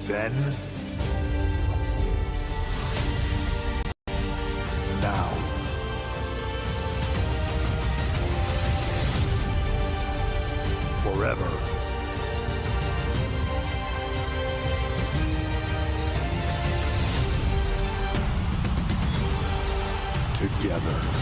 Then, now, forever. Together.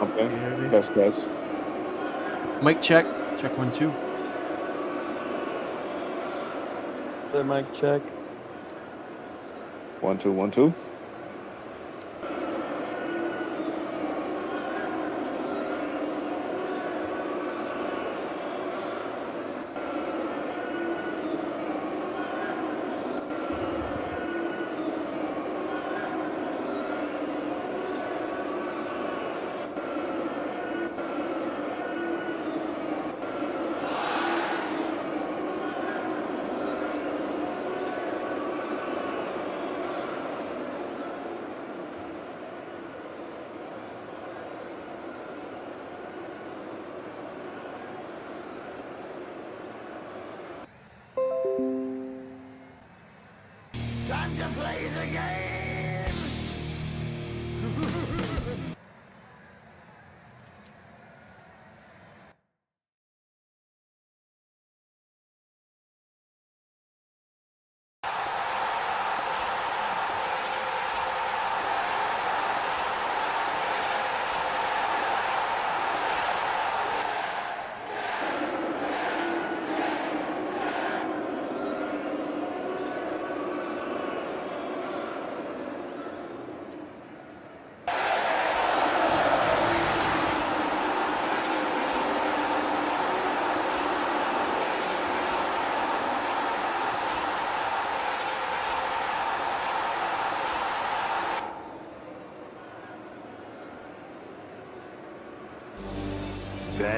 Okay. Test. Mic check. Check 1 2. The mic check. 1 2 1 2. Time to play the game!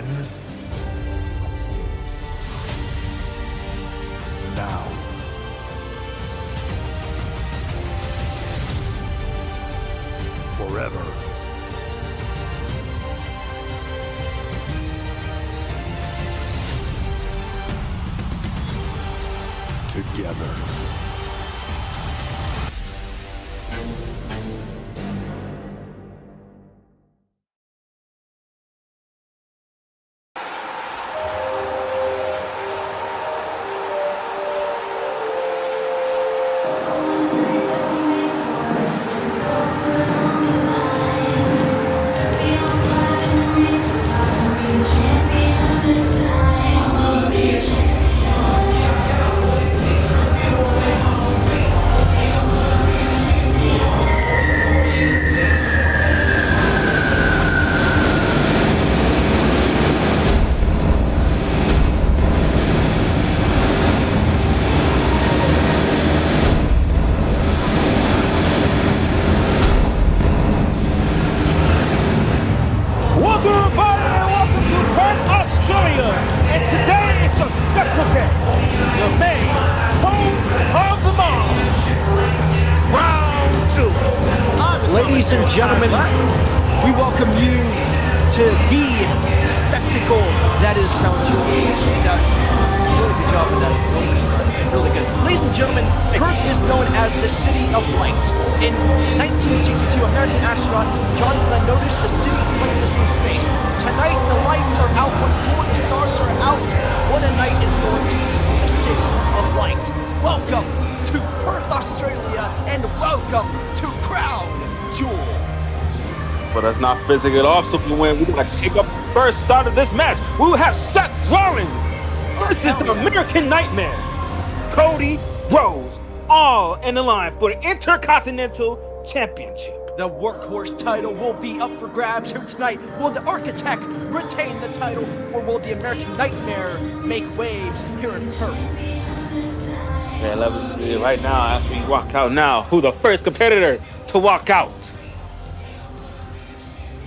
then? Now. Forever. Together. Ladies and gentlemen, we welcome you to the spectacle that is Crown Jewel. Really good job with that. Really good. Ladies and gentlemen, Perth is known as the City of Light. In 1962, American astronaut John Glenn noticed the city's brightness from space. Tonight, the lights are out once more, the stars are out. What a night is going to be the City of Light. Welcome to Perth, Australia, and welcome to Crown Jewel. But that's not finishing it off, Superman. We're going to kick up the first start of this match. We will have Seth Rollins versus the American Nightmare, Cody Rhodes, all in the line for the Intercontinental Championship. The workhorse title will be up for grabs here tonight. Will the Architect retain the title, or will the American Nightmare make waves here in Perth? Yeah, let us see right now as we walk out now. Who the first competitor to walk out? I'll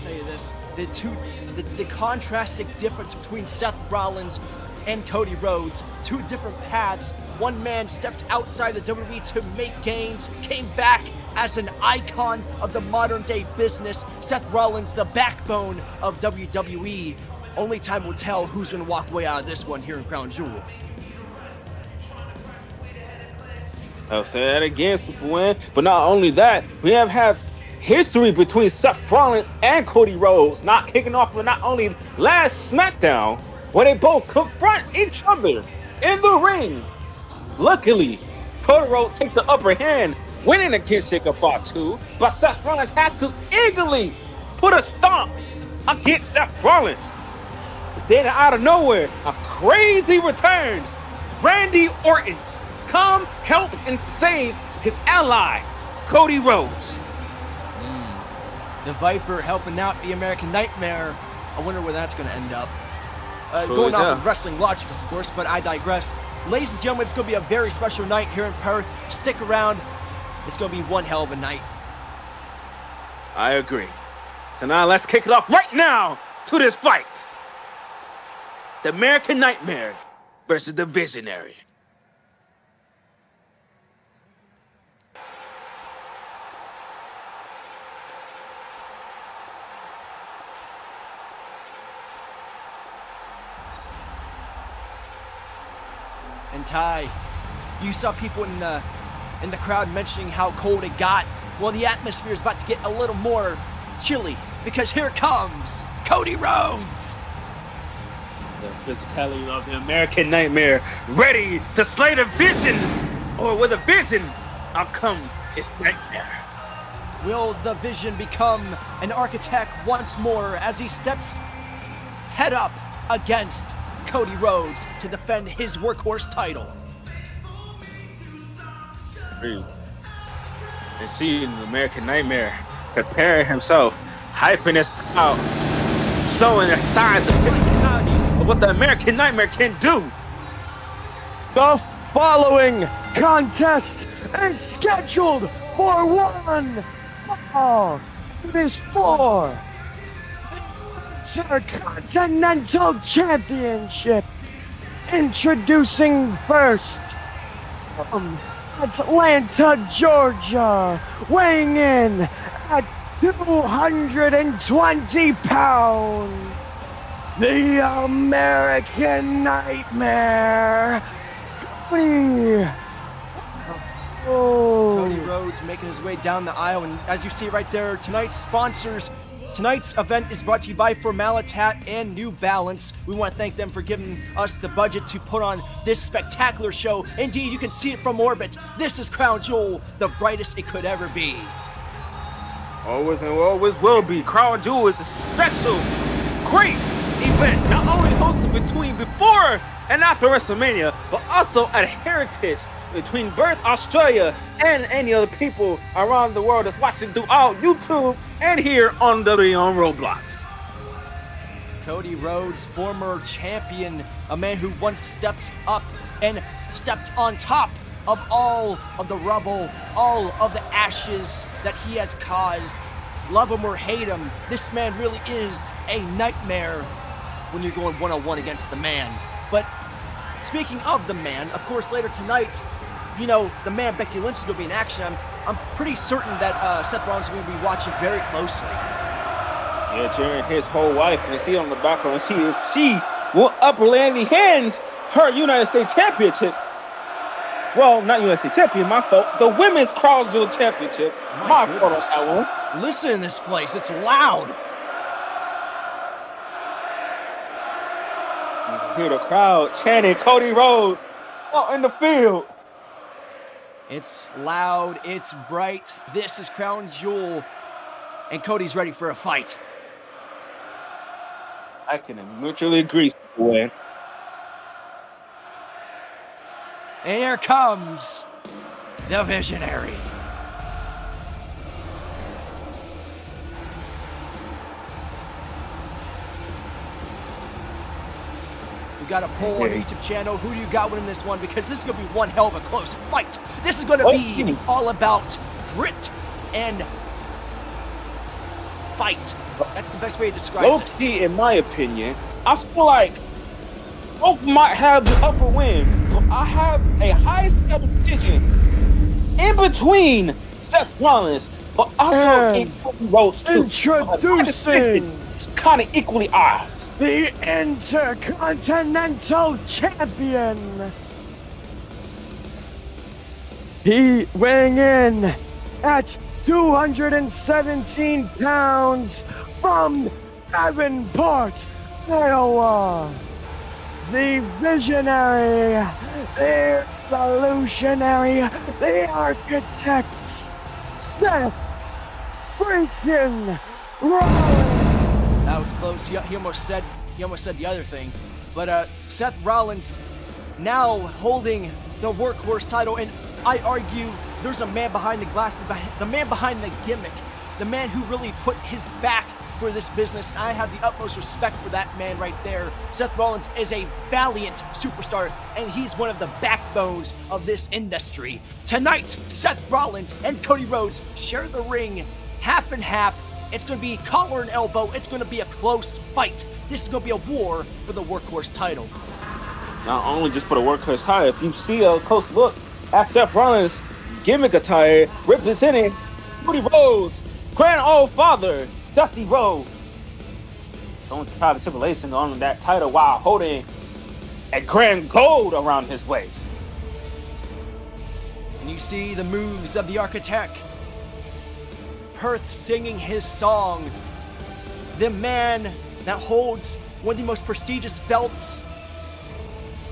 tell you this, the contrasting difference between Seth Rollins and Cody Rhodes, two different paths. One man stepped outside the WWE to make gains, came back as an icon of the modern day business. Seth Rollins, the backbone of WWE. Only time will tell who's gonna walk away out of this one here in Crown Jewel. I'll say that again, Superman. But not only that, we have history between Seth Rollins and Cody Rhodes, not kicking off for not only last SmackDown, when they both confront each other in the ring. Luckily, Cody Rhodes takes the upper hand, winning against Shaker Part 2, but Seth Rollins has to eagerly put a stomp against Seth Rollins. Then out of nowhere, a crazy returns. Randy Orton come help and save his ally, Cody Rhodes. The Viper helping out the American Nightmare. I wonder where that's going to end up. So Going off of wrestling logic, of course, but I digress. Ladies and gentlemen, it's going to be a very special night here in Perth. Stick around. It's going to be one hell of a night. I agree. So now let's kick it off right now to this fight. The American Nightmare versus the Visionary. And Ty, you saw people in the crowd mentioning how cold it got. Well, the atmosphere is about to get a little more chilly because here comes Cody Rhodes. The physicality of the American Nightmare, ready to slay the visions, or with a vision, outcome is nightmare. Will the Vision become an architect once more as he steps head up against Cody Rhodes to defend his workhorse title? And seeing the American Nightmare preparing himself, hyping his crowd, showing the signs of physicality of what the American Nightmare can do. The following contest is scheduled for one fall. It is for the Intercontinental Championship. Introducing first from Atlanta, Georgia, weighing in at 220 pounds, the American Nightmare, Cody. Cody Rhodes making his way down the aisle, and as you see right there, tonight's sponsors. Tonight's event is brought to you by Formalitat and New Balance. We want to thank them for giving us the budget to put on this spectacular show. Indeed, you can see it from orbit. This is Crown Jewel, the brightest it could ever be. Always and always will be. Crown Jewel is a special, great event, not only hosted before and after WrestleMania, but also at Heritage between Birth Australia and any other people around the world that's watching throughout YouTube and here on WWE on Roblox. Cody Rhodes, former champion, a man who once stepped up and stepped on top of all of the rubble, all of the ashes that he has caused. Love him or hate him, this man really is a nightmare when you're going one-on-one against the man. But speaking of the man, of course, later tonight, you know, the man Becky Lynch is going to be in action. I'm pretty certain that Seth Rollins is going to be watching very closely. Yeah, cheering his whole wife and see on the background and see if she will upperlandly hands her United States Championship. Well, not United States Champion, my fault. The Women's Crown Jewel Championship. My fault on that one. Listen in this place, it's loud. You can hear the crowd chanting Cody Rhodes out in the field. It's loud, it's bright. This is Crown Jewel, and Cody's ready for a fight. I can mutually agree, boy. And here comes the Visionary. We got a poll on the YouTube channel. Who do you got winning this one? Because this is going to be one hell of a close fight. This is going to be all about grit and fight. That's the best way to describe this. Low-key, in my opinion, I feel like both might have the upper win, but I have a high-scale decision in between Seth Rollins, but also in Cody Rhodes too. Introducing kind of equally odds. the Intercontinental Champion. He weighing in at 217 pounds from Davenport, Iowa. The Visionary, the Revolutionary, the Architect, Seth freaking Rollins. That was close. He almost said the other thing. But Seth Rollins now holding the workhorse title, and I argue there's a man behind the glasses, the man behind the gimmick, the man who really put his back for this business. I have the utmost respect for that man right there. Seth Rollins is a valiant superstar, and he's one of the backbones of this industry. Tonight, Seth Rollins and Cody Rhodes share the ring half and half. It's going to be collar and elbow. It's going to be a close fight. This is going to be a war for the workhorse title. Not only just for the workhorse title, if you see a close look at Seth Rollins' gimmick attire representing Cody Rhodes' grand old father, Dusty Rhodes. So much pride and tribulation on that title while holding a grand gold around his waist. And you see the moves of the Architect. Perth singing his song. The man that holds one of the most prestigious belts.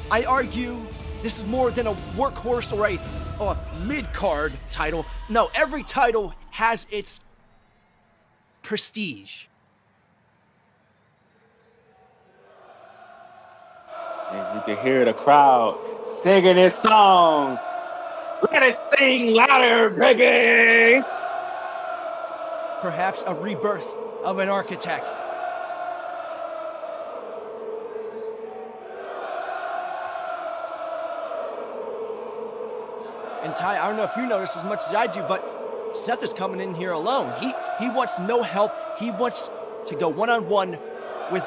I argue this is more than a workhorse or a mid-card title. No, every title has its prestige. And you can hear the crowd singing this song. Let it sing louder, baby! Perhaps a rebirth of an Architect. And Ty, I don't know if you notice as much as I do, but Seth is coming in here alone. He wants no help. He wants to go one-on-one with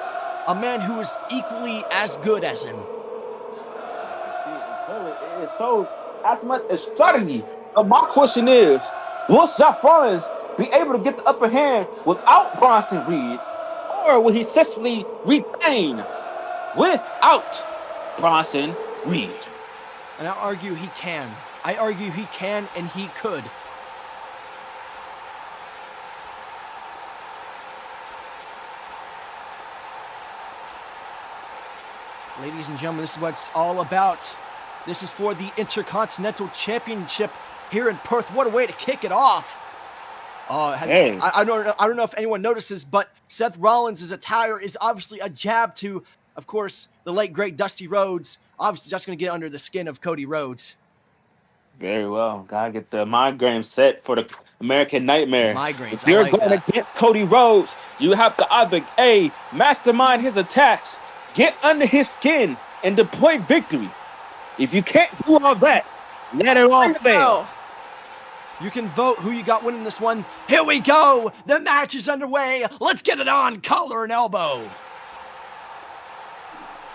a man who is equally as good as him. It shows as much as strategy. But my question is, will Seth Rollins be able to get the upper hand without Bronson Reed, or will he successfully retain without Bronson Reed? And I argue he can. I argue he can and he could. Ladies and gentlemen, this is what it's all about. This is for the Intercontinental Championship here in Perth. What a way to kick it off. Hey. I don't know if anyone notices, but Seth Rollins' attire is obviously a jab to, of course, the late, great Dusty Rhodes. Obviously, just going to get under the skin of Cody Rhodes. Very well. Gotta get the migraine set for the American Nightmare. Migraines, If you're I like going that. against Cody Rhodes, you have to either A, mastermind his attacks, get under his skin, and deploy victory. If you can't do all that, let it all fail. You can vote who you got winning this one. Here we go. The match is underway. Let's get it on. Collar and elbow.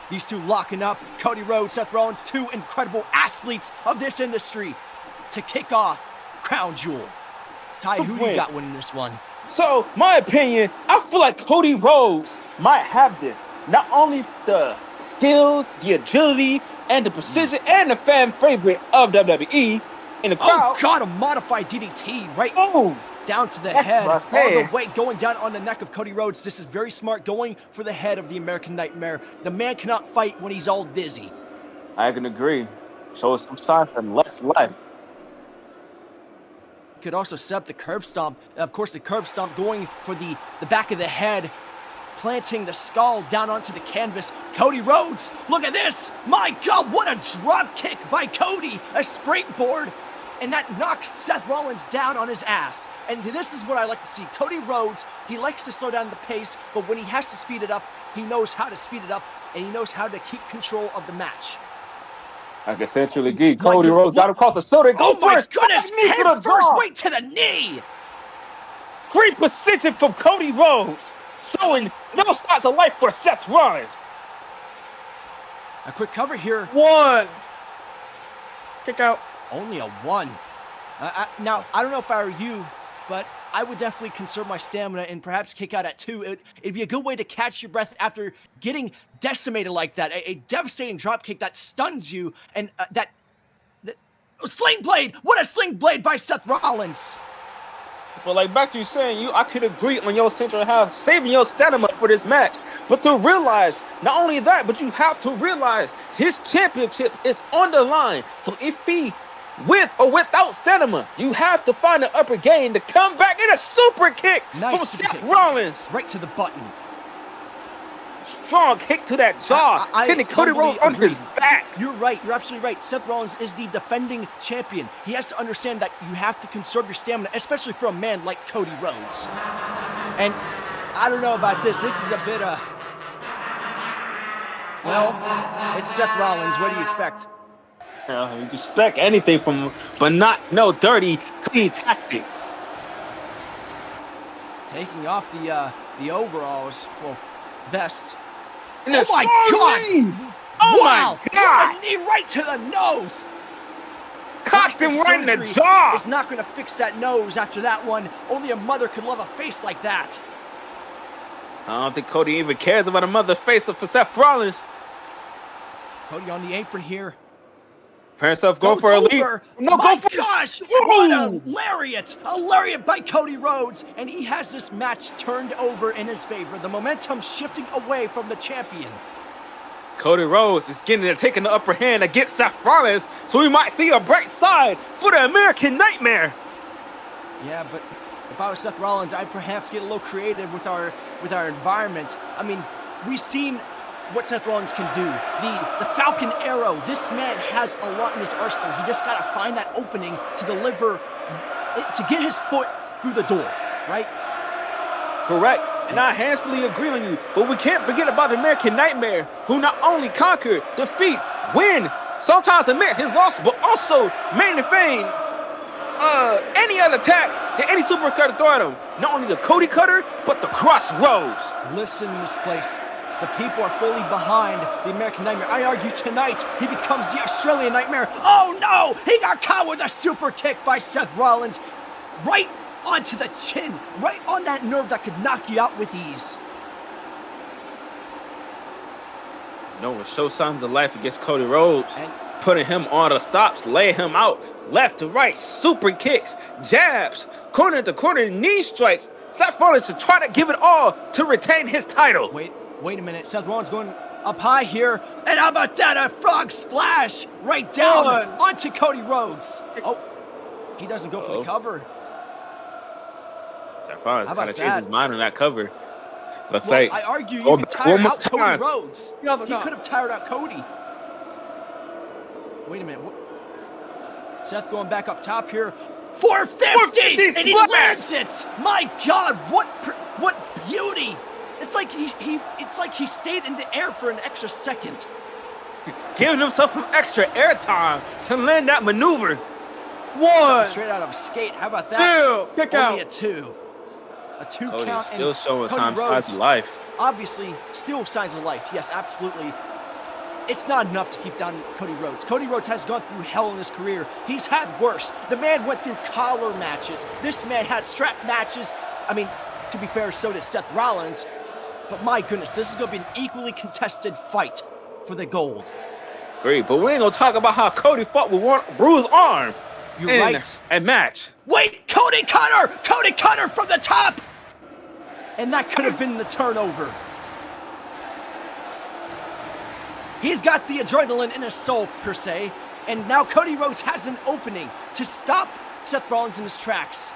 These two locking up. Cody Rhodes, Seth Rollins, two incredible athletes of this industry to kick off Crown Jewel. Ty, who do you got winning this one? So, my opinion, I feel like Cody Rhodes might have this. Not only the skills, the agility, and the precision, and the fan favorite of WWE in the crowd. Oh, God, a modified DDT right down to the that's head. what I All the said. weight going down on the neck of Cody Rhodes. This is very smart, going for the head of the American Nightmare. The man cannot fight when he's all dizzy. I can agree. Shows some signs of less life. Could also set up the curb stomp. Of course, the curb stomp going for the back of the head, planting the skull down onto the canvas. Cody Rhodes, look at this. My God, what a drop kick by Cody. A springboard, and that knocks Seth Rollins down on his ass. And this is what I like to see. Cody Rhodes, he likes to slow down the pace, but when he has to speed it up, he knows how to speed it up, and he knows how to keep control of the match. I can essentially agree. Cody Rhodes got across the shoulder. Oh my goodness! Head first, right to the knee. Great precision from Cody Rhodes, showing no signs of life for Seth Rollins. A quick cover here. One. Kick out. Only a one. Now, I don't know if I were you, but I would definitely conserve my stamina and perhaps kick out at two. It'd be a good way to catch your breath after getting decimated like that. A devastating drop kick that stuns you, and that sling blade. What a sling blade by Seth Rollins. But like back to you saying, I could agree on your central half, saving your stamina for this match. But to realize, not only that, but you have to realize his championship is on the line. So if he, with or without stamina, you have to find the upper game to come back in a super kick from Seth Rollins. Right to the button. Strong kick to that jaw, sending Cody Rhodes on his back. You're right. You're absolutely right. Seth Rollins is the defending champion. He has to understand that you have to conserve your stamina, especially for a man like Cody Rhodes. And I don't know about this. This is a bit well, it's Seth Rollins. What do you expect? You expect anything from him, but not no dirty, clean tactic. Taking off the overalls, well, vest. And Oh my God! Oh Wow! my God! What a knee right to the nose! Cocked him right in the Surgery jaw! is not going to fix that nose after that one. Only a mother could love a face like that. I don't think Cody even cares about a mother face for Seth Rollins. Cody on the apron here. Prepare himself, go Goes for a leap. over. No, My go for gosh! Woo! What a lariat! A lariat by Cody Rhodes, and he has this match turned over in his favor. The momentum shifting away from the champion. Cody Rhodes is taking the upper hand against Seth Rollins, so we might see a bright side for the American Nightmare. Yeah, but if I was Seth Rollins, I'd perhaps get a little creative with our environment. I mean, we've seen what Seth Rollins can do. The Falcon Arrow. This man has a lot in his arsenal. He just got to find that opening to deliver, to get his foot through the door, right? Correct. And I handsfully agree on you. But we can't forget about the American Nightmare, who not only conquered, defeat, win, sometimes admit his loss, but also maintain any other attacks that any superstar to throw at him. Not only the Cody Cutter, but the Crossroads. Listen to this place. The people are fully behind the American Nightmare. I argue tonight he becomes the Australian Nightmare. Oh no! He got caught with a super kick by Seth Rollins. Right onto the chin. Right on that nerve that could knock you out with ease. No one show signs of life against Cody Rhodes. And putting him on the stops, laying him out left to right, super kicks, jabs, corner to corner, knee strikes. Seth Rollins to try to give it all to retain his title. Wait a minute. Seth Rollins going up high here. And how about that? A frog splash right down onto Cody Rhodes. Oh, he doesn't go for the cover. Seth Rollins kind of changed his mind on that cover. Looks like I argue you could tire out Cody Rhodes. He could have tired out Cody. Wait a minute. Seth going back up top here. 450 and he lands it. My God, what beauty! It's like he stayed in the air for an extra second. Giving himself some extra air time to land that maneuver. One. Straight out of skate. How about that? 2. Kick out. Only a 2. A 2 Cody's count. Still showing Cody signs of life. Obviously, still signs of life. Yes, absolutely. It's not enough to keep down Cody Rhodes. Cody Rhodes has gone through hell in his career. He's had worse. The man went through collar matches. This man had strap matches. I mean, to be fair, so did Seth Rollins. But my goodness, this is going to be an equally contested fight for the gold. Great, but we ain't going to talk about how Cody fought with one bruised arm. You're right. A match. Wait, Cody Cutter! Cody Cutter from the top! And that could have been the turnover. He's got the adrenaline in his soul, per se, and now Cody Rhodes has an opening to stop Seth Rollins in his tracks.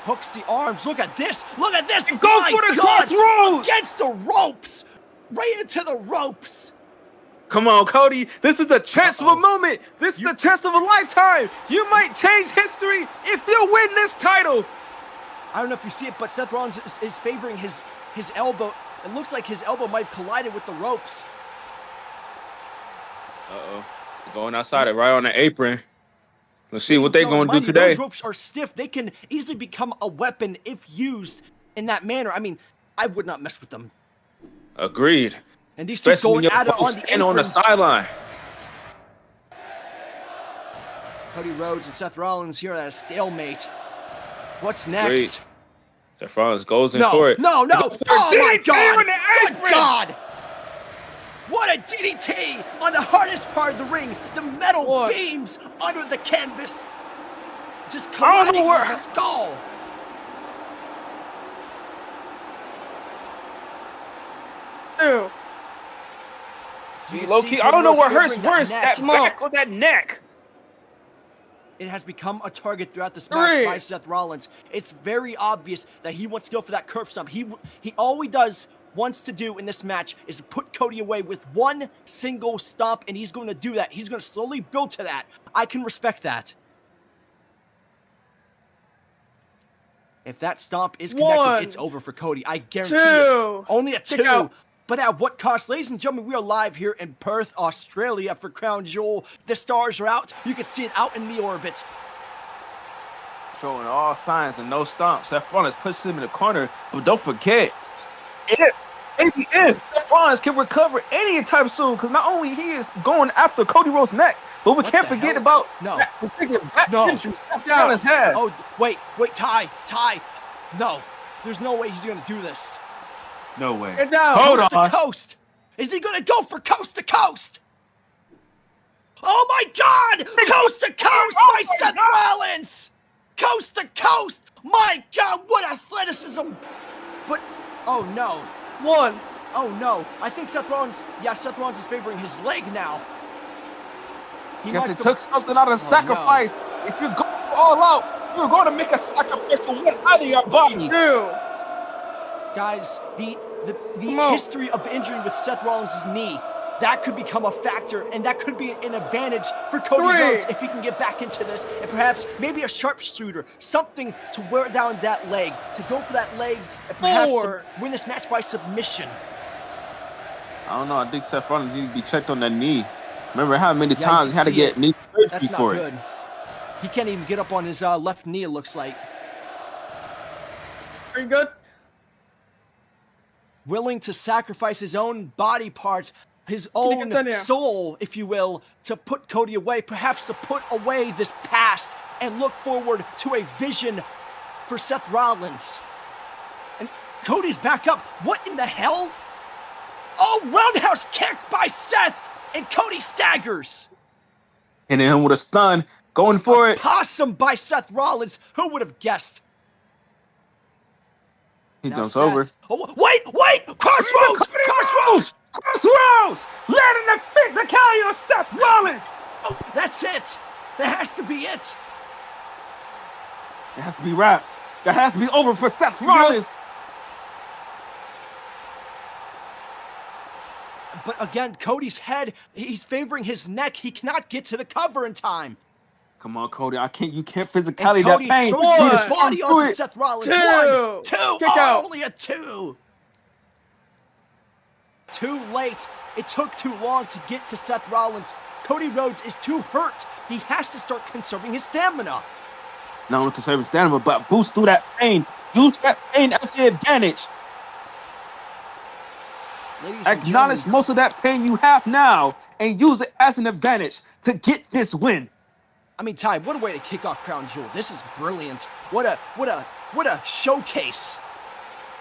Hooks the arms. Look at this. Look at this. Go for the Crossroads! Against the ropes. Right into the ropes. Come on, Cody. This is the chance of a moment. This is the chance of a lifetime. You might change history if you win this title. I don't know if you see it, but Seth Rollins is favoring his elbow. It looks like his elbow might have collided with the ropes. Uh-oh. Going outside it, right on the apron. Let's see what they're going to do today. Those ropes are stiff. They can easily become a weapon if used in that manner. I mean, I would not mess with them. Agreed. And these two going at it on the apron. On the sideline. Cody Rhodes and Seth Rollins here at a stalemate. What's next? Great. Seth Rollins goes in for it. No. Oh, my God. Good God. What a DDT on the hardest part of the ring. The metal beams under the canvas. Just colliding with the skull. Two. See, low-key, I don't know what hurts worse, that back or that neck. It has become a target throughout this match by Seth Rollins. It's very obvious that he wants to go for that curb stomp. All he wants to do in this match is put Cody away with one single stomp, and he's going to do that. He's going to slowly build to that. I can respect that. If that stomp is connected, it's over for Cody. I guarantee it. Only a 2. But at what cost? Ladies and gentlemen, we are live here in Perth, Australia for Crown Jewel. The stars are out. You can see it out in the orbit. Showing all signs and no stomps. Seth Rollins pushes him in the corner, but don't forget, if Seth Rollins can recover anytime soon, because not only he is going after Cody Rhodes' neck, but we can't forget about that particular back injury Seth Rollins had. Oh, wait, Ty. No, there's no way he's going to do this. No way. Hold on. Coast to coast. Is he going to go for coast to coast? Oh my God! Coast to coast by Seth Rollins! Coast to coast! My God, what athleticism! But, oh no. Oh no. I think Seth Rollins is favoring his leg now. He took something out of sacrifice. No. If you go all out, you're going to make a sacrifice for one out of your body. Guys, the history of injury with Seth Rollins' knee, that could become a factor, and that could be an advantage for Cody Rhodes if he can get back into this, and perhaps maybe a sharpshooter, something to wear down that leg, to go for that leg, and perhaps to win this match by submission. I don't know. I think Seth Rollins needs to be checked on that knee. Remember how many times he had to get knee surgery for it? He can't even get up on his left knee, it looks like. Are you good? Willing to sacrifice his own body parts, his own soul, if you will, to put Cody away, perhaps to put away this past and look forward to a vision for Seth Rollins. And Cody's back up. What in the hell? Oh, roundhouse kick by Seth, and Cody staggers. Hitting him with a stun, going for it. Possum by Seth Rollins. Who would have guessed? He Now jumps Seth. over. Oh, wait! Crossroads! Crossroads! Landing the physicality of Seth Rollins! Oh, that's it! That has to be it! It has to be wraps. That has to be over for Seth Rollins. But again, Cody's head, he's favoring his neck. He cannot get to the cover in time. Come on, Cody. You can't physicality Cody that pain. throws his body onto Seth Rollins. 2. 1, 2. Kick out. Only a 2. Too late. It took too long to get to Seth Rollins. Cody Rhodes is too hurt. He has to start conserving his stamina. Not only conserve his stamina, but boost through that pain. Use that pain as the advantage. Acknowledge most of that pain you have now and use it as an advantage to get this win. I mean, Ty, what a way to kick off Crown Jewel. This is brilliant. What a showcase.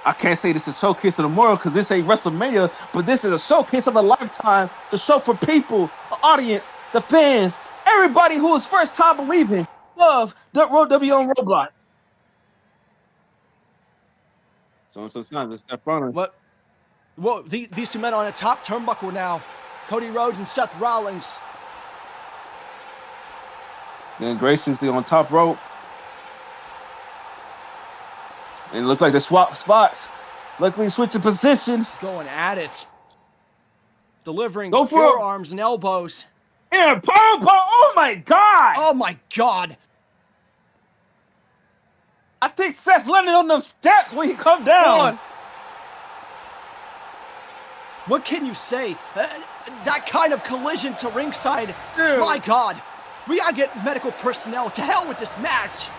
I can't say this is a showcase of the world because this ain't WrestleMania, but this is a showcase of a lifetime to show for people, the audience, the fans, everybody who is first time believing, love WWE on Roblox. So sometimes it's Seth Rollins. What? Whoa, these two men on a top turnbuckle now. Cody Rhodes and Seth Rollins. Then graciously on top rope. And it looks like they swap spots. Luckily switching positions. Going at it. Delivering Go for forearms and elbows. Yeah, powerbomb. Oh my God. Oh my God. I think Seth landed on them steps when he come down. What can you say? That kind of collision to ringside. Dude. My God. We gotta get medical personnel. To hell with this match.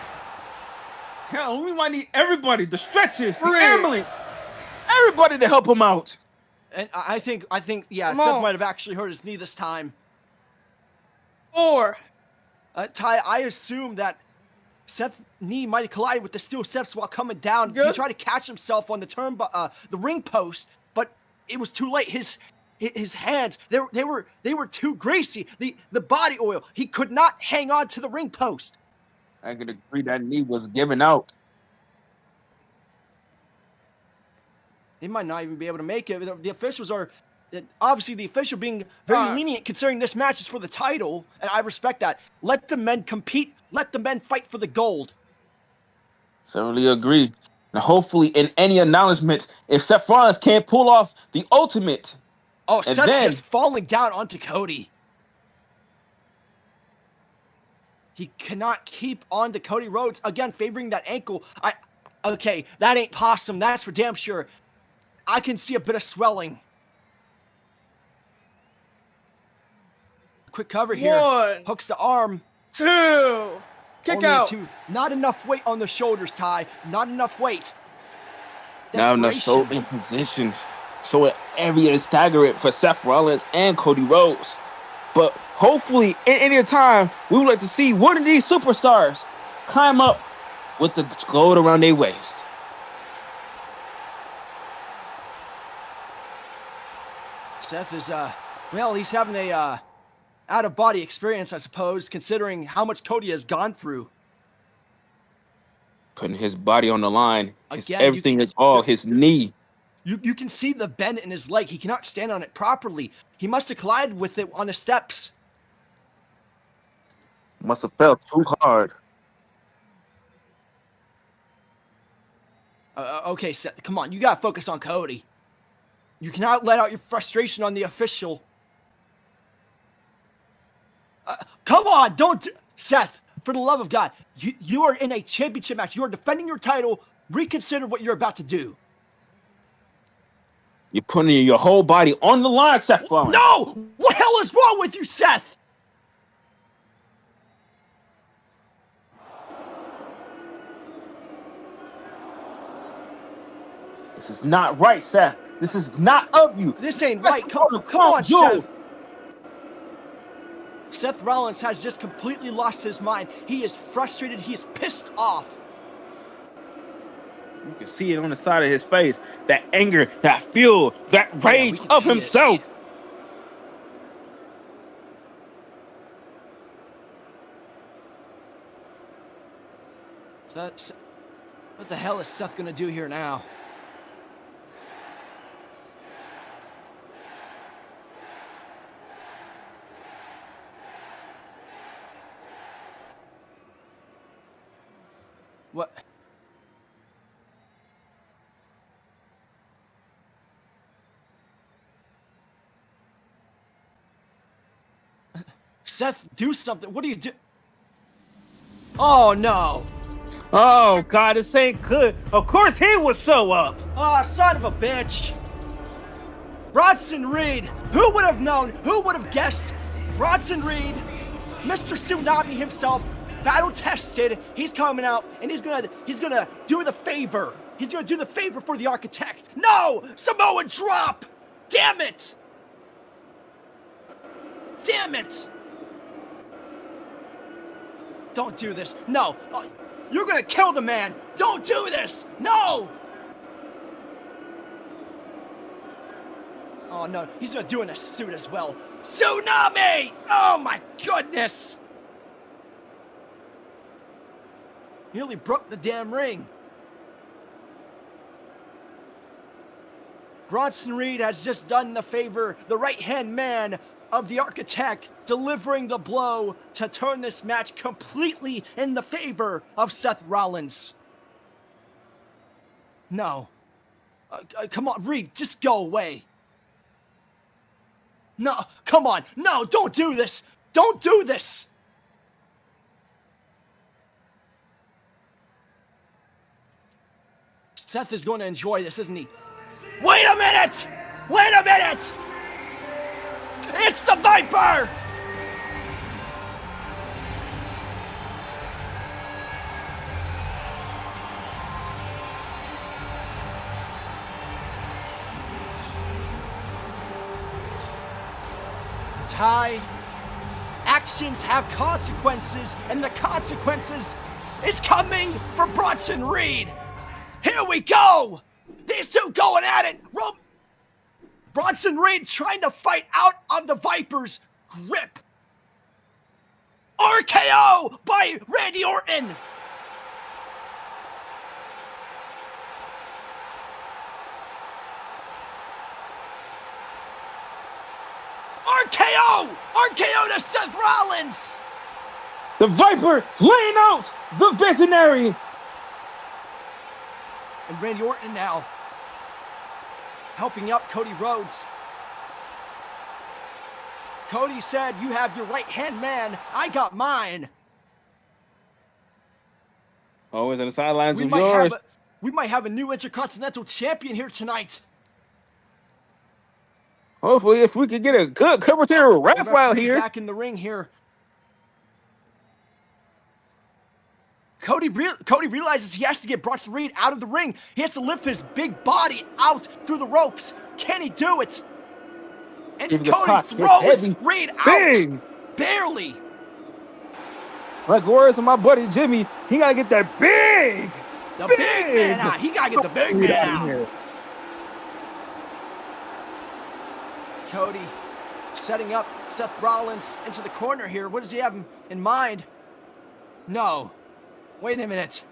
Hell, we might need everybody, the stretchers, the ambulance, everybody to help him out. And I think, yeah, Come Seth on. might have actually hurt his knee this time. 4. Ty, I assume that Seth's knee might have collided with the steel steps while coming down. Good. He tried to catch himself on the ring post, but it was too late. His hands, they were too greasy. The body oil, he could not hang on to the ring post. I can agree that knee was given out. They might not even be able to make it. The officials are, obviously the official being very lenient considering this match is for the title, and I respect that. Let the men compete. Let the men fight for the gold. Certainly agree. Now, hopefully, in any announcement, if Seth Rollins can't pull off the ultimate. Oh, and Seth then, just falling down onto Cody. He cannot keep on to Cody Rhodes. Again, favoring that ankle. Okay, that ain't possum. That's for damn sure. I can see a bit of swelling. Quick cover here. 1. Hooks the arm. 2. Kick Only out. 2. Not enough weight on the shoulders, Ty. Not enough weight. not enough Desperation. in positions. So an area to stagger it for Seth Rollins and Cody Rhodes. But hopefully, in any time, we would like to see one of these superstars climb up with the gold around their waist. Seth is, well, he's having a out-of-body experience, I suppose, considering how much Cody has gone through. Putting his body on the line. Again, everything is all his knee. You can see the bend in his leg. He cannot stand on it properly. He must have collided with it on the steps. Must have felt too hard. Okay, Seth, come on. You got to focus on Cody. You cannot let out your frustration on the official. Come on, don't... Seth, for the love of God, you are in a championship match. You are defending your title. Reconsider what you're about to do. You're putting your whole body on the line, Seth Rollins. No! What the hell is wrong with you, Seth? This is not right, Seth. This is not of you. This ain't right. Let's Come go to on, Crown Jewel. Seth. Seth Rollins has just completely lost his mind. He is frustrated. He is pissed off. You can see it on the side of his face. That anger, that fuel, that rage of himself. What the hell is Seth gonna do here now? What? Seth, do something. What do you do? Oh no! Oh God, this ain't good. Of course he would show up. Ah, son of a bitch! Bronson Reed! Who would have known? Who would have guessed? Bronson Reed, Mr. Tsunami himself, battle tested. He's coming out and he's gonna do the favor. He's gonna do the favor for the Architect. No! Samoa drop! Damn it! Damn it! Don't do this. No! You're gonna kill the man! Don't do this! No! Oh no, he's gonna do it in a suit as well. Tsunami! Oh my goodness! Nearly broke the damn ring. Bronson Reed has just done the favor, the right-hand man of the Architect, delivering the blow to turn this match completely in the favor of Seth Rollins. No. Come on, Reed, just go away. No, come on. No, don't do this. Don't do this. Seth is going to enjoy this, isn't he? Wait a minute! Wait a minute! It's the Viper! Ty, actions have consequences, and the consequences is coming for Bronson Reed. Here we go! These two going at it. Bronson Reed trying to fight out of the Viper's grip. RKO by Randy Orton. RKO! RKO to Seth Rollins! The Viper laying out the Visionary. And Randy Orton now helping up Cody Rhodes. Cody said, you have your right-hand man, I got mine. Always on the sidelines of yours. We might have a new Intercontinental Champion here tonight. Hopefully, if we could get a good commentary ref out here. Back in the ring here. Cody realizes he has to get Bronson Reed out of the ring. He has to lift his big body out through the ropes. Can he do it? And Cody throws Reed out. Big. Barely. Like words from my buddy Jimmy, he gotta get that big. The big man out. He gotta get the big man out. Cody setting up Seth Rollins into the corner here. What does he have in mind? No. Wait a minute.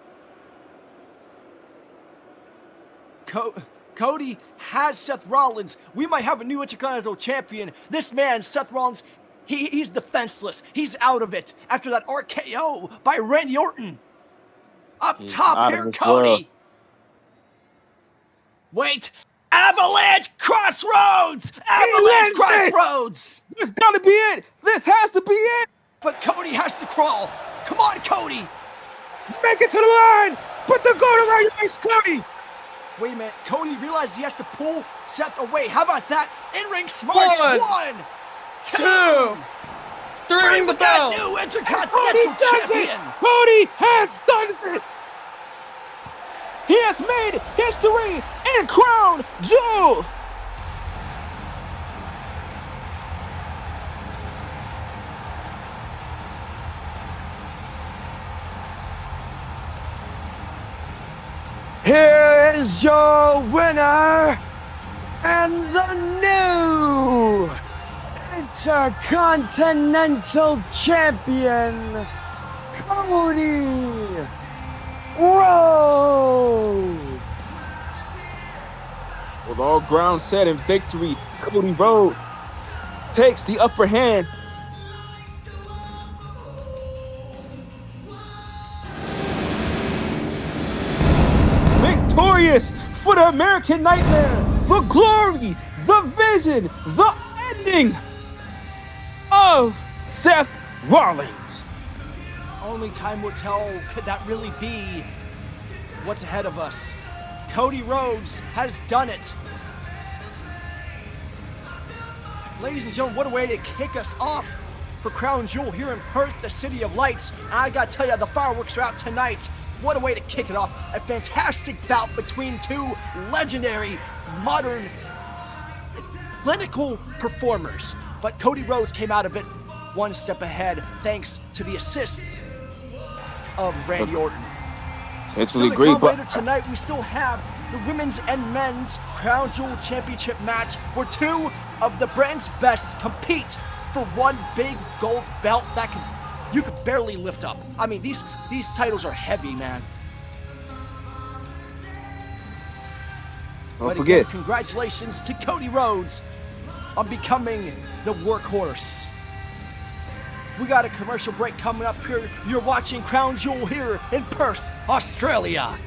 Cody has Seth Rollins. We might have a new Intercontinental Champion. This man, Seth Rollins, he's defenseless. He's out of it after that RKO by Randy Orton. He's top here, Cody. World. Wait. Avalanche Crossroads! Avalanche Crossroads! This gotta be it! This has to be it! But Cody has to crawl. Come on, Cody! Make it to the line! Put the goal around your waist, Cody! Wait a minute. Cody realizes he has to pull Seth away. How about that? In-ring smarts. 1, 2, 3. Ring the bell! New Intercontinental Champion! Cody has done it! He has made history and Crown Jewel. Here is your winner and the new Intercontinental Champion, Cody Rhodes. With all ground set in victory, Cody Rhodes takes the upper hand. Victorious for the American Nightmare, the glory, the vision, the ending of Seth Rollins. Only time will tell, could that really be what's ahead of us? Cody Rhodes has done it. Ladies and gentlemen, what a way to kick us off for Crown Jewel here in Perth, the City of Lights. I gotta tell you, the fireworks are out tonight. What a way to kick it off. A fantastic bout between two legendary, modern, clinical performers. But Cody Rhodes came out of it one step ahead thanks to the assist of Randy Orton. Essentially So agree, later but tonight we still have the women's and men's Crown Jewel Championship match where two of the brand's best compete for one big gold belt that you could barely lift up. I mean, these titles are heavy, man. don't But forget. again, congratulations to Cody Rhodes on becoming the workhorse. We got a commercial break coming up here. You're watching Crown Jewel here in Perth, Australia.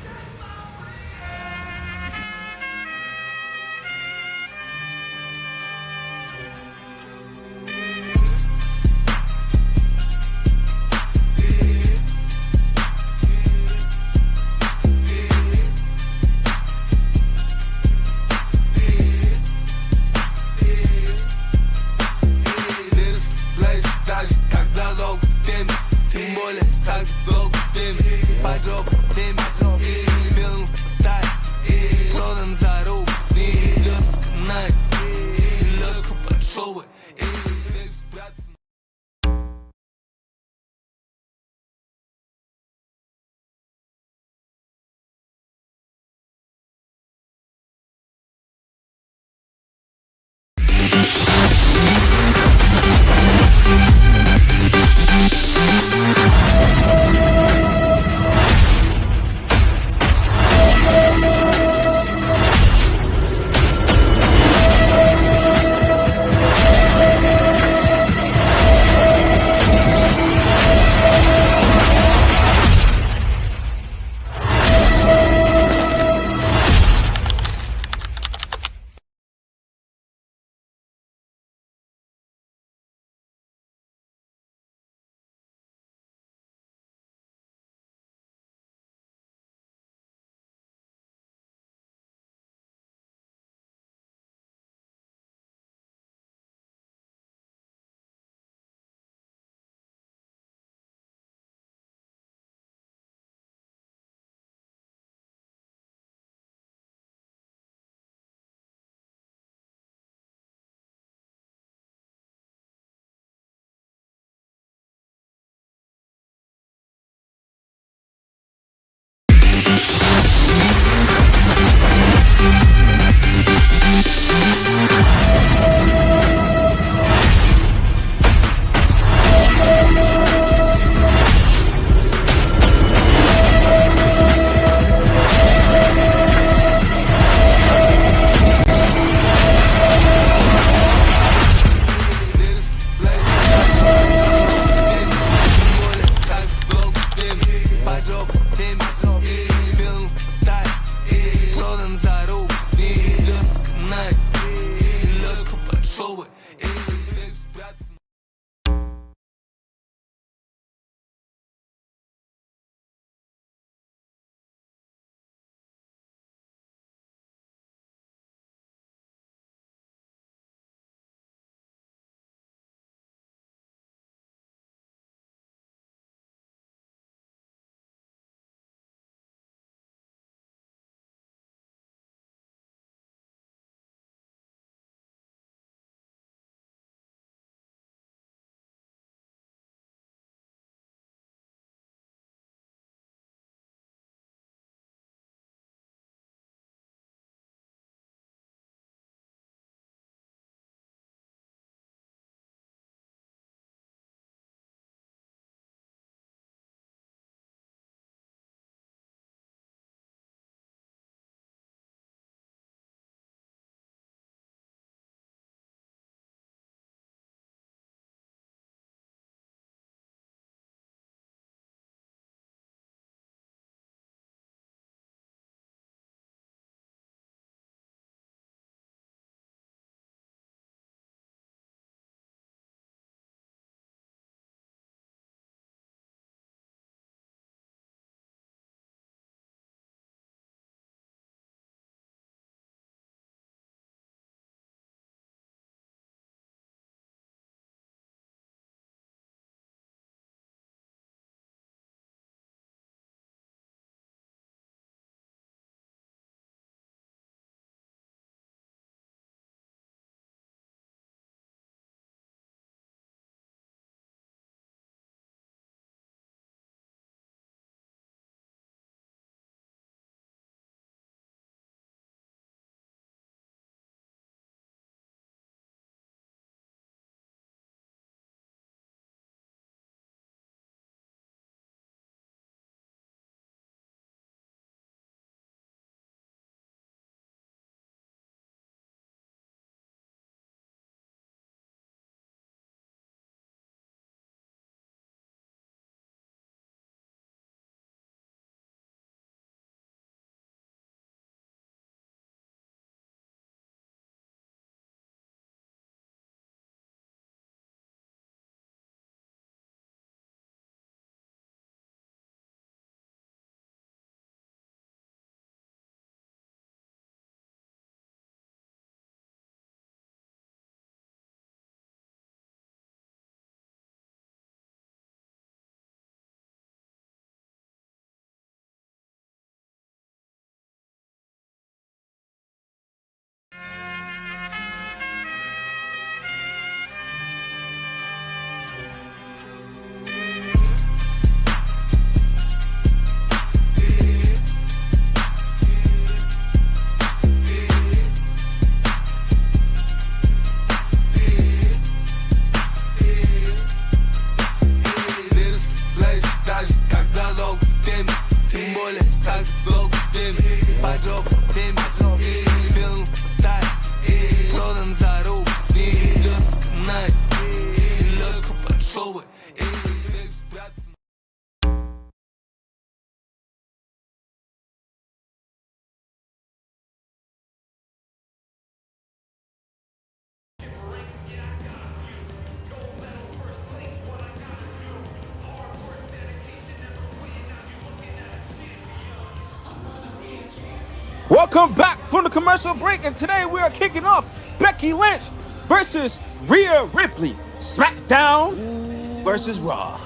Welcome back from the commercial break, and today we are kicking off Becky Lynch versus Rhea Ripley. SmackDown versus Raw.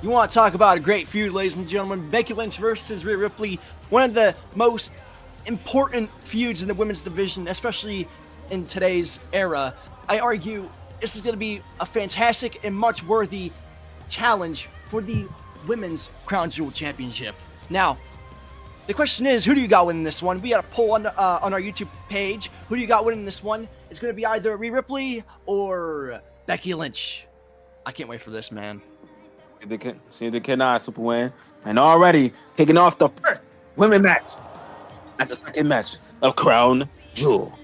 You want to talk about a great feud, ladies and gentlemen? Becky Lynch versus Rhea Ripley, one of the most important feuds in the women's division, especially in today's era. I argue this is going to be a fantastic and much worthy challenge for the Women's Crown Jewel Championship. Now, the question is, who do you got winning this one? We got a poll on our YouTube page. Who do you got winning this one? It's going to be either Rhea Ripley or Becky Lynch. I can't wait for this, man. See the cannot super win. And already kicking off the first women match. That's the second match of Crown Jewel.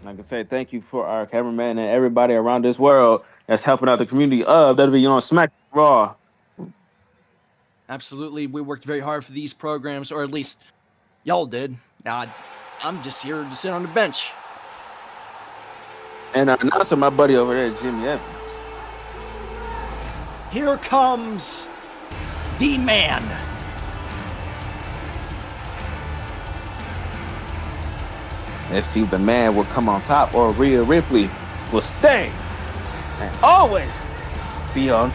Like I said, thank you for our cameraman and everybody around this world that's helping out the community of WWE on SmackDown Raw. Absolutely. We worked very hard for these programs, or at least y'all did. Now, I'm just here to sit on the bench. And announcer, my buddy over there, Jimmy Evans. Here comes the man. Let's see if the man will come on top or Rhea Ripley will stay and always be on.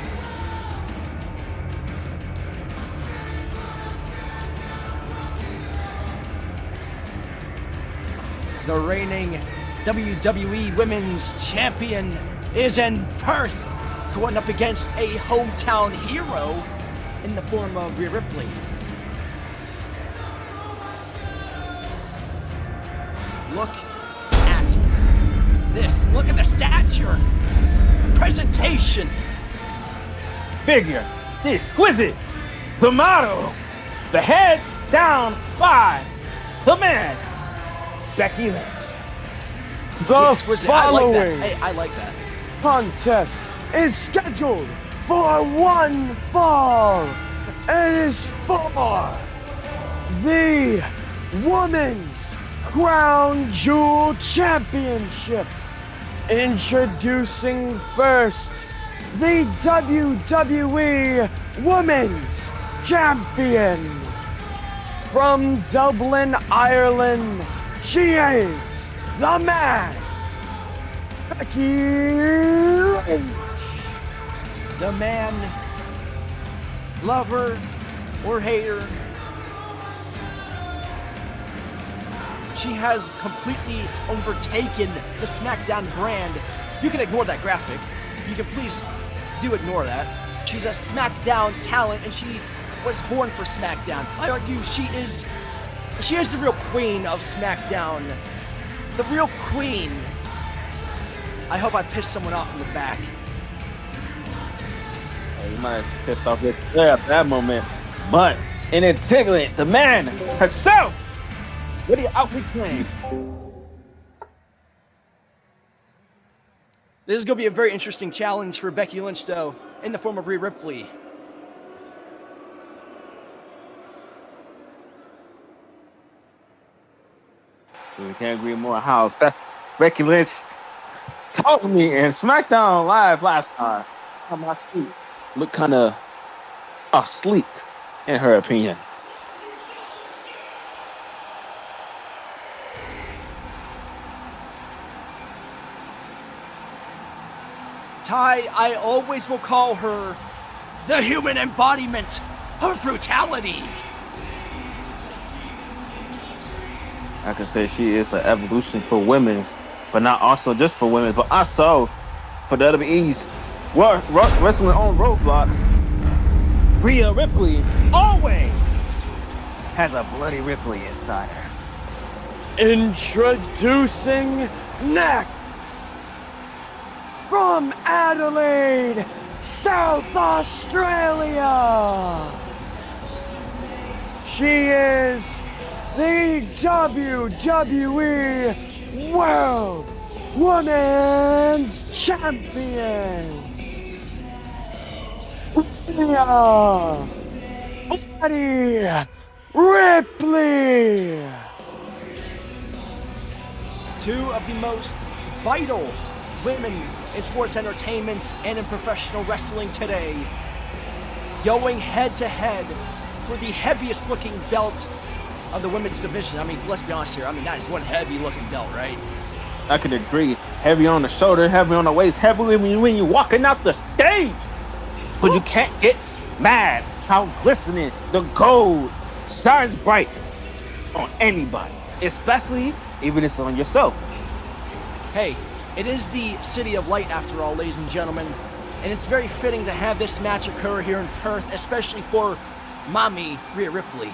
The reigning WWE Women's Champion is in Perth, going up against a hometown hero in the form of Rhea Ripley. Look at this. Look at the stature. Presentation. Figure, the exquisite, the model, the head down by the man, Becky Lynch. The Exquisite. following I like that. contest is scheduled for one fall. It is for the Women's Crown Jewel Championship. Introducing first, the WWE Women's Champion. From Dublin, Ireland, she is the man, Becky Lynch. The man, lover or hater, she has completely overtaken the SmackDown brand. You can ignore that graphic. You can please do ignore that. She's a SmackDown talent, and she was born for SmackDown. I argue she is the real queen of SmackDown. The real queen. I hope I pissed someone off in the back. You might have pissed off this player at that moment, but in Antigone, the man herself, what do you outfit claim? This is going to be a very interesting challenge for Becky Lynch, though, in the form of Rhea Ripley. We can't agree more. How Becky Lynch talked to me in SmackDown Live last time. How my suit looked kind of asleep, in her opinion. Ty, I always will call her the human embodiment of brutality. I can say she is the evolution for women's, but not also just for women, but also for the WWE's wrestling on Roblox. Rhea Ripley always has a bloody Ripley inside her. Introducing next, from Adelaide, South Australia, she is the WWE World Women's Champion, Rhea Ripley. Two of the most vital women in sports entertainment and in professional wrestling today, going head to head for the heaviest looking belt of the women's division. I mean, let's be honest here. I mean, that is one heavy looking belt, right? I can agree. Heavy on the shoulder, heavy on the waist, heavy when you're walking out the stage. But you can't get mad how glistening the gold shines bright on anybody, especially even if it's on yourself. Hey, it is the City of Light after all, ladies and gentlemen, and it's very fitting to have this match occur here in Perth, especially for Mommy Rhea Ripley.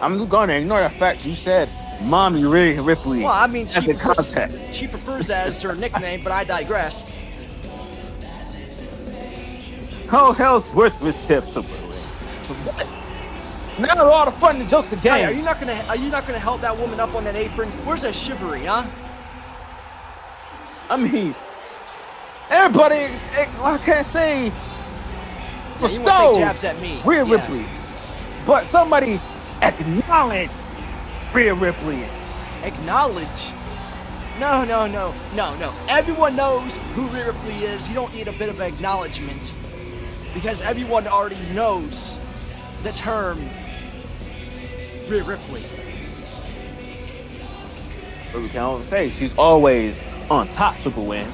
I'm just going to ignore the fact you said Mommy Rhea Ripley. Well, I mean, she she prefers that as her nickname, but I digress. Oh, hell's sportsmanship, now all the fun and jokes again. Hey, are you not gonna help that woman up on that apron? Where's that chivalry, huh? I mean, everybody, I can't say, Yeah, you want to take jabs at me? Rhea Ripley, but somebody acknowledge Rhea Ripley. Acknowledge? No. Everyone knows who Rhea Ripley is. You don't need a bit of acknowledgement because everyone already knows the term Rhea Ripley. But we can only say she's always on top, Super Win.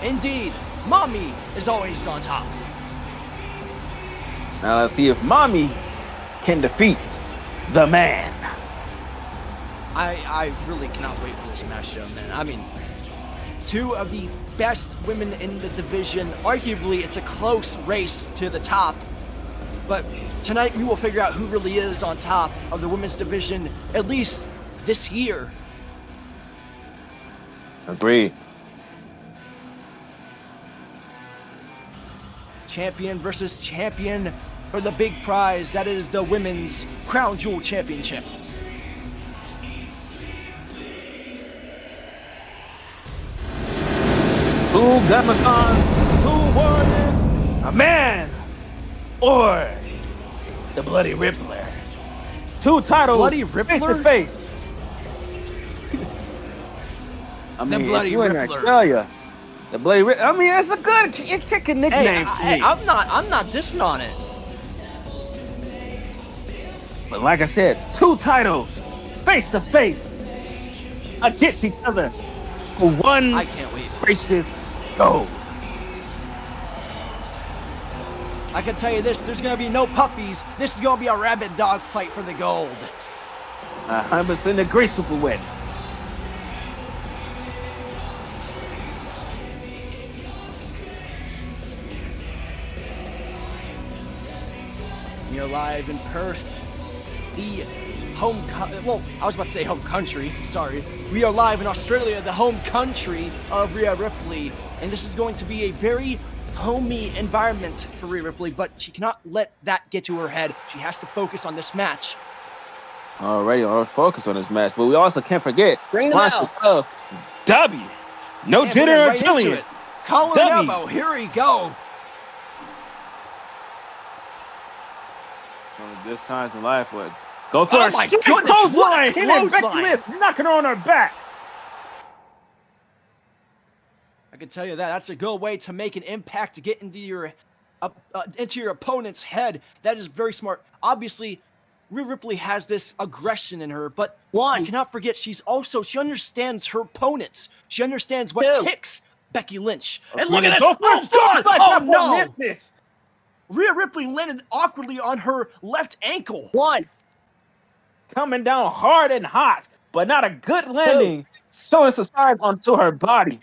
Indeed, Mommy is always on top. Now let's see if Mommy can defeat the man. I really cannot wait for this match, show, man. I mean, two of the best women in the division. Arguably, it's a close race to the top. But tonight, we will figure out who really is on top of the women's division, at least this year. Agreed. Champion versus champion for the big prize. That is the Women's Crown Jewel Championship. Two Gamazons, two warriors, a man, or the Bloody Rippler. Two titles, Bloody Rippler? face to face. I mean, The Bloody if you're in Rippler. Australia, the Bloody Rippler. I mean, it's a good kicking nickname for me. I'm not dissing on it. But like I said, two titles, face to face, against each other for one I can't wait. gracious gold. I can tell you this, there's gonna be no puppies. This is gonna be a rabid dog fight for the gold. 100% agree, Super Win. We are live in Perth, the well, I was about to say home country, sorry. We are live in Australia, the home country of Rhea Ripley, and this is going to be a very homey environment for Rhea Ripley, but she cannot let that get to her head. She has to focus on this match. Already on focus on this match, but we also can't forget Bring them sponsor of W. No And jitter we're or right into Jillian. it. Collar W. elbow, here we go. One of the good signs in life would go for Oh a my straight goodness, what a clothesline, hitting Becky clothesline. Lynch, knocking her on her back. I can tell you that. That's a good way to make an impact, to get into your opponent's head. That is very smart. Obviously, Rhea Ripley has this aggression in her, but One. you cannot forget she understands her opponents. She understands what Two. ticks Becky Lynch. And look at this! Go for a Oh God! suicide Oh pop on no! this, this. Rhea Ripley landed awkwardly on her left ankle. One. Coming down hard and hot, but not a good landing. Showing some signs onto her body.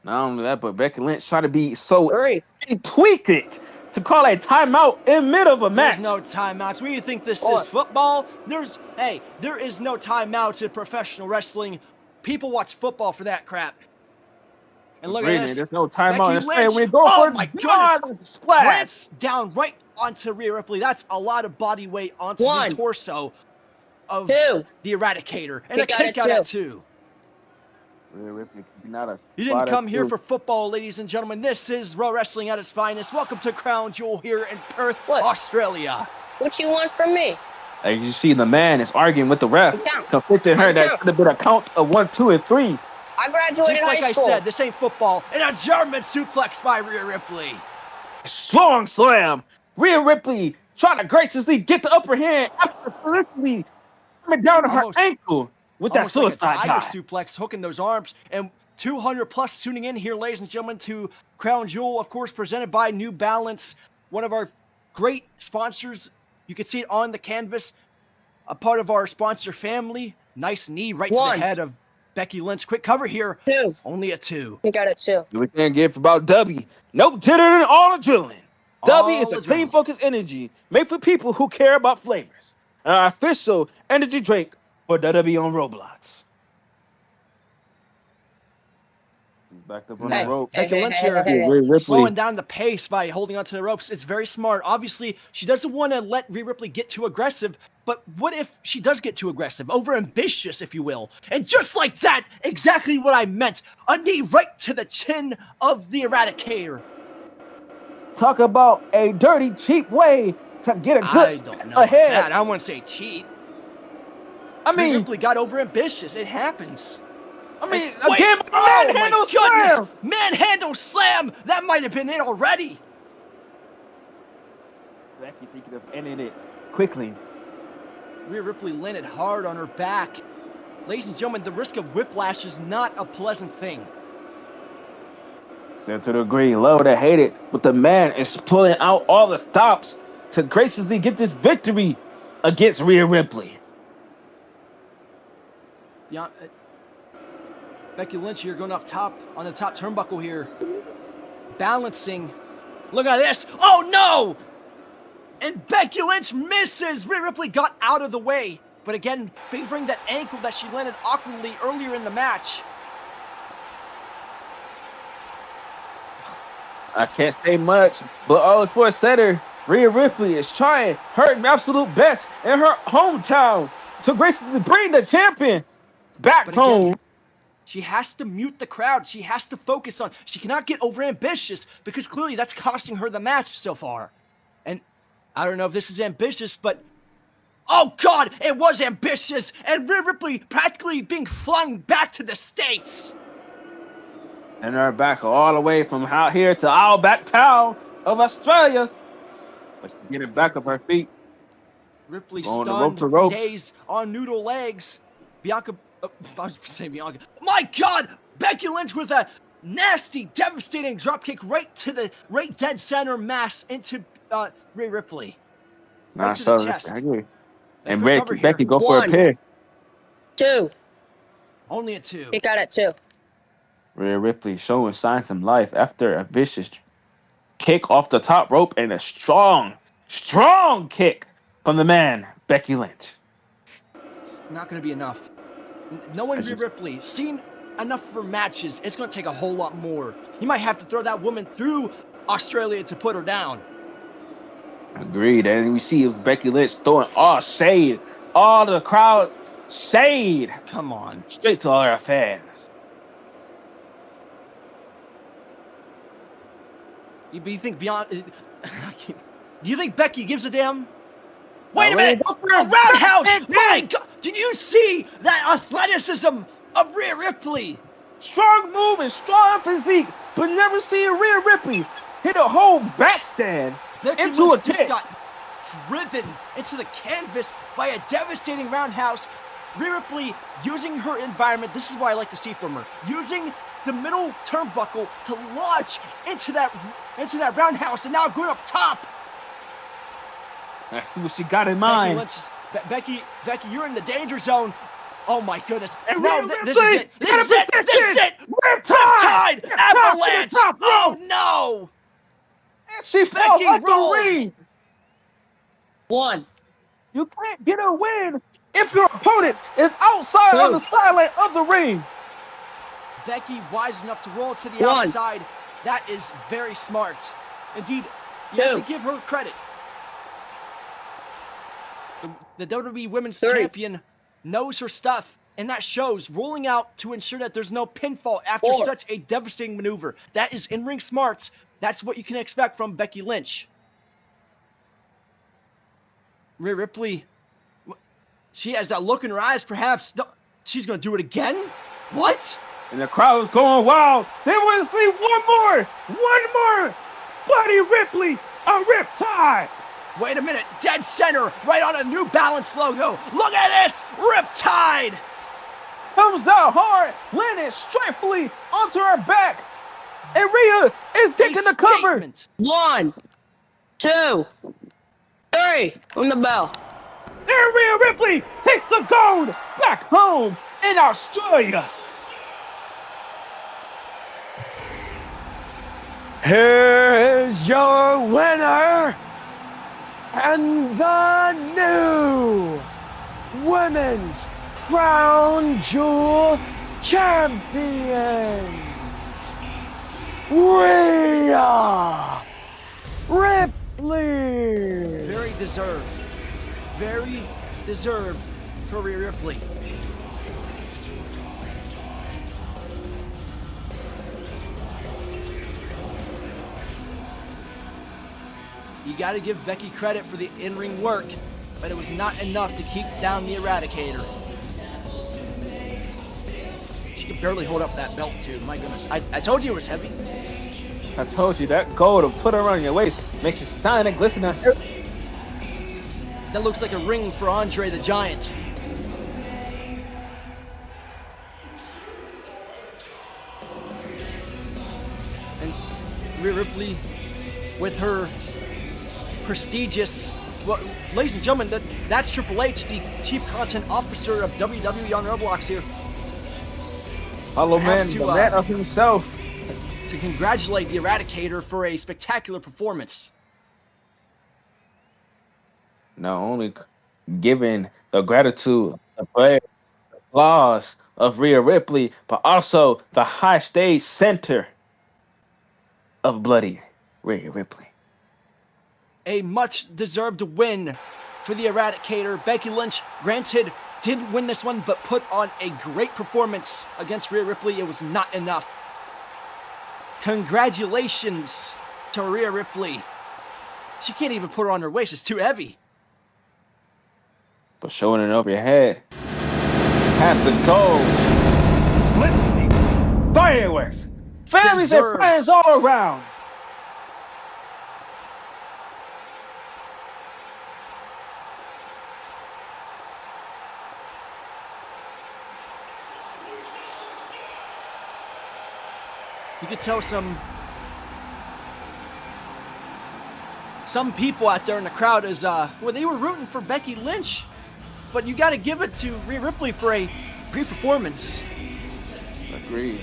Not only that, but Becky Lynch trying to be so Three. tweak it to call a timeout in middle of a match. There's no timeouts. What do you think this Four. is, football? There is no timeouts in professional wrestling. People watch football for that crap. And look Really, at this. there's no timeout. Becky Lynch. We go Oh for my God, goodness. splash. Plants down right onto Rhea Ripley. That's a lot of body weight onto One. the torso of Two. the Eradicator. And Kick a out kick at out two. at two. Rhea Ripley, not a You didn't spot come at here two. for football, ladies and gentlemen. This is Raw Wrestling at its finest. Welcome to Crown Jewel here in Perth, What? Australia. What you want from me? As you see, the man is arguing with the ref, Count. conflicting her. That Count. should have been a count of 1, 2, and 3. I graduated Just like high school. I said, this ain't football. And a German suplex by Rhea Ripley. Strong slam. Rhea Ripley trying to graciously get the upper hand after Felicity coming down to her ankle with that Almost like a suicide tiger dive. suplex, hooking those arms. And 200 plus tuning in here, ladies and gentlemen, to Crown Jewel, of course, presented by New Balance, one of our great sponsors. You can see it on the canvas, a part of our sponsor family. Nice knee right to the head of Becky Lynch. Quick cover here. 2. Only a 2. We got it 2. We can't give about W. No jittering, all adrenaline. W is a clean, adrenaline. focused energy made for people who care about flavors. Our official energy drink for WWE on Roblox. Backed up on the rope. Becky Lynch here Rhea Ripley. slowing down the pace by holding onto the ropes. It's very smart. Obviously, she doesn't want to let Rhea Ripley get too aggressive, but what if she does get too aggressive? Over-ambitious, if you will. And just like that, exactly what I meant. A knee right to the chin of the Eradicator. Talk about a dirty, cheap way to get a I good don't know about ahead. that. I don't want to say cheat. I Rhea mean, Ripley got over-ambitious. It happens. again, oh manhandle my goodness! slam. Manhandle slam! That might have been it already. Becky thinking of ending it quickly. Rhea Ripley landed hard on her back. Ladies and gentlemen, the risk of whiplash is not a pleasant thing. Seth to the agree, love to hate it, but the man is pulling out all the stops to graciously get this victory against Rhea Ripley. Yeah, Becky Lynch here going up top on the top turnbuckle here. Balancing. Look at this. Oh no! And Becky Lynch misses. Rhea Ripley got out of the way. But again, favoring that ankle that she landed awkwardly earlier in the match. I can't say much, but all for a setter, Rhea Ripley is trying her absolute best in her hometown to graciously bring the champion back But again, home. she has to mute the crowd. She has to focus on. She cannot get overambitious because clearly that's costing her the match so far. And I don't know if this is ambitious, but oh God, it was ambitious. And Rhea Ripley practically being flung back to the States. And they're back all the way from out here to our back town of Australia. But she's getting back up her feet. Ripley Going to stunned, ropes. dazed, on noodle legs. Bianca, I was saying Bianca. My God, Becky Lynch with a nasty, devastating dropkick right dead center mass into Rhea Ripley. Right to the chest. I agree. And And Becky go for a 1. pin. 2. Only a 2. We got it 2. Rhea Ripley showing signs of life after a vicious kick off the top rope and a strong kick from the man, Becky Lynch. It's not going to be enough. Knowing Rhea Ripley, seen enough of her matches, it's going to take a whole lot more. You might have to throw that woman through Australia to put her down. Agreed. And we see Becky Lynch throwing all shade, all the crowd shade Come on. straight to all our fans. You think beyond? Do you think Becky gives a damn? Wait a minute! A roundhouse! My God! Did you see that athleticism of Rhea Ripley? Strong move and strong physique, but never seen Rhea Ripley hit a whole backstand Becky into a Lynch just kick. got driven into the canvas by a devastating roundhouse. Rhea Ripley using her environment. This is what I like to see from her. Using the middle turnbuckle to launch into that roundhouse, and now going up top. I see what she got in mind. Becky, you're in the danger zone. Oh my goodness! And No, Rhea this is Ripley, it. This is it. This is it. Riptide! Riptide avalanche. Top rope. Oh no! And she falls Becky off rolled. the ring. 1. You can't get a win if your opponent is outside on the sideline of the ring. Becky wise enough to roll to the 1. outside. That is very smart. Indeed, you have 2. to give her credit. The WWE Women's 3. Champion knows her stuff, and that shows, rolling out to ensure that there's no pinfall after 4. such a devastating maneuver. That is in-ring smarts. That's what you can expect from Becky Lynch. Rhea Ripley, she has that look in her eyes, perhaps. She's going to do it again? What? And the crowd was going wild. They want to see one more. Buddy Ripley, a riptide. Wait a minute, dead center, right on a New Balance logo. Look at this, Riptide. Comes down hard, landing strengthfully onto her back. And Rhea is taking the cover. Statement. 1, 2, 3. Ring the bell. And Rhea Ripley takes the gold back home in Australia. Here is your winner and the new Women's Crown Jewel Champion, Rhea Ripley. Very deserved for Rhea Ripley. You got to give Becky credit for the in-ring work, but it was not enough to keep down the Eradicator. She could barely hold up that belt too, my goodness. I told you it was heavy. I told you that gold will put around your waist makes you shine and glisten on her. That looks like a ring for Andre the Giant. And Rhea Ripley with her prestigious, well, ladies and gentlemen, that's Triple H, the Chief Content Officer of WWE on Roblox here. Hello, man, the man of himself. To congratulate the Eradicator for a spectacular performance. Not only giving the gratitude, the praise, the applause of Rhea Ripley, but also the high stage center of bloody Rhea Ripley. A much-deserved win for the Eradicator. Becky Lynch, granted, did win this one, but put on a great performance against Rhea Ripley. It was not enough. Congratulations to Rhea Ripley. She can't even put her on her waist. It's too heavy. But showing it over your head. Have the gold. Glistening. Fireworks. Families and Deserved. friends all around. You could tell some people out there in the crowd is well, they were rooting for Becky Lynch, but you got to give it to Rhea Ripley for a great performance. Agreed.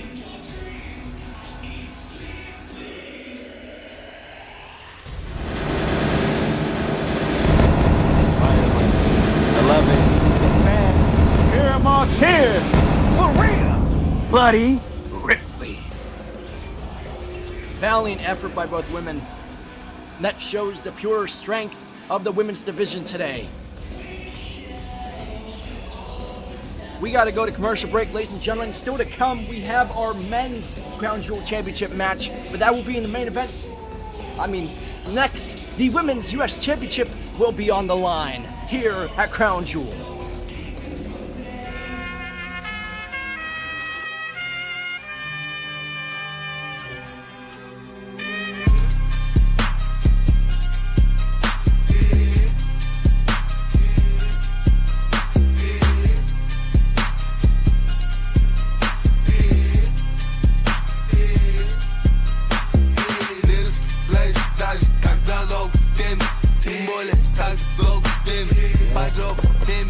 Hear them all cheer for Rhea, Buddy Ripley. Valiant effort by both women. That shows the pure strength of the women's division today. We got to go to commercial break, ladies and gentlemen. Still to come, we have our men's Crown Jewel Championship match, but that will be in the main event. Next, the women's U.S. Championship will be on the line here at Crown Jewel. Mole, tak, low, dim, my drop, dim,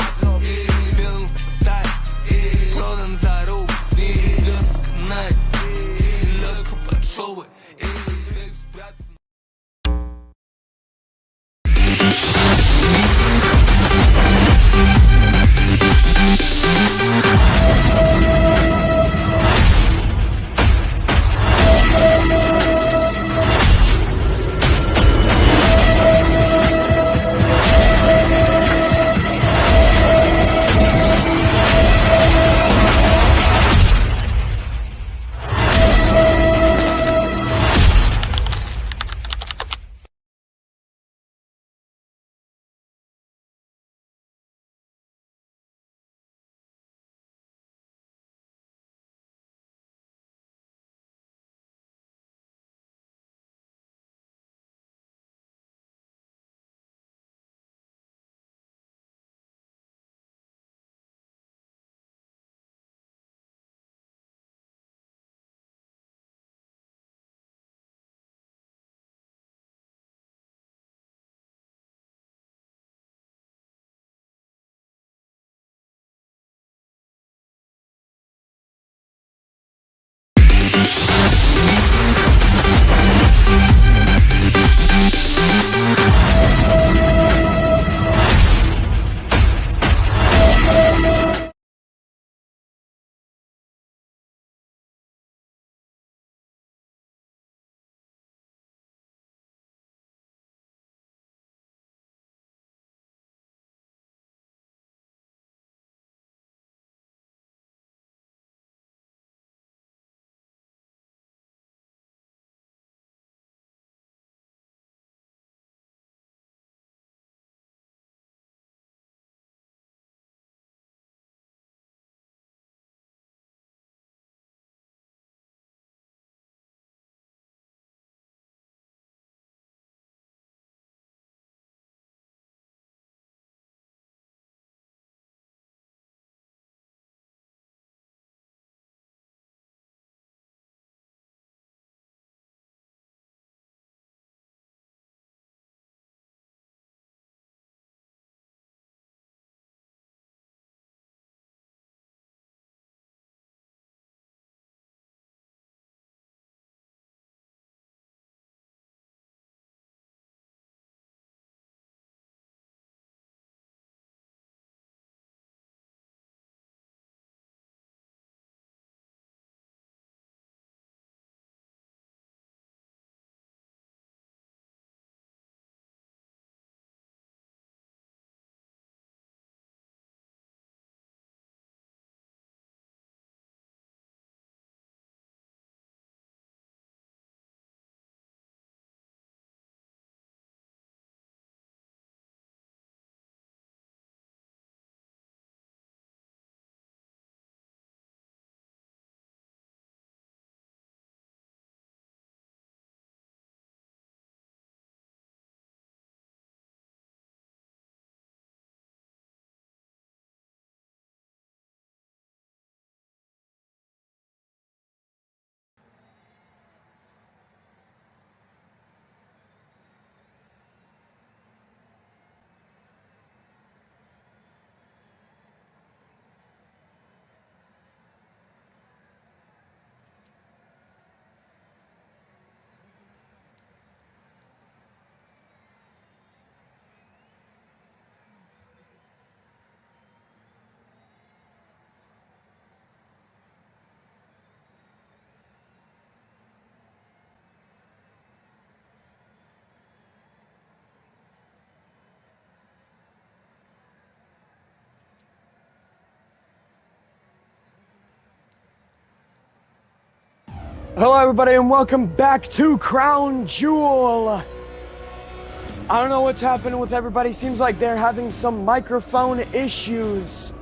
Hello everybody and welcome back to Crown Jewel. I don't know what's happening with everybody. Seems like they're having some microphone issues.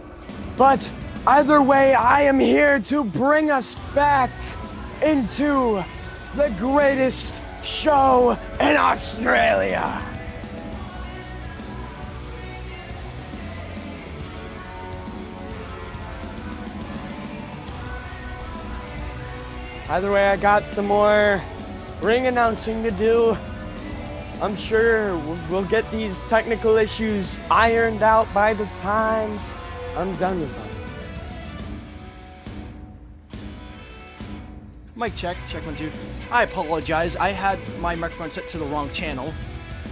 But either way, I am here to bring us back into the greatest show in Australia. Either way, I got some more ring announcing to do. I'm sure we'll get these technical issues ironed out by the time I'm done with them. Mic check, check 1, 2. I apologize. I had my microphone set to the wrong channel.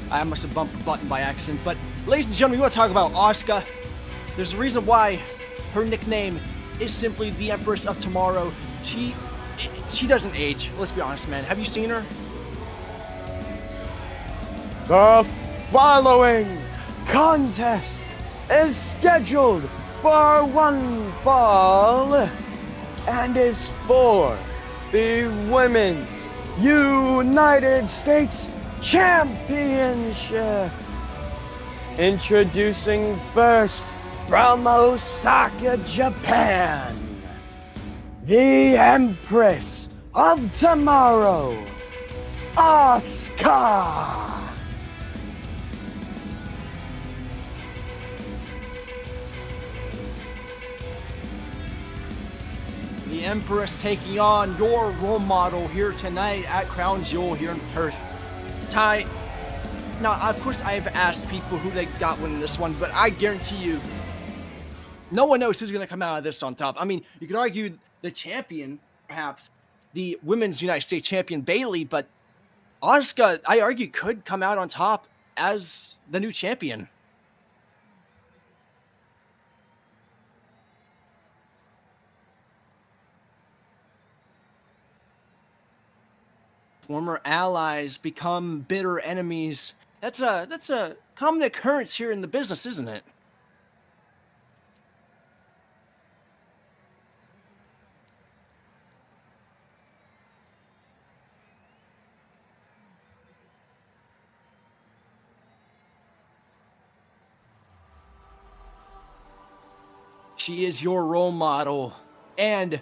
I must have bumped the button by accident. But ladies and gentlemen, we want to talk about Asuka. There's a reason why her nickname is simply the Empress of Tomorrow. She doesn't age. Let's be honest, man. Have you seen her? The following contest is scheduled for one fall and is for the Women's United States Championship. Introducing first from Osaka, Japan, the Empress of Tomorrow, Asuka. The Empress taking on your role model here tonight at Crown Jewel here in Perth. Ty, now of course I've asked people who they got winning this one, but I guarantee you, no one knows who's going to come out of this on top. I mean, you could argue the champion, perhaps, the Women's United States Champion Bayley, but Asuka, I argue, could come out on top as the new champion. Former allies become bitter enemies. That's a common occurrence here in the business, isn't it? She is your role model and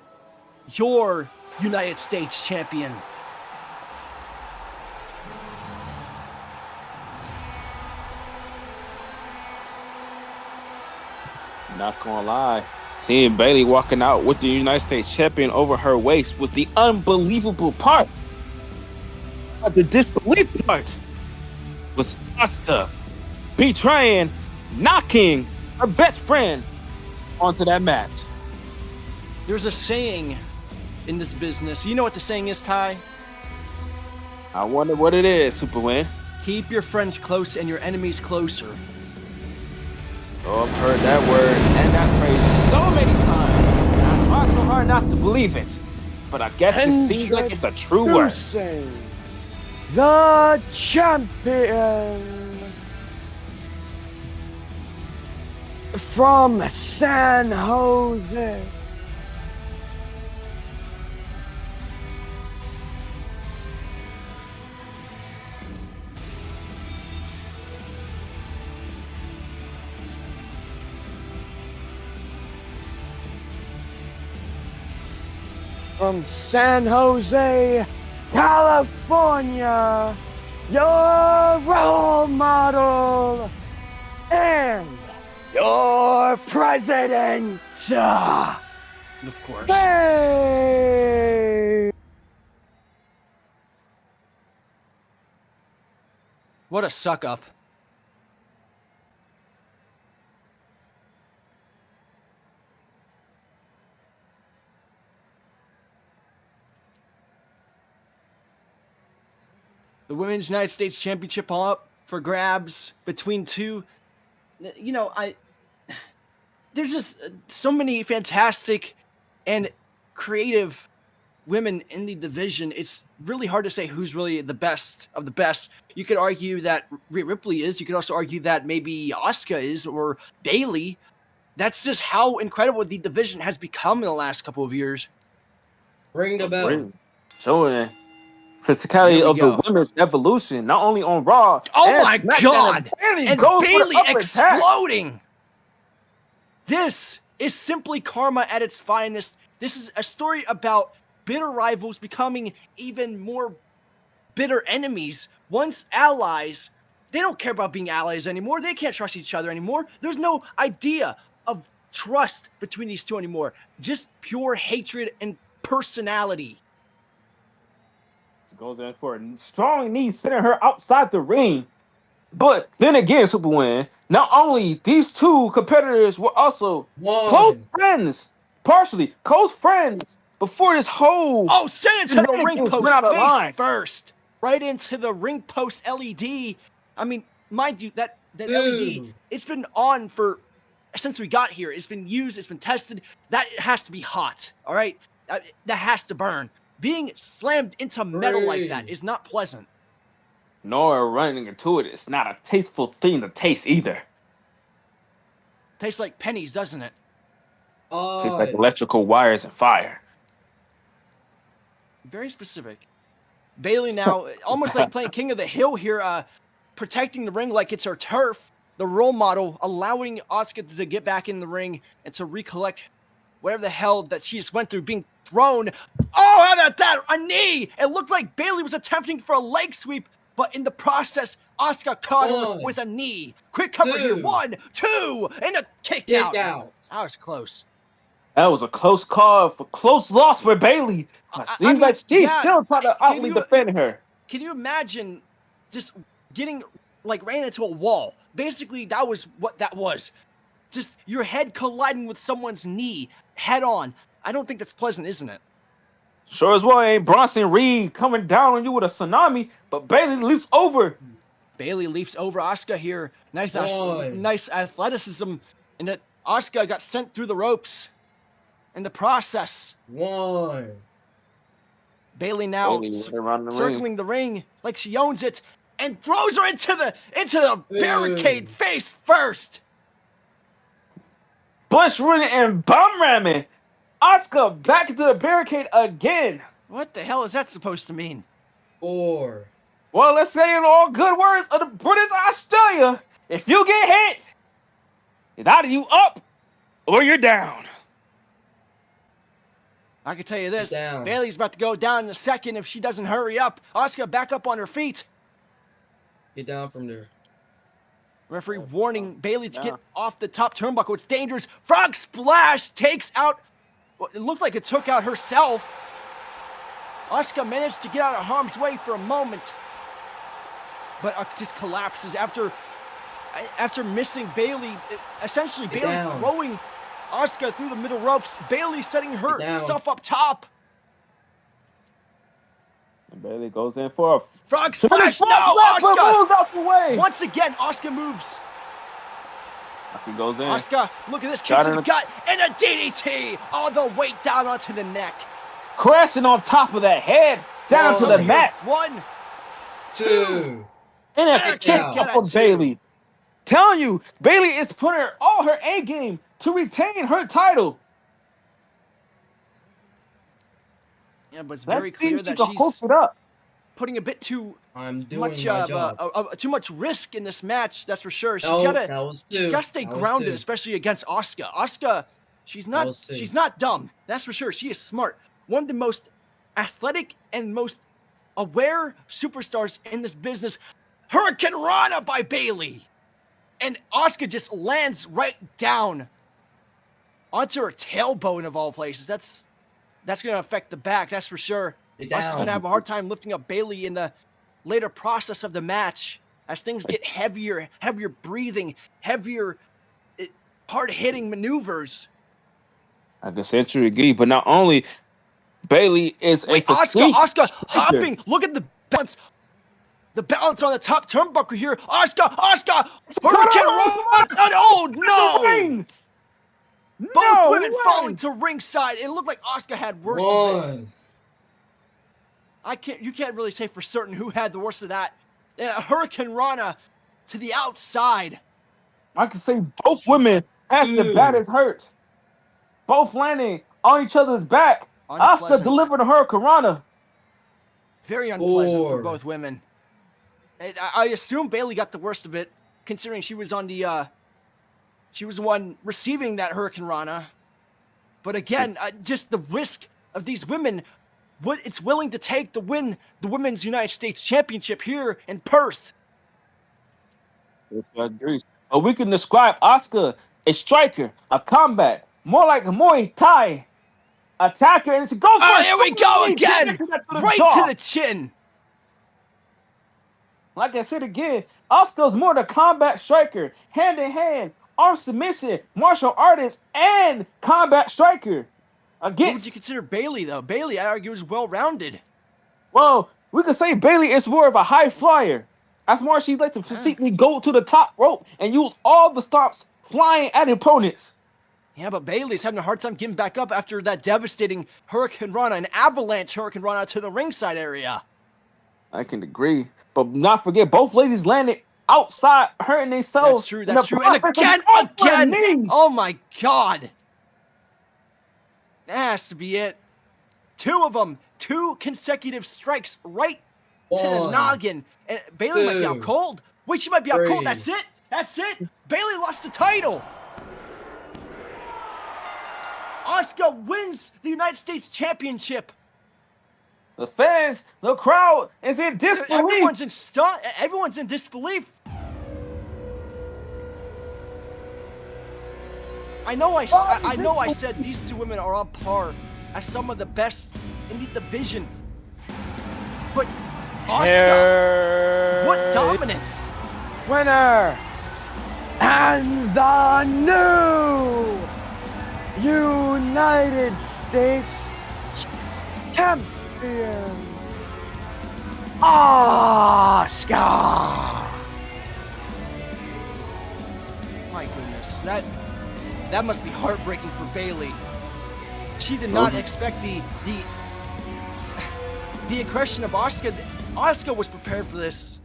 your United States champion. Not gonna lie, seeing Bayley walking out with the United States champion over her waist was the unbelievable part. But the disbelief part was Asuka betraying, knocking her best friend onto that match. There's a saying in this business. You know what the saying is, Ty? I wonder what it is, Superman. Keep your friends close and your enemies closer. Oh, I've heard that word and that phrase so many times. I try so hard not to believe it, but I guess it seems like it's a true word. The champion from San Jose. From San Jose, California, your role model and your president. Of course. Hey! What a suck up. The Women's United States Championship up for grabs between two. You know, there's just so many fantastic and creative women in the division. It's really hard to say who's really the best of the best. You could argue that Rhea Ripley is. You could also argue that maybe Asuka is or Bayley. That's just how incredible the division has become in the last couple of years. Ring the bell. Showing physicality of the women's evolution, not only on Raw. Oh my God! And Bayley exploding. This is simply karma at its finest. This is a story about bitter rivals becoming even more bitter enemies. Once allies, they don't care about being allies anymore. They can't trust each other anymore. There's no idea of trust between these two anymore. Just pure hatred and personality. Goes in for a strong knee, sending her outside the ring. But then again, Superman, not only these two competitors were also close friends, partially close friends before this whole. Oh, send it to the ring post face first, right into the ring post LED. I mean, mind you, that LED, it's been on for since we got here. It's been used, it's been tested. That has to be hot, all right? That has to burn. Being slammed into metal like that is not pleasant. Nor running into it. It's not a tasteful thing to taste either. Tastes like pennies, doesn't it? Tastes like electrical wires and fire. Very specific. Bayley now, almost like playing King of the Hill here, protecting the ring like it's her turf. The role model, allowing Asuka to get back in the ring and to recollect whatever the hell that she just went through, being thrown. Oh, how about that? A knee! It looked like Bayley was attempting for a leg sweep, but in the process, Asuka caught her with a knee. Quick cover here. 1, 2, and a kick out. That was close. That was a close call, for close loss for Bayley. Seems like she's still trying to outly defend her. Can you imagine just getting ran into a wall? Basically, that was what that was. Just your head colliding with someone's knee head on. I don't think that's pleasant, isn't it? Sure as well ain't Bronson Reed coming down on you with a tsunami, but Bayley leaps over. Bayley leaps over Asuka here. Nice athleticism, and that Asuka got sent through the ropes in the process. One. Bayley now circling the ring like she owns it and throws her into the barricade face first. Bush running and bomb ramming. Asuka back into the barricade again. What the hell is that supposed to mean? 4. Well, let's say in all good words of the British Australia, if you get hit, it's either you up or you're down. I can tell you this, Bayley's about to go down in a second if she doesn't hurry up. Asuka back up on her feet. Get down from there. Referee warning Bayley to get off the top turnbuckle. It's dangerous. Frog splash takes out, well, it looked like it took out herself. Asuka managed to get out of harm's way for a moment, but just collapses after missing Bayley. Essentially, Bayley throwing Asuka through the middle ropes. Bayley setting herself up top. And Bayley goes in for a frog splash. No, Asuka moves out the way. Once again, Asuka moves. Asuka goes in. Asuka, look at this kick to the gut and a DDT. All the weight down onto the neck. Crashing on top of that head down to the mat. 1, 2. And a kick up of Bayley. Telling you, Bayley is putting all her A game to retain her title. Yeah, but it's very clear that she's putting a bit too too much risk in this match. That's for sure. She's got to stay grounded, especially against Asuka. Asuka, she's not dumb. That's for sure. She is smart. One of the most athletic and most aware superstars in this business. Hurricane Rana by Bayley. And Asuka just lands right down onto her tailbone of all places. That's going to affect the back, that's for sure. Asuka's going to have a hard time lifting up Bayley in the later process of the match as things get heavier breathing, heavier, hard-hitting maneuvers. I can essentially agree, but not only Bayley is Asuka hopping. Look at the balance. The balance on the top turnbuckle here. Asuka, Hurricane Rana. Oh no! Both women falling to ringside. It looked like Asuka had worse of it. You can't really say for certain who had the worst of that. Hurricane Rana to the outside. I can say both women has the baddest hurt. Both landing on each other's back. Asuka delivered a Hurricane Rana. Very unpleasant for both women. I assume Bayley got the worst of it, considering she was the one receiving that Hurricane Rana. But again, just the risk of these women, what it's willing to take to win the Women's United States Championship here in Perth. I agree. We can describe Asuka a striker, a combat, more like a Muay Thai attacker, and it's go for here we go again, right to the chin. Like I said again, Asuka's more the combat striker, hand in hand, arm submission, martial artist, and combat striker. What would you consider Bayley, though? Bayley, I argue, is well-rounded. Well, we could say Bayley is more of a high flyer. That's more she likes to physically go to the top rope and use all the stomps flying at opponents. Yeah, but Bayley's having a hard time getting back up after that devastating Hurricane Rana, an avalanche Hurricane Rana to the ringside area. I can agree. But not forget, both ladies landed outside, hurting themselves. That's true. And again! Oh my God! That has to be it. 2 of them. 2 consecutive strikes right to the noggin. And Bayley might be out cold. Wait, she might be out cold. That's it. Bayley lost the title. Asuka wins the United States Championship. The fans, the crowd is in disbelief. Everyone's in disbelief. I know I said these 2 women are on par as some of the best in the division. But Asuka, what dominance. Winner and the new United States champion, Asuka. My goodness, that must be heartbreaking for Bayley. She did not expect the aggression of Asuka. Asuka was prepared for this,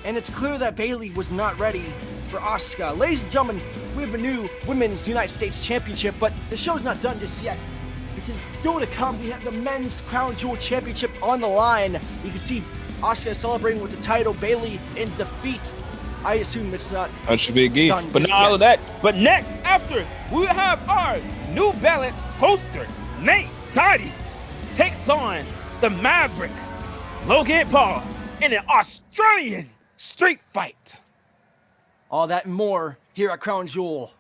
and it's clear that Bayley was not ready for Asuka. Ladies and gentlemen, we have a new Women's United States Championship, but the show's not done just yet, because still to come, we have the Men's Crown Jewel Championship on the line. You can see Asuka celebrating with the title, Bayley in defeat. I assume it's not That should be a game. done But just not all yet. of that. But next, after, we have our New Balance poster, Nate Dottie, takes on the Maverick, Logan Paul, in an Australian street fight. All that and more here at Crown Jewel.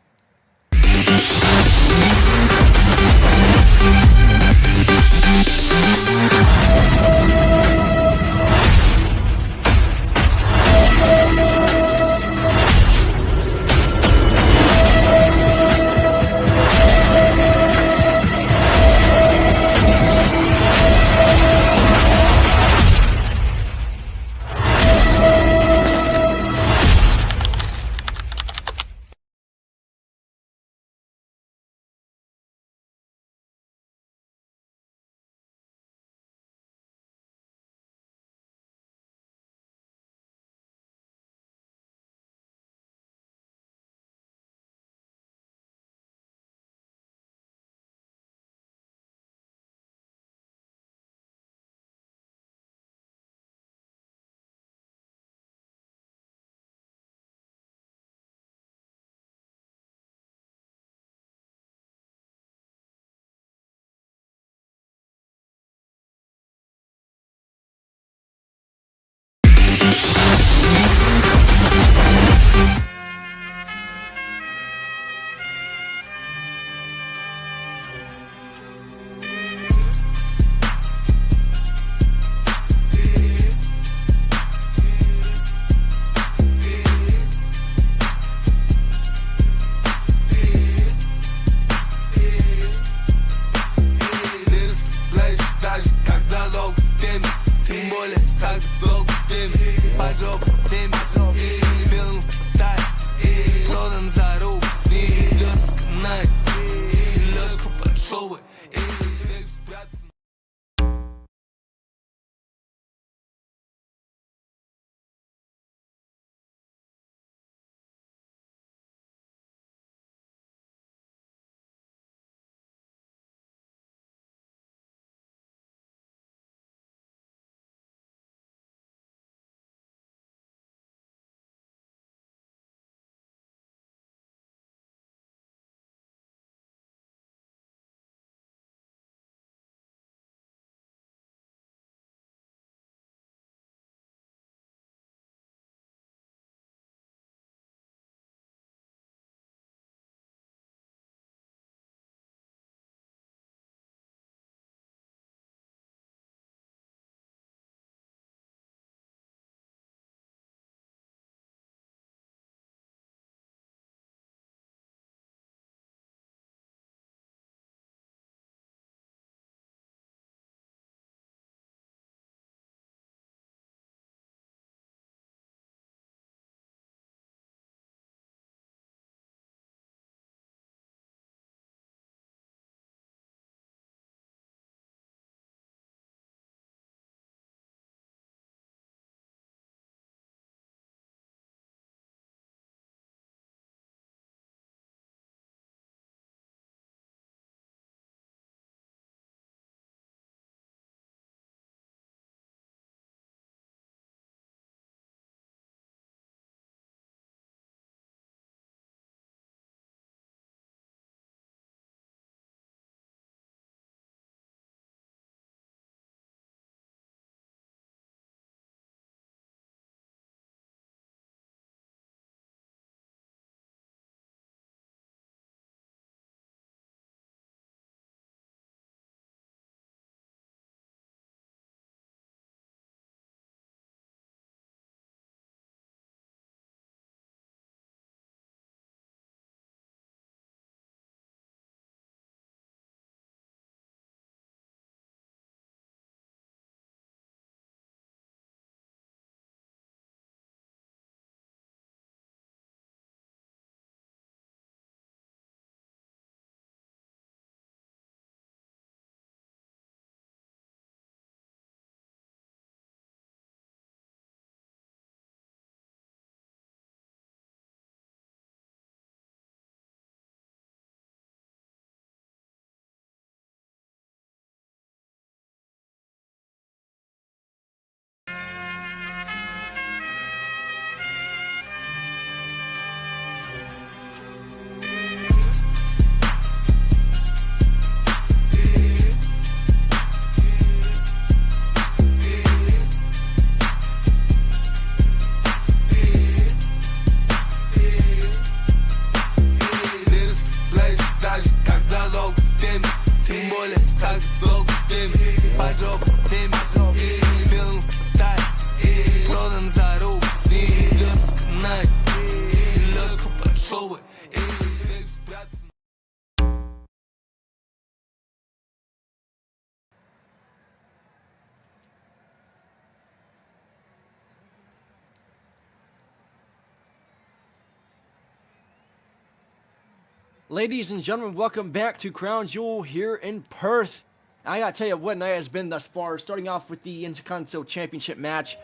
Ladies and gentlemen, welcome back to Crown Jewel here in Perth. I gotta tell you what night has been thus far, starting off with the Intercontinental Championship match.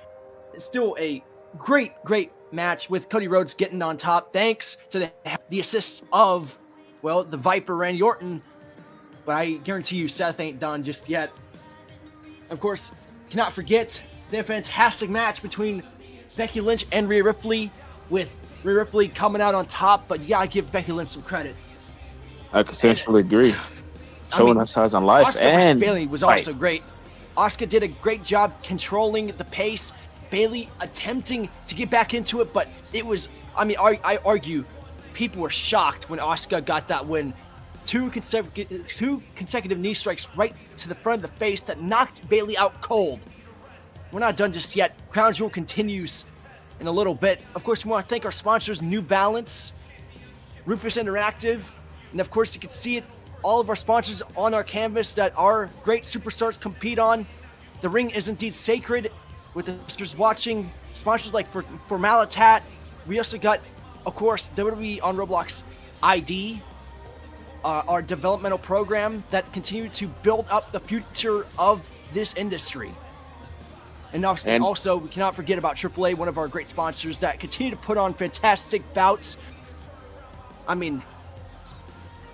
It's still a great match with Cody Rhodes getting on top, thanks to the assists of, well, the Viper Randy Orton. But I guarantee you Seth ain't done just yet. Of course, cannot forget the fantastic match between Becky Lynch and Rhea Ripley, with Rhea Ripley coming out on top, but you gotta give Becky Lynch some credit. I consensually agree. Showing us size on life. Asuka and versus Bayley was also great. Asuka did a great job controlling the pace. Bayley attempting to get back into it, but it was, I argue, people were shocked when Asuka got that win. Two consecutive knee strikes right to the front of the face that knocked Bayley out cold. We're not done just yet. Crown Jewel continues in a little bit. Of course, we want to thank our sponsors, New Balance, Rufus Interactive, and of course, you can see it, all of our sponsors on our canvas that our great superstars compete on. The ring is indeed sacred. With the sisters watching, sponsors like for Formalitat. We also got, of course, WWE on Roblox ID, our developmental program that continue to build up the future of this industry. And also, we cannot forget about AAA, one of our great sponsors that continue to put on fantastic bouts.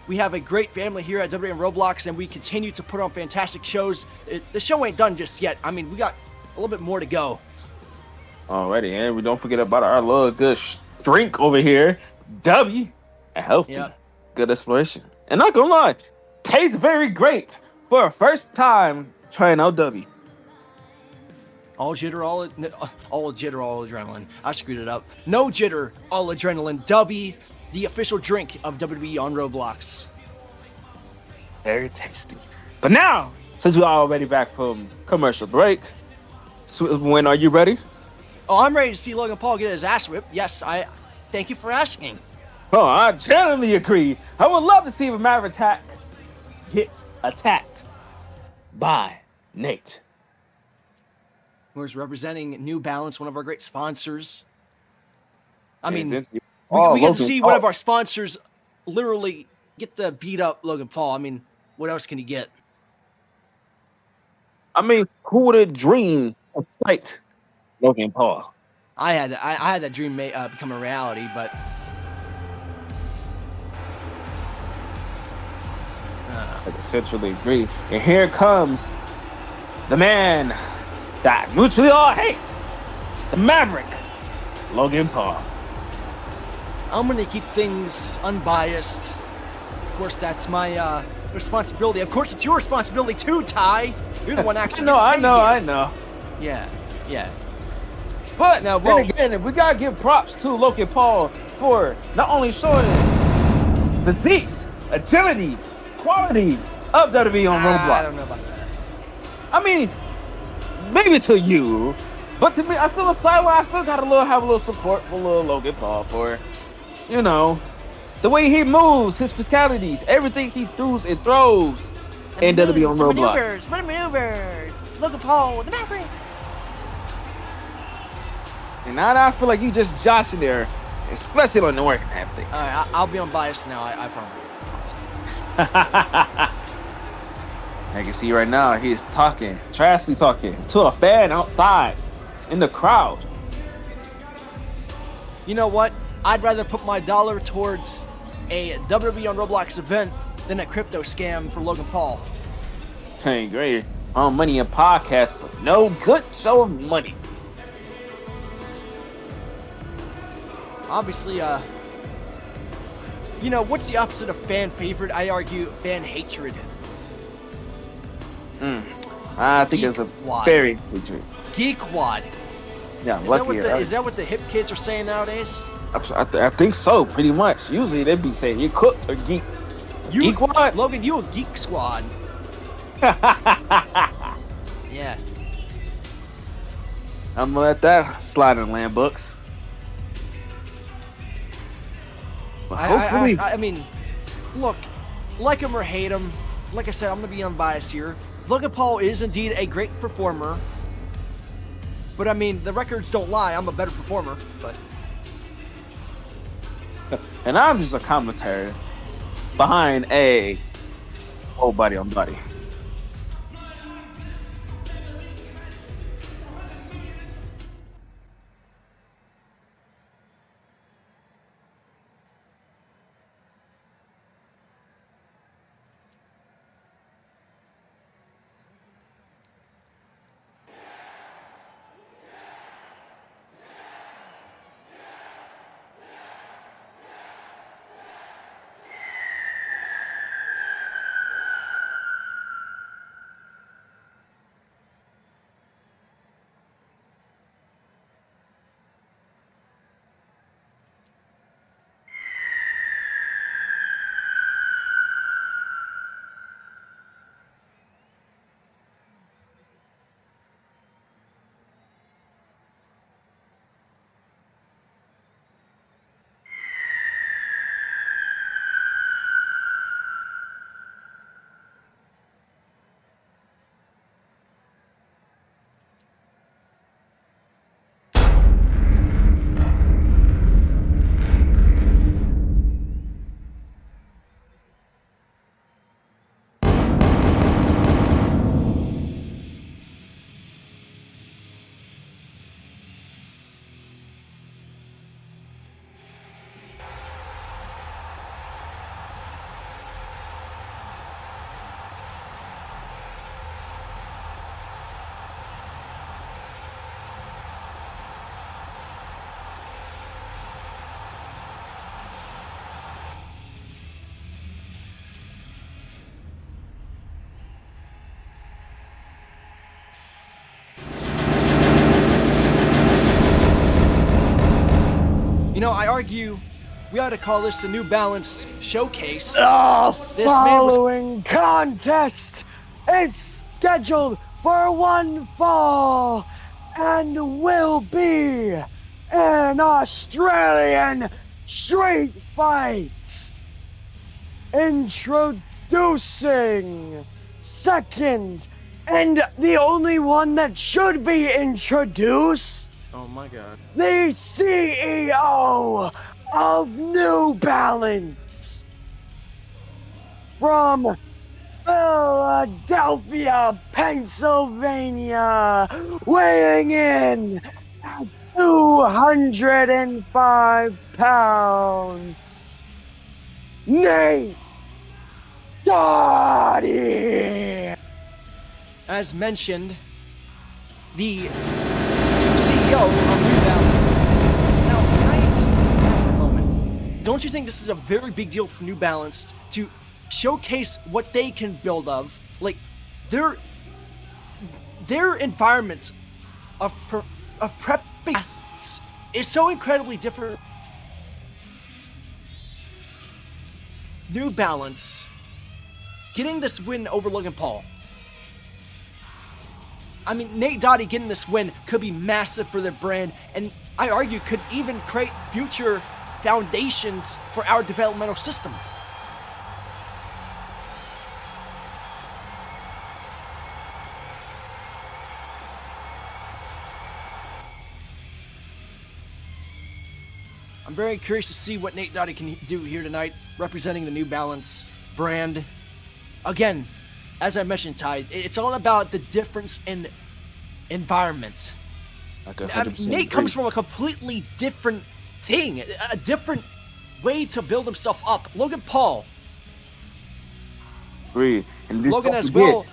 We have a great family here at WWE Roblox, and we continue to put on fantastic shows. The show ain't done just yet. We got a little bit more to go. Alrighty, and we don't forget about our little good drink over here. W, a healthy, good exploration. And not gonna lie, tastes very great for a first time trying out W. All jitter, all adrenaline. I screwed it up. No jitter, all adrenaline. W, the official drink of WWE on Roblox. Very tasty. But now, since we're already back from commercial break, when are you ready? Oh, I'm ready to see Logan Paul get his ass whipped. Yes, I thank you for asking. Oh, I genuinely agree. I would love to see if Maverick gets attacked by Nate. Who's representing New Balance, one of our great sponsors. We get to see one of our sponsors literally get the beat up Logan Paul. What else can he get? Who would have dreamed of fight Logan Paul? I had that dream become a reality, but I essentially agree. And here comes the man that mutually all hates, the Maverick, Logan Paul. I'm going to keep things unbiased. Of course, that's my responsibility. Of course, it's your responsibility too, Ty. You're the one actually. I know. Yeah. But now, then again, we gotta give props to Logan Paul for not only showing physiques, agility, quality of WWE on Roblox. I don't know about that. Maybe to you, but to me, I still gotta have a little support for little Logan Paul for, the way he moves, his physicalities, everything he throws in WWE on Roblox. Maneuvers. Logan Paul with the Maverick. And now I feel like you just joshing there, especially on the work and everything. All right, I'll be unbiased now. I promise. I can see right now he's trashly talking to a fan outside in the crowd. You know what? I'd rather put my dollar towards a WWE on Roblox event than a crypto scam for Logan Paul. Hey, great. Money and podcast, but no good show of money. Obviously, what's the opposite of fan favorite? I argue fan hatred. I think it's a very hatred. Geekwad. Yeah, is that what the hip kids are saying nowadays? I think so, pretty much. Usually they'd be saying you cooked or geek. Geekwad? Logan, you a geek squad. Yeah. I'm gonna let that slide in land books. But hopefully, I mean, look, like him or hate him, like I said, I'm gonna be unbiased here. Logan Paul is indeed a great performer, but I mean, the records don't lie. I'm a better performer, but. and I'm just a commentator behind a whole body on body. You know, I argue we ought to call this the New Balance Showcase. The This man was- following contest is scheduled for one fall and will be an Australian street fight. Introducing second and the only one that should be introduced, Oh my god. the CEO of New Balance from Philadelphia, Pennsylvania, weighing in at 205 pounds, Nate Dottie. As mentioned, the CEO of New Balance. Now, can I just for a moment? Don't you think this is a very big deal for New Balance to showcase what they can build of? Like, their environment of prepping athletes is so incredibly different. New Balance getting this win over Logan Paul. I mean, Nate Dottie getting this win could be massive for their brand, and I argue could even create future foundations for our developmental system. I'm very curious to see what Nate Dottie can do here tonight, representing the New Balance brand. Again, as I mentioned, Ty, it's all about the difference in environment. Nate comes from a completely different thing, a different way to build himself up. Logan Paul. Agree. And Logan as well.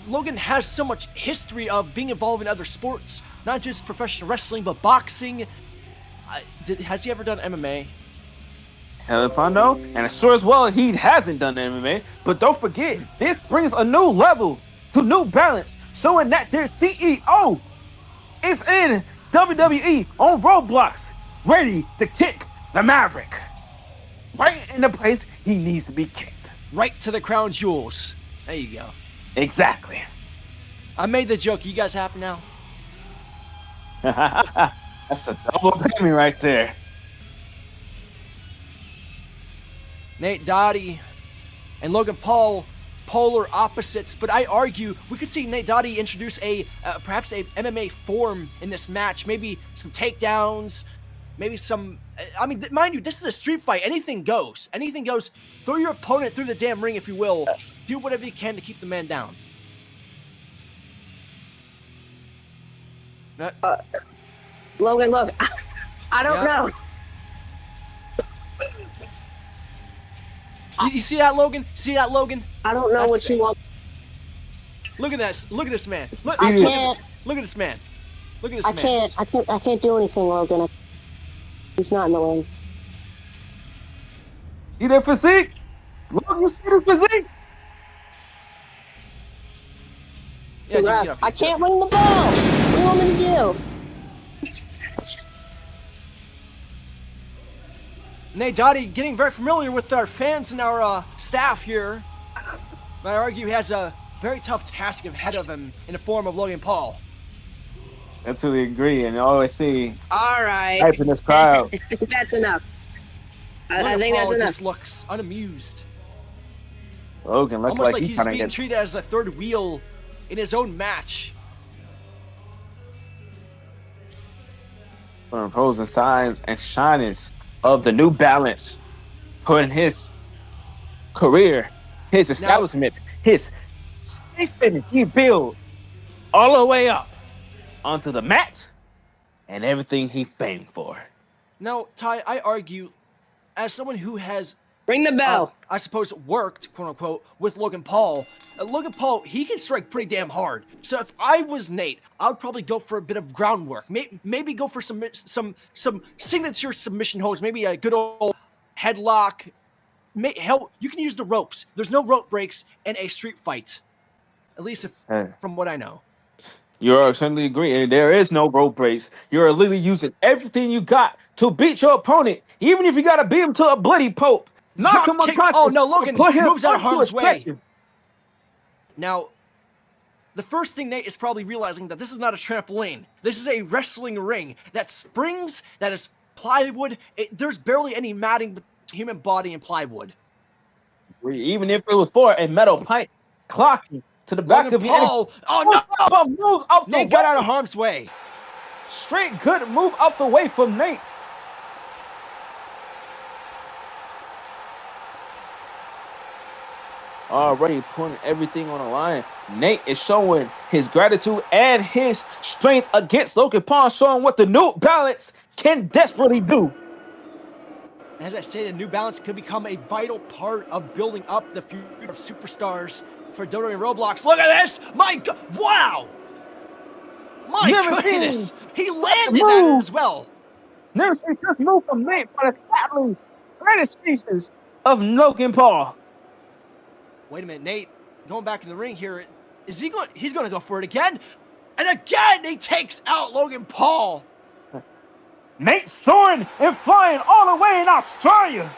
Logan has so much history of being involved in other sports, not just professional wrestling, but boxing. Has he ever done MMA? Hell if I know. And as sure as well, he hasn't done MMA. But don't forget, this brings a new level to New Balance, showing that their CEO is in WWE on Roblox, ready to kick the Maverick. Right in the place he needs to be kicked. Right to the crown jewels. There you go. Exactly. I made the joke. You guys happy now? That's a double payment right there. Nate Dottie and Logan Paul, polar opposites, but I argue we could see Nate Dottie introduce perhaps a MMA form in this match. Maybe some takedowns, maybe some. I mean, mind you, this is a street fight. Anything goes. Anything goes. Throw your opponent through the damn ring, if you will. Do whatever you can to keep the man down. Logan, look. I don't know. You see that, Logan? See that, Logan? I don't know what you want. Look at this. Look at this man. Look, I can't. Look at this man. Look at this man. I can't do anything, Logan. He's not in the ring. See their physique? Look, you see their physique? Yeah, Jimmy, Ref, get up. I can't ring the bell. What do you want me to do? Nate Dottie getting very familiar with our fans and our staff here. But I argue he has a very tough task ahead of him in the form of Logan Paul. Absolutely agree, and you always see All right. hype in this crowd. That's enough. I Logan think Paul that's enough. just looks unamused. Logan looks Almost like like he's he's trying to being get treated as a third wheel in his own match. some opposing signs and shinings of the New Balance, putting his career, his establishment, his strengthening he built all the way up onto the mat and everything he famed for. Now, Ty, I argue, as someone who has, Ring the bell. I suppose, worked, quote unquote, with Logan Paul, Logan Paul, he can strike pretty damn hard. So if I was Nate, I would probably go for a bit of groundwork. Maybe go for some signature submission holds, maybe a good old headlock. Hell, you can use the ropes. There's no rope breaks in a street fight, at least from what I know. You're certainly agreeing. There is no rope breaks. You're literally using everything you got to beat your opponent, even if you got to beat him to a bloody pulp. Knock him unconscious. Oh no, Logan put him moves out of onto harm's a way. stretcher. Now, the first thing Nate is probably realizing that this is not a trampoline. This is a wrestling ring. That springs, that is plywood. There's barely any matting between human body and plywood. Even if it was for a metal pipe clocking to the back Logan of your Paul. Oh no! moves out the Nate got way. out of harm's way. Straight good move out the way from Nate. Already putting everything on the line. Nate is showing his gratitude and his strength against Logan Paul, showing what the New Balance can desperately do. As I say, the New Balance could become a vital part of building up the future of superstars for WWE and Roblox. Look at this! My God! Wow! My goodness! He landed that as well. Never seen this move from Nate for the sadly greatest pieces of Logan Paul. Wait a minute, Nate, going back in the ring here, is he going? He's going to go for it again, and again he takes out Logan Paul. Nate soaring and flying all the way in Australia.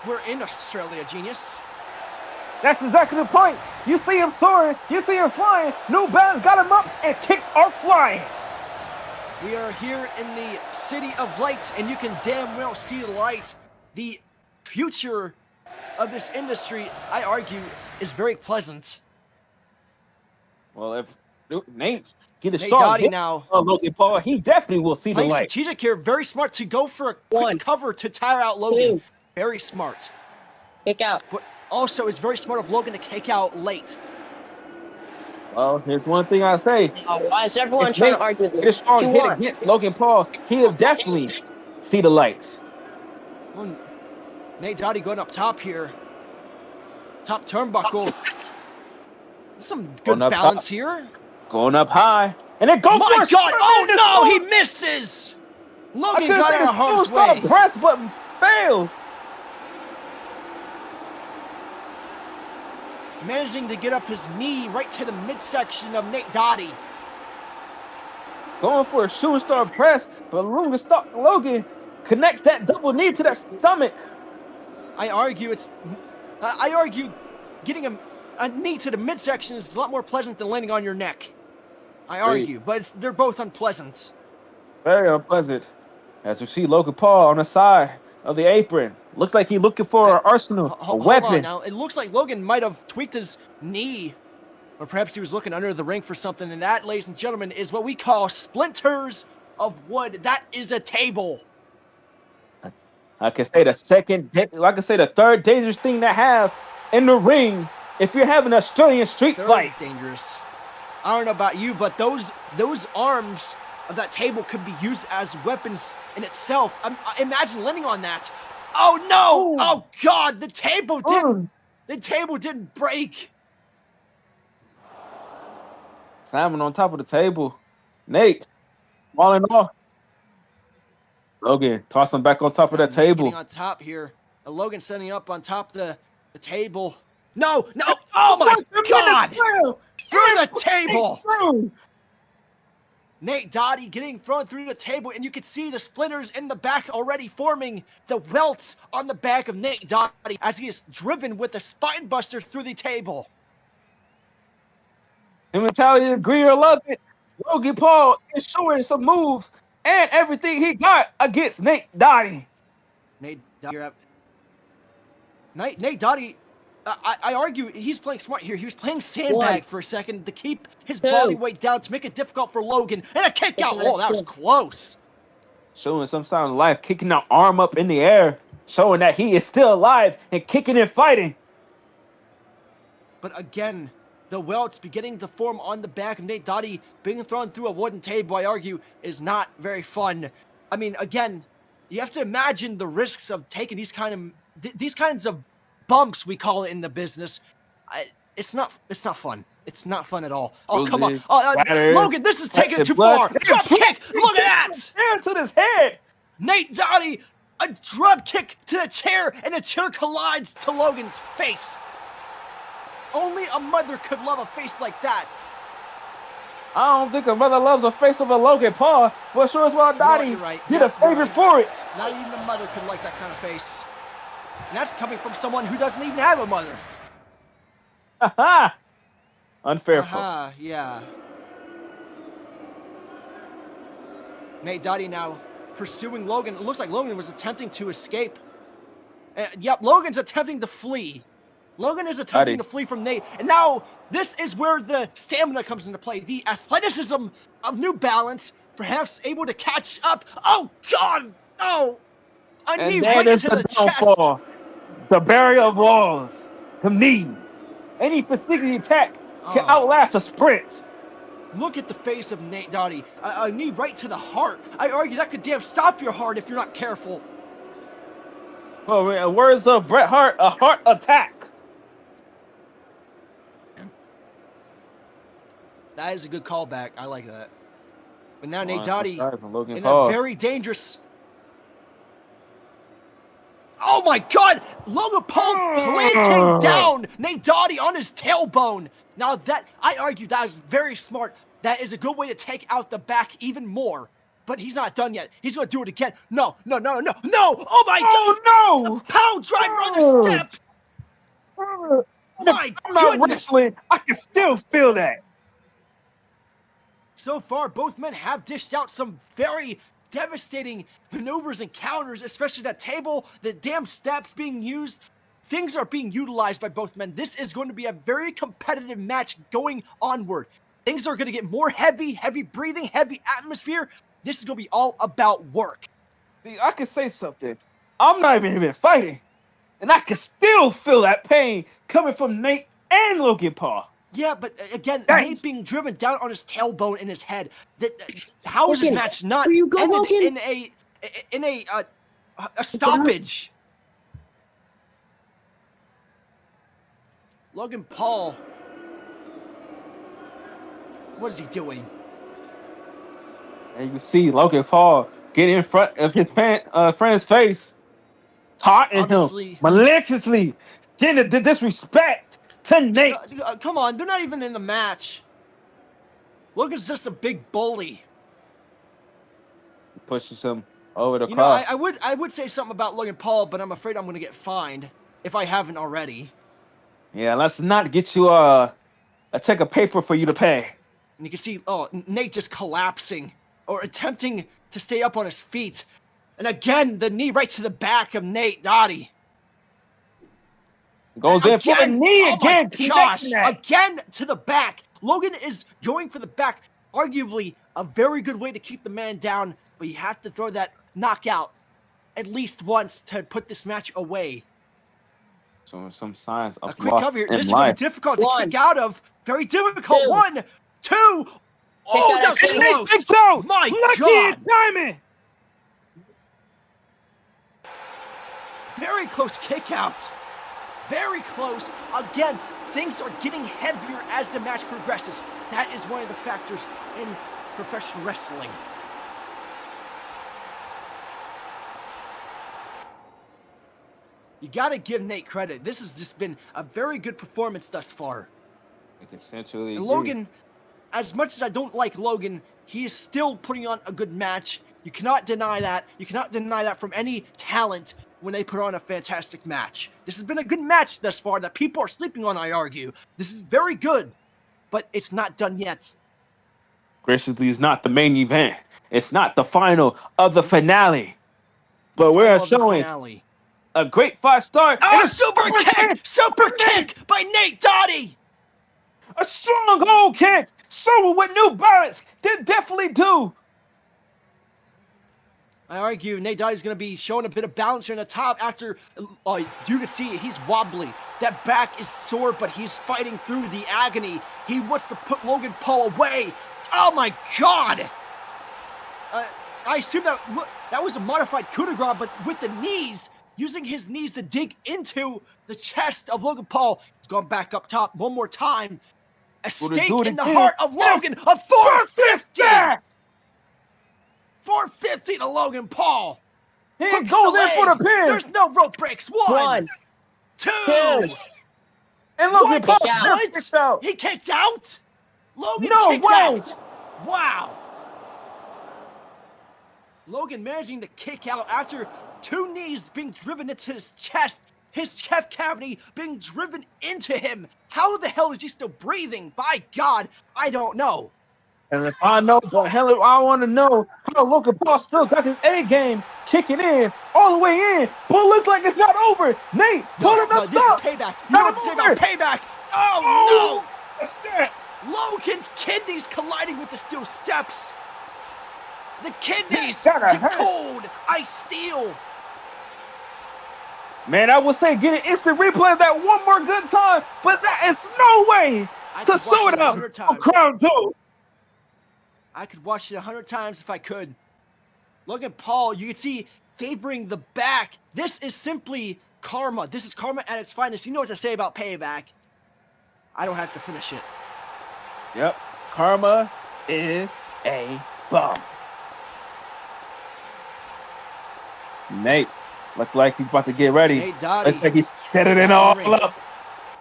We're in Australia, genius. That's exactly the point. You see him soaring, you see him flying. New Balance got him up, and kicks are flying. We are here in the city of light, and you can damn well see the light. The future of this industry, I argue, is very pleasant. Well, if Nate get a Nate strong Dottie hit now on Logan Paul, he definitely will see the playing light. strategic here, very smart to go for a quick One. cover to tire out Logan. Two. Very smart. Kick out. But also, it's very smart of Logan to kick out late. Well, here's one thing I say. Why is everyone If trying Nate to argue with me? get a strong What you hit want? against Logan Paul, he'll definitely see the lights. Well, Nate Dottie going up top here. Top turnbuckle. Some good Going up balance top. here. Going up high. And it goes My for God! Oh tremendous no! move. He misses! I Logan couldn't got say out of the harm's still started way. press, but failed. Managing to get up his knee right to the midsection of Nate Dottie. Going for a shooting star press, but Logan connects that double knee to that stomach. I argue getting him a knee to the midsection is a lot more pleasant than landing on your neck. I argue, but they're both unpleasant. Very unpleasant. As we see Logan Paul on the side of the apron. Looks like he's looking for an arsenal, a weapon. Hold on now. It looks like Logan might have tweaked his knee. Or perhaps he was looking under the ring for something. And that, ladies and gentlemen, is what we call splinters of wood. That is a table. I can say the third dangerous thing to have in the ring if you're having an Australian street fight. Dangerous. I don't know about you, but those arms of that table could be used as weapons in itself. Imagine landing on that. Oh no! Ooh. Oh God! The table didn't break. Slamming on top of the table. Nate, falling off. Logan, toss him back on top of that table. Getting on top here. Logan setting up on top of the table. No! Oh my God! Through the table! Nate Dottie getting thrown through the table, and you can see the splinters in the back already forming the welts on the back of Nate Dottie as he is driven with a spine buster through the table. And mentality, agree or love it, Logan Paul is showing some moves and everything he got against Nate Dottie. Nate Dottie, I argue he's playing smart here. He was playing sandbag for a second to keep his body weight down to make it difficult for Logan. And a kick out. Oh, that was close. Showing some sign of life, kicking the arm up in the air, showing that he is still alive and kicking and fighting. But again, the welts beginning to form on the back of Nate Dottie being thrown through a wooden table, I argue, is not very fun. I mean, again, you have to imagine the risks of taking these kinds of bumps, we call it in the business. It's not fun. It's not fun at all. Oh, come on. Logan, this is taking it too far. Drop kick. Look at that. Hand to his head. Nate Dottie, a drop kick to the chair, and the chair collides to Logan's face. Only a mother could love a face like that. I don't think a mother loves a face of a Logan Paul, but sure as well Dottie did a favor for it. Not even a mother could like that kind of face. And that's coming from someone who doesn't even have a mother. Haha. Unfair. Yeah. Nate Dottie now pursuing Logan. It looks like Logan was attempting to escape. Yep, Logan's attempting to flee. Logan is attempting to flee from Nate. And now this is where the stamina comes into play. The athleticism of New Balance, perhaps able to catch up. Oh, God! No! A knee right to the chest. The barrier of walls. The knee. Any specific attack can outlast a sprint. Look at the face of Nate Dottie. A knee right to the heart. I argue that could damn stop your heart if you're not careful. Well, words of Bret Hart, a heart attack. That is a good callback. I like that. But now Nate Dottie in Paul. a very dangerous... Oh my God! Logan Paul planting down Nate Dottie on his tailbone. Now that, I argue that is very smart. That is a good way to take out the back even more. But he's not done yet. He's going to do it again. No! Oh my God! Oh no! A power driver on the steps! My I'm not goodness! wrestling. I can still feel that. So far, both men have dished out some very devastating maneuvers and counters, especially that table, the damn steps being used. Things are being utilized by both men. This is going to be a very competitive match going onward. Things are going to get more heavy breathing, heavy atmosphere. This is going to be all about work. See, I can say something. I'm not even fighting, and I can still feel that pain coming from Nate and Logan Paul. Yeah, but again, Nate being driven down on his tailbone in his head. How is this match not ended in a stoppage? Logan Paul, what is he doing? And you see Logan Paul get in front of his friend's face, taunting him maliciously, getting the disrespect. Nate. Come on, they're not even in the match. Logan's just a big bully. Pushes him over the cross. I would say something about Logan Paul, but I'm afraid I'm going to get fined if I haven't already. Yeah, let's not get you a check of paper for you to pay. And you can see, Nate just collapsing or attempting to stay up on his feet. And again, the knee right to the back of Nate Dottie. Goes in for the knee again. Oh my gosh, again to the back. Logan is going for the back. Arguably a very good way to keep the man down, but you have to throw that knockout at least once to put this match away. Showing some signs of a quick cover here. This is life. going to be difficult to kick out of. Very difficult. 2. 1, 2. Oh, that's close. So. My Lucky God. timing. Very close kick out. Very close. Again, things are getting heavier as the match progresses. That is one of the factors in professional wrestling. You got to give Nate credit. This has just been a very good performance thus far. I can essentially and agree. Logan, as much as I don't like Logan, he is still putting on a good match. You cannot deny that. You cannot deny that from any talent when they put on a fantastic match. This has been a good match thus far that people are sleeping on, I argue. This is very good, but it's not done yet. Graciously is not the main event. It's not the final of the finale. But we're showing a great 5-star. Oh, super kick! Super kick by Nate Dottie! A strong hold kick. Someone with new balance did definitely do. I argue Nate Dottie's going to be showing a bit of balance here in the top after, you can see he's wobbly. That back is sore, but he's fighting through the agony. He wants to put Logan Paul away. Oh my God! I assume that was a modified coup de grace, but with the knees, using his knees to dig into the chest of Logan Paul. He's gone back up top one more time. A stake in the heart of Logan, a 450! 450 to Logan Paul. He goes in for the pin. There's no rope breaks. 1, 2. And Logan Paul kicked out. He kicked out? Logan kicked out. Wow. Logan managing to kick out after 2 knees being driven into his chest. His chest cavity being driven into him. How the hell is he still breathing? By God, I don't know. And if I know, but hell, I want to know how Logan Paul still got his A game kicking in all the way in, but it looks like it's not over. Nate, pulling the stop. This is payback. You know what to say about payback? Oh no! The steps. Logan's kidneys colliding with the steel steps. The kidneys to cold ice steel. Man, I would say get an instant replay of that one more good time, but that is no way to sew it up on Crown Jewel. I could watch it 100 times if I could. Logan Paul, you can see favoring the back. This is simply karma. This is karma at its finest. You know what to say about payback. I don't have to finish it. Yep. Karma is a bomb. Nate, looks like he's about to get ready. Nate Dottie. Looks like he's setting it all up.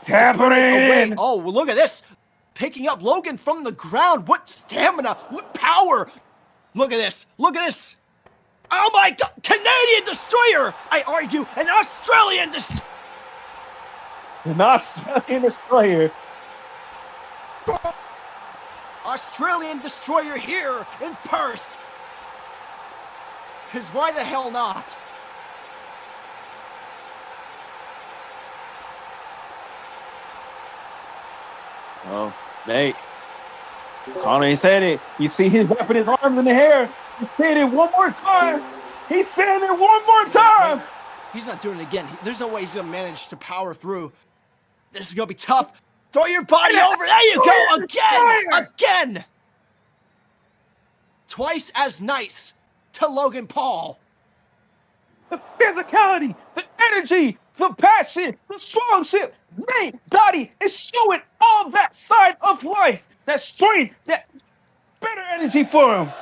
Tampering. Oh, well, look at this. Picking up Logan from the ground. What stamina. What power. Look at this. Look at this. Oh, my God. Canadian Destroyer. I argue an Australian Destroyer. An Australian Destroyer. Australian Destroyer here in Perth. Because why the hell not? Oh, Nate. Connor said it. You see he's wrapping his arms in the hair. He's saying it one more time. He's saying it one more time. He's not doing it again. There's no way he's going to manage to power through. This is going to be tough. Throw your body over. There you go. Again. Twice as nice to Logan Paul. The physicality, the energy, the passion, the strong shit. Nate Dottie is showing all that side of life, that strength, that better energy for him.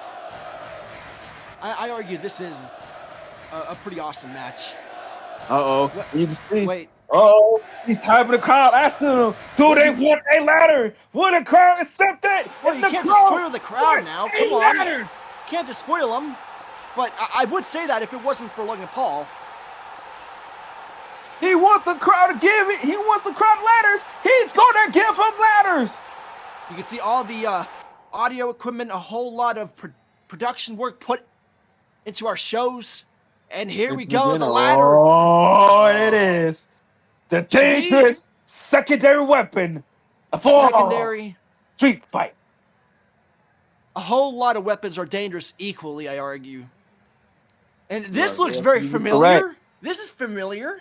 I argue this is a pretty awesome match. Uh-oh. You can see. Wait. Oh, he's having the crowd asking him, do they want a ladder? Will the crowd accept that? Well, you can't spoil the crowd now. Come on. Can't despoil them. But I would say that if it wasn't for Logan Paul. He wants the crowd to give it. He wants the crowd ladders. He's gonna give them ladders. You can see all the audio equipment, a whole lot of production work put into our shows. And here we go, the ladder. Oh, it is the dangerous secondary weapon of all Secondary. street fight. A whole lot of weapons are dangerous equally, I argue. And this looks yes, very you're familiar. correct. This is familiar.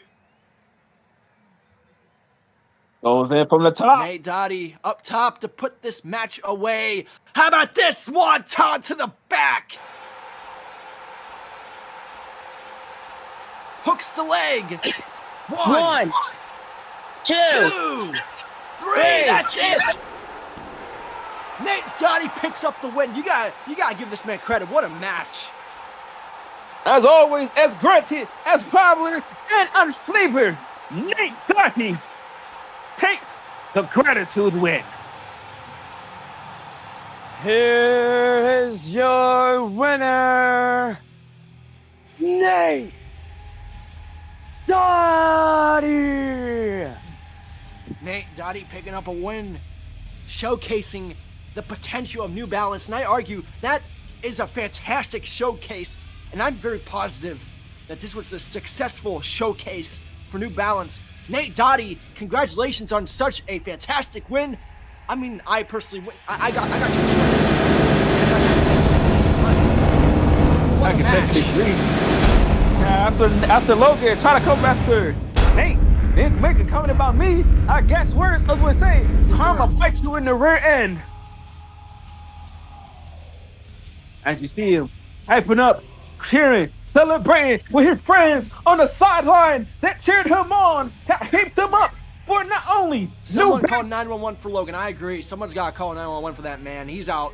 Goes in from the top. Nate Dottie up top to put this match away. How about this swanton to the back? Hooks the leg. One, two, 2, 3. That's it. Nate Dottie picks up the win. You gotta give this man credit. What a match. As always, as granted, as popular, and unflavored, Nate Dottie takes the gratitude win. Here is your winner, Nate Dottie. Nate Dottie picking up a win, showcasing the potential of New Balance, and I argue that is a fantastic showcase, and I'm very positive that this was a successful showcase for New Balance. Nate Dottie, congratulations on such a fantastic win. I mean, I personally, I got you. What I a can match. agree. After Logan trying to come after Nate, making a comment about me, I guess words I would say, Karma bites you in the rear end. As you see him hyping up, cheering, celebrating with his friends on the sideline that cheered him on, that hyped him up for not only Someone called 911 for Logan. I agree. Someone's got to call 911 for that man. He's out.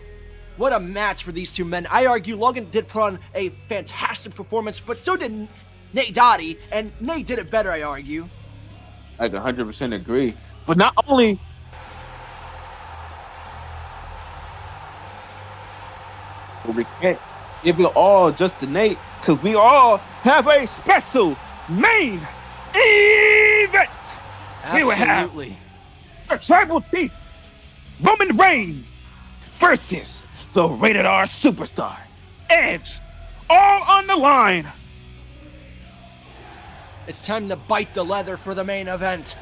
What a match for these two men. I argue Logan did put on a fantastic performance, but so did Nate Dottie, and Nate did it better, I argue. I 100% agree. But not only we can't give it all just to Nate, because we all have a special main event. We will have Absolutely. the Tribal Chief Roman Reigns versus the Rated R Superstar Edge, all on the line. It's time to bite the leather for the main event.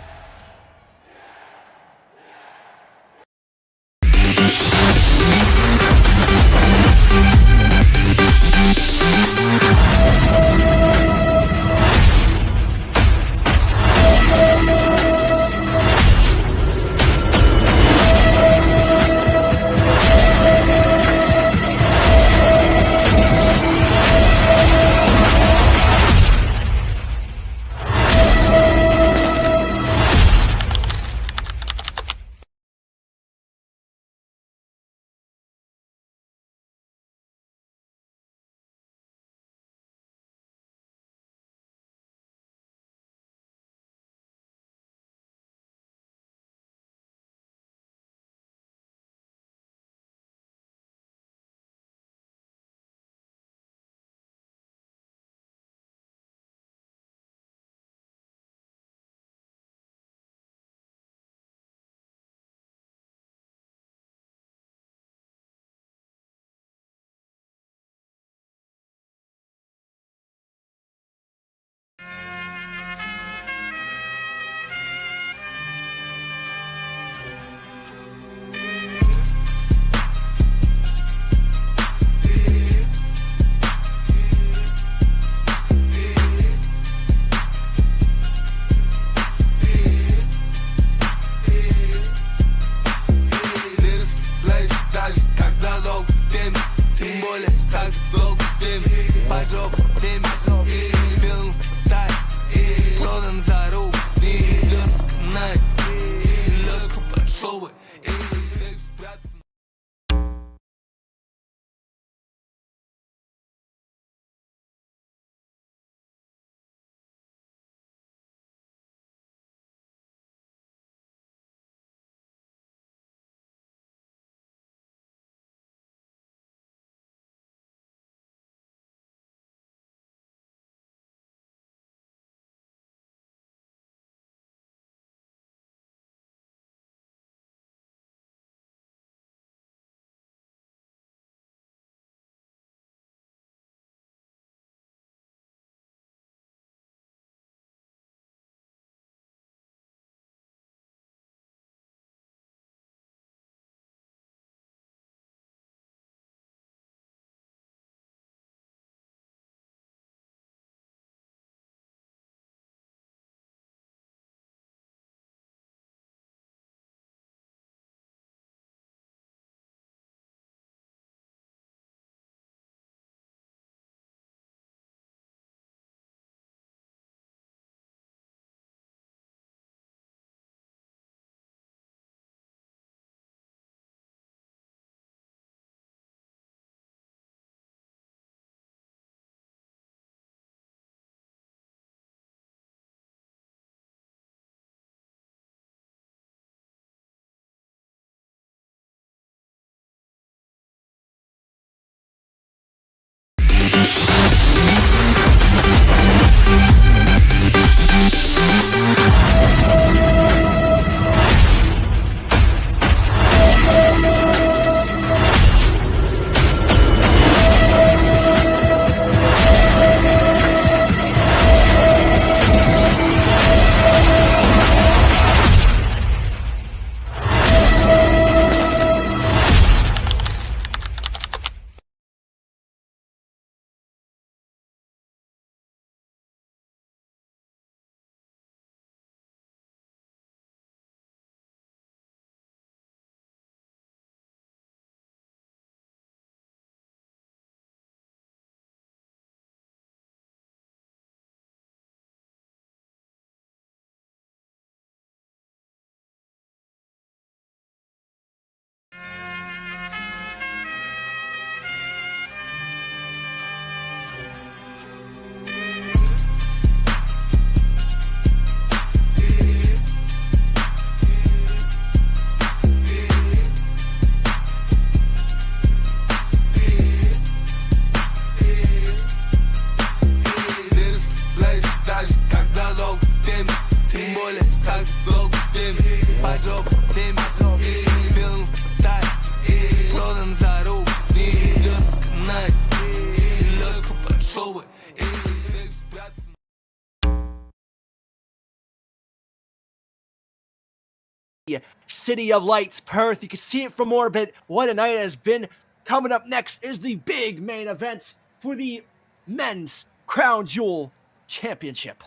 City of Lights, Perth. You can see it from orbit. What a night it has been. Coming up next is the big main event for the Men's Crown Jewel Championship.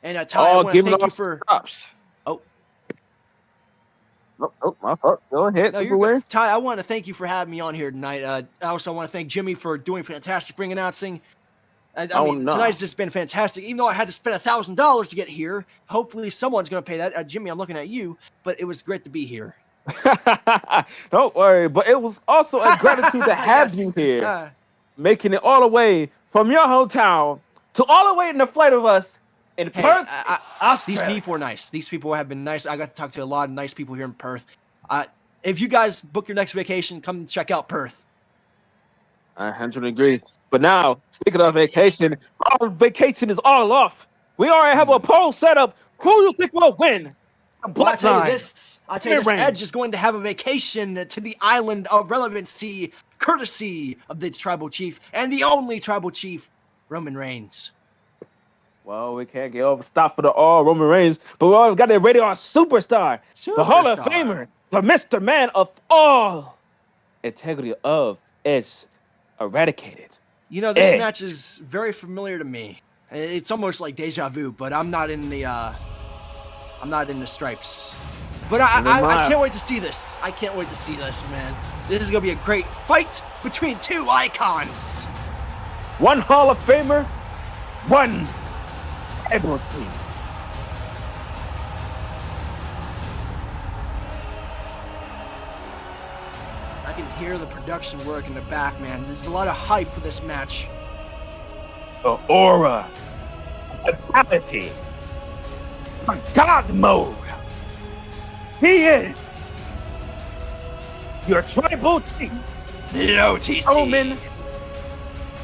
And Ty, I want to thank you for... props. Oh, my fault. Go ahead, no, Superware. Ty, I want to thank you for having me on here tonight. I also want to thank Jimmy for doing fantastic ring announcing. Tonight's just been fantastic. Even though I had to spend $1,000 to get here, hopefully someone's going to pay that. Jimmy, I'm looking at you, but it was great to be here. Don't worry, but it was also a gratitude to have you here, making it all the way from your hometown to all the way in the flight of us in Perth. These people are nice. These people have been nice. I got to talk to a lot of nice people here in Perth. If you guys book your next vacation, come check out Perth. I 100% agree. But now, speaking of vacation, our vacation is all off. We already have a poll set up. Who do you think will win? I'll tell you this. Edge is going to have a vacation to the island of relevancy, courtesy of the tribal chief and the only tribal chief, Roman Reigns. Well, we can't get overstopped for the all Roman Reigns, but we always got to radio our superstar, the Hall of Famer, the Mr. Man of all integrity of Edge eradicated. You know, this match is very familiar to me. It's almost like deja vu, but I'm not in the stripes. But I can't wait to see this. I can't wait to see this, man. This is gonna be a great fight between two icons. One Hall of Famer, one Edward team. I can hear the production work in the back, man. There's a lot of hype for this match. The aura, vitality, the God mode. He is your tribal chief, the OTC. Roman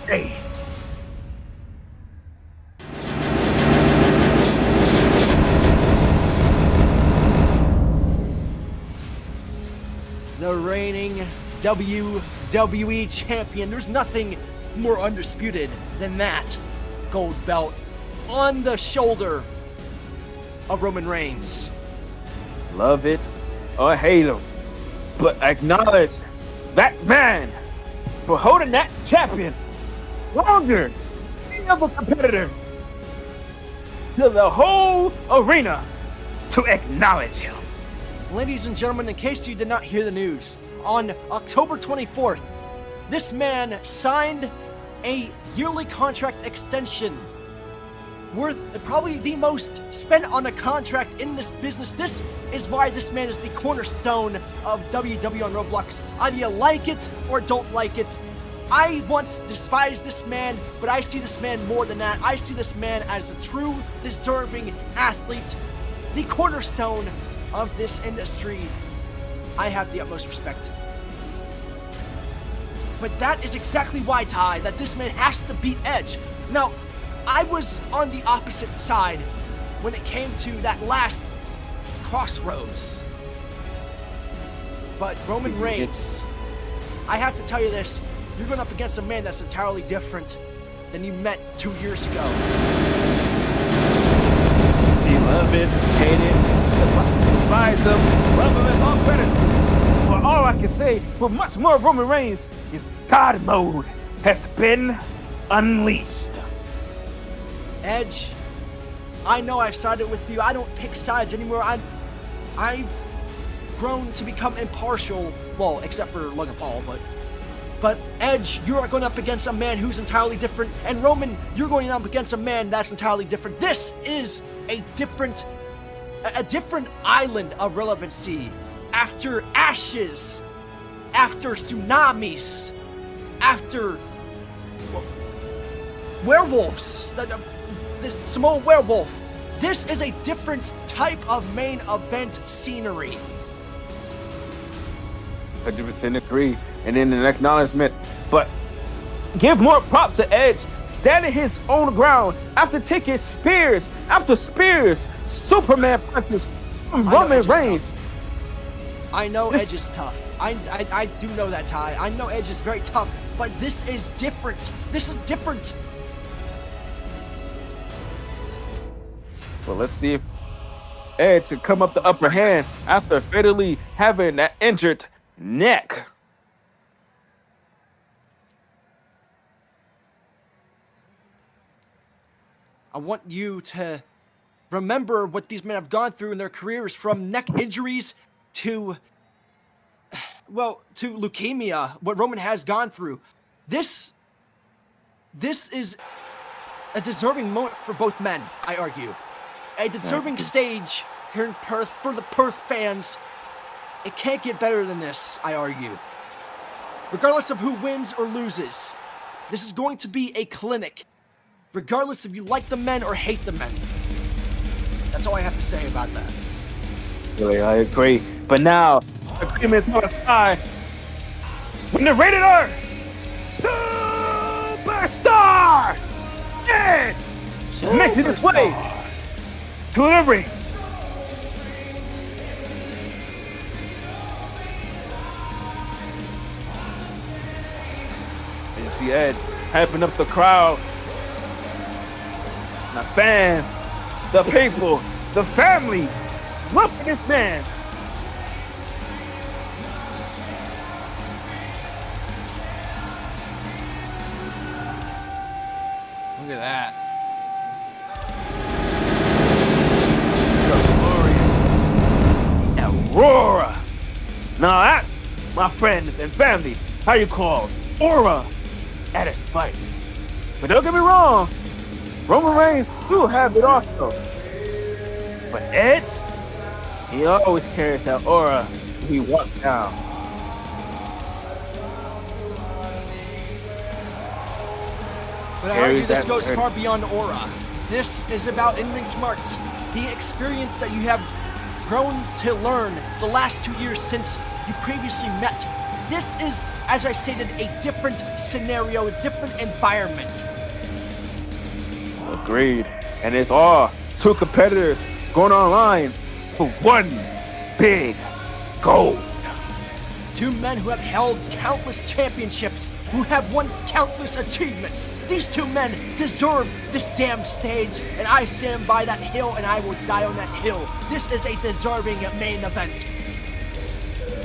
Reigns. The reigning WWE champion. There's nothing more undisputed than that gold belt on the shoulder of Roman Reigns. Love it or hate him, but acknowledge that man for holding that champion longer than any other competitor to the whole arena to acknowledge him. Ladies and gentlemen, in case you did not hear the news, on October 24th, this man signed a yearly contract extension worth probably the most spent on a contract in this business. This is why this man is the cornerstone of WWE on Roblox. Either you like it or don't like it. I once despised this man, but I see this man more than that. I see this man as a true, deserving athlete, the cornerstone of this industry. I have the utmost respect. But that is exactly why, Ty, that this man has to beat Edge. Now, I was on the opposite side when it came to that last crossroads. But Roman Reigns, I have to tell you this, you're going up against a man that's entirely different than you met 2 years ago. See, love it, hate it, despise them, love them, and all credit. Well, all I can say for much more Roman Reigns is God mode has been unleashed. Edge, I know I've sided with you. I don't pick sides anymore. I've grown to become impartial. Well, except for Logan Paul, but Edge, you're going up against a man who's entirely different, and Roman, you're going up against a man that's entirely different. This is a different island of relevancy. After ashes, after tsunamis, after werewolves, the Samoan werewolf. This is a different type of main event scenery. 100% agree, and then an acknowledgement, but give more props to Edge, standing his own ground after taking spears after spears, Superman punches from Roman Reigns. I know Edge is tough. I do know that, Ty. I know Edge is very tough, but this is different. This is different. Well, let's see if Edge to come up the upper hand after fatally having that injured neck. I want you to remember what these men have gone through in their careers, from neck injuries to leukemia, what Roman has gone through. This is a deserving moment for both men, I argue. A deserving stage here in Perth for the Perth fans. It can't get better than this, I argue. Regardless of who wins or loses, this is going to be a clinic. Regardless if you like the men or hate the men. That's all I have to say about that. Really, I agree. But now, agreement's on the side. When the Rated R Superstar Edge makes it his way to the ring. And you see Edge hyping up the crowd. The fans, the people, the family, look at this man. Look at that. Aurora. Now that's my friends and family. How you call Aura at its finest. But don't get me wrong, Roman Reigns do have it also. But Edge, he always carries that aura he wants down. But I argue this goes far beyond aura. This is about in-ring smarts. The experience that you have grown to learn the last 2 years since you previously met. This is, as I stated, a different scenario, a different environment. Agreed. And it's all two competitors going online for one big goal. Two men who have held countless championships, who have won countless achievements. These two men deserve this damn stage, and I stand by that hill and I will die on that hill. This is a deserving main event.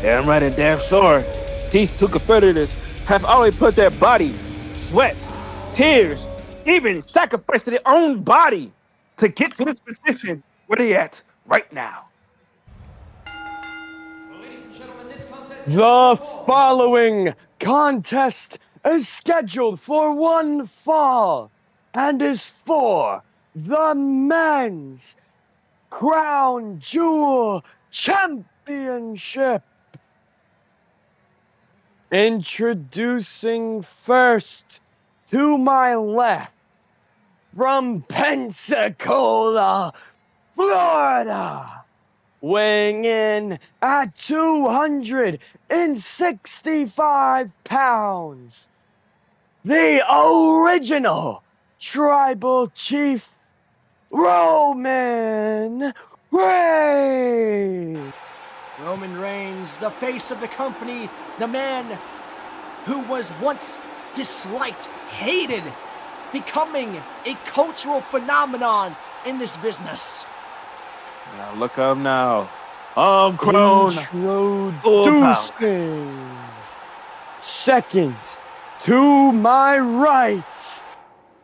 Damn right and damn sure. These two competitors have already put their body, sweat, tears, even sacrificing their own body to get to this position where they at right now. The following contest is scheduled for one fall and is for the Men's Crown Jewel Championship. Introducing first, to my left, from Pensacola, Florida, weighing in at 265 pounds, the original Tribal Chief, Roman Reigns. Roman Reigns, the face of the company, the man who was once disliked, hated, becoming a cultural phenomenon in this business. Now look up now. Crown Introducing second, to my right,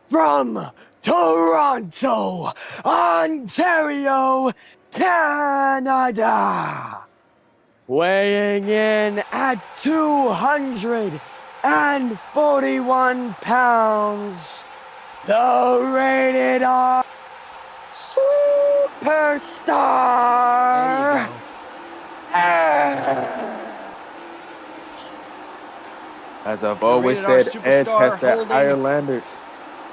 from Toronto, Ontario, Canada, weighing in at 241 pounds, the Rated R Superstar. As I've always said, Edge has the higher standards.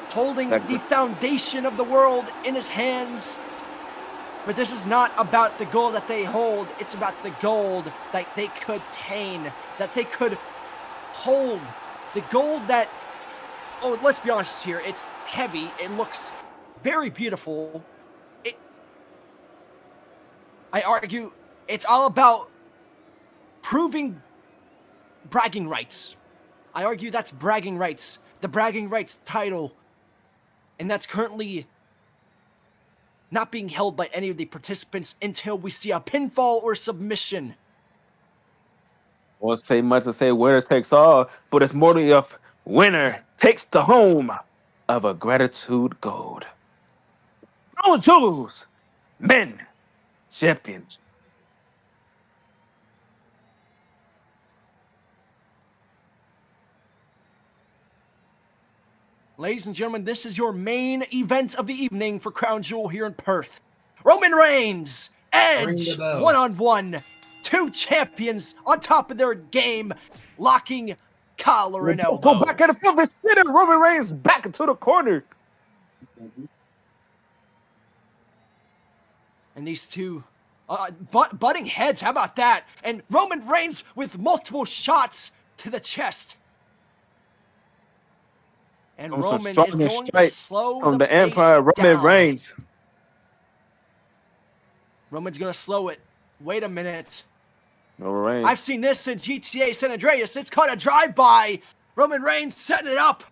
Holding the foundation of the world in his hands. But this is not about the gold that they hold. It's about the gold that they could attain, that they could hold. The gold that, oh, let's be honest here, it's heavy. It looks very beautiful. I argue it's all about proving bragging rights. I argue that's bragging rights. The bragging rights title. And that's currently not being held by any of the participants until we see a pinfall or submission. Won't say much to say winner takes all, but it's more of winner takes the home of a gratitude gold. Crown Jewels, men, champions. Ladies and gentlemen, this is your main event of the evening for Crown Jewel here in Perth. Roman Reigns, Edge, one-on-one. Two champions on top of their game, locking collar and elbow. Go back in the field and spin it. Roman Reigns back into the corner. And these two butting heads, how about that? And Roman Reigns with multiple shots to the chest. And Roman is going to slow from the the Empire. Roman down. Reigns. Roman's going to slow it. Wait a minute. Roman Reigns. I've seen this in GTA San Andreas. It's called a drive-by. Roman Reigns setting it up.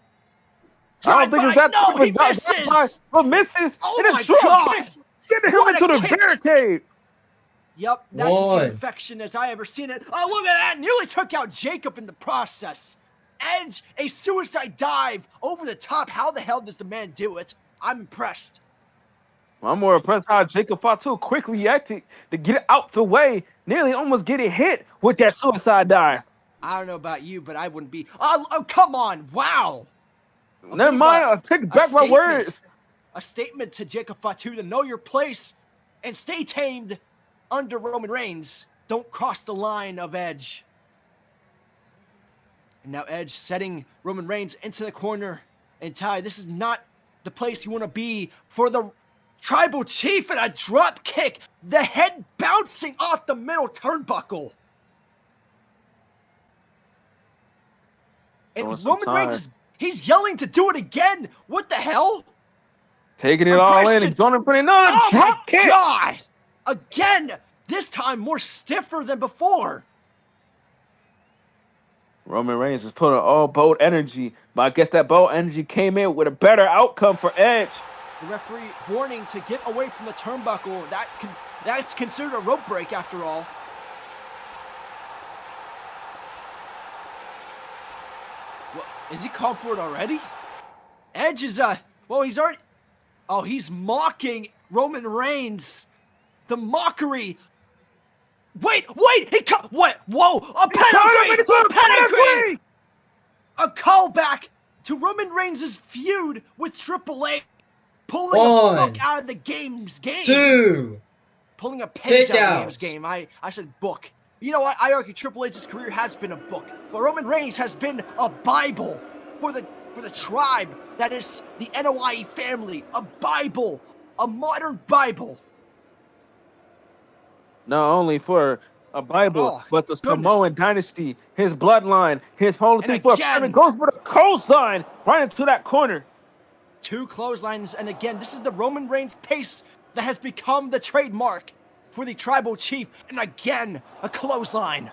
I don't think it's that. No, he misses. Oh, misses. Oh and my short God. kick, sending him What a into the kick. barricade. Yep, that's as infection as I ever seen it. Oh, look at that. Nearly took out Jacob in the process. Edge, a suicide dive over the top. How the hell does the man do it? I'm impressed. I'm more impressed how Jacob Fatu quickly acted to get it out the way, nearly almost getting hit with that suicide dive. I don't know about you, but I wouldn't be. Oh come on. Wow. Never mind. I'll take back my words. A statement to Jacob Fatu to know your place and stay tamed under Roman Reigns. Don't cross the line of Edge. And now Edge setting Roman Reigns into the corner. And Ty, this is not the place you want to be for the Tribal Chief, and a drop kick. The head bouncing off the middle turnbuckle. And Roman Reigns he's yelling to do it again. What the hell? Taking it all in and going and putting another drop kick. God! Again, this time more stiffer than before. Roman Reigns is putting all bold energy, but I guess that bold energy came in with a better outcome for Edge. The referee warning to get away from the turnbuckle. That's considered a rope break after all. What, is he called for it already? Edge is well, he's already. Oh, he's mocking Roman Reigns. The mockery. Wait! What? Whoa! A pedigree! A pedigree! A callback to Roman Reigns' feud with Triple H. Pulling a book out of the game's game. Two. Pulling a page out of the game's game. I said book. You know what? I argue Triple H's career has been a book. But Roman Reigns has been a Bible for the tribe that is the NOIE family. A Bible. A modern Bible. Not only for a Bible, but the Samoan dynasty, his bloodline, his whole thing for it goes for the clothesline right into that corner. Two clotheslines, and again, this is the Roman Reigns pace that has become the trademark for the Tribal Chief, and again, a clothesline.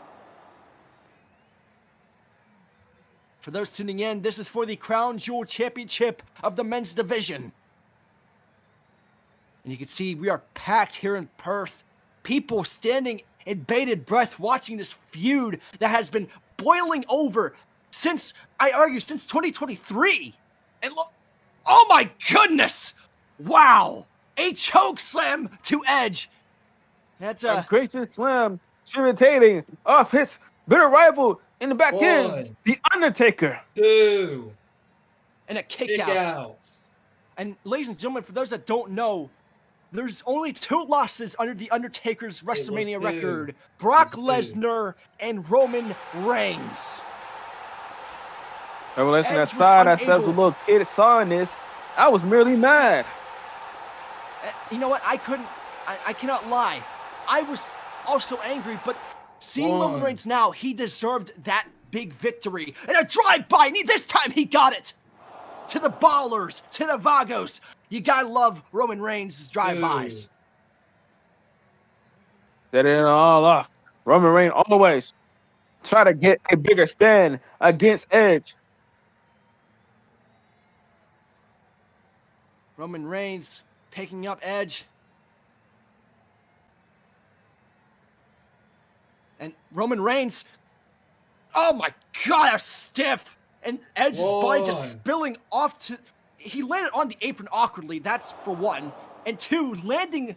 For those tuning in, this is for the Crown Jewel Championship of the men's division. And you can see we are packed here in Perth. People standing in bated breath watching this feud that has been boiling over since, I argue, since 2023. And look, oh my goodness! Wow! A choke slam to Edge. That's a gracious slam, irritating off his bitter rival in the back end, The Undertaker. Two. And a kick out. And ladies and gentlemen, for those that don't know, there's only two losses under The Undertaker's WrestleMania record. Brock Lesnar and Roman Reigns. Revelation aside, I said as a little kid saw this, I was merely mad. You know what? I cannot lie. I was also angry, but seeing Roman Reigns now, he deserved that big victory. And a drive-by, and this time he got it. To the ballers, to the Vagos. You gotta love Roman Reigns' drive-bys. Set it all off. Roman Reigns always try to get a bigger stand against Edge. Roman Reigns picking up Edge. And Roman Reigns, oh my God, how stiff. And Edge's body just spilling off to, he landed on the apron awkwardly, that's for one. And two, landing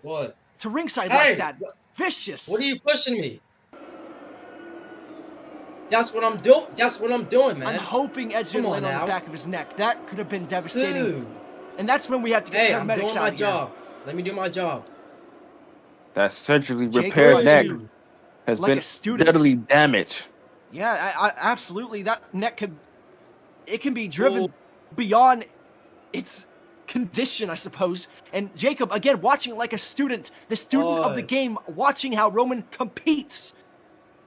to ringside like that. Vicious. What are you pushing me? That's what I'm doing. That's what I'm doing, man. I'm hoping Edge didn't land on the back of his neck. That could have been devastating. Dude. And that's when we have to get I'm doing my job. Let me do my job. That surgically repaired neck has like been deadly damaged. Yeah, I absolutely. That neck can be driven beyond its condition, I suppose. And Jacob, again, watching like a student, the student of the game, watching how Roman competes.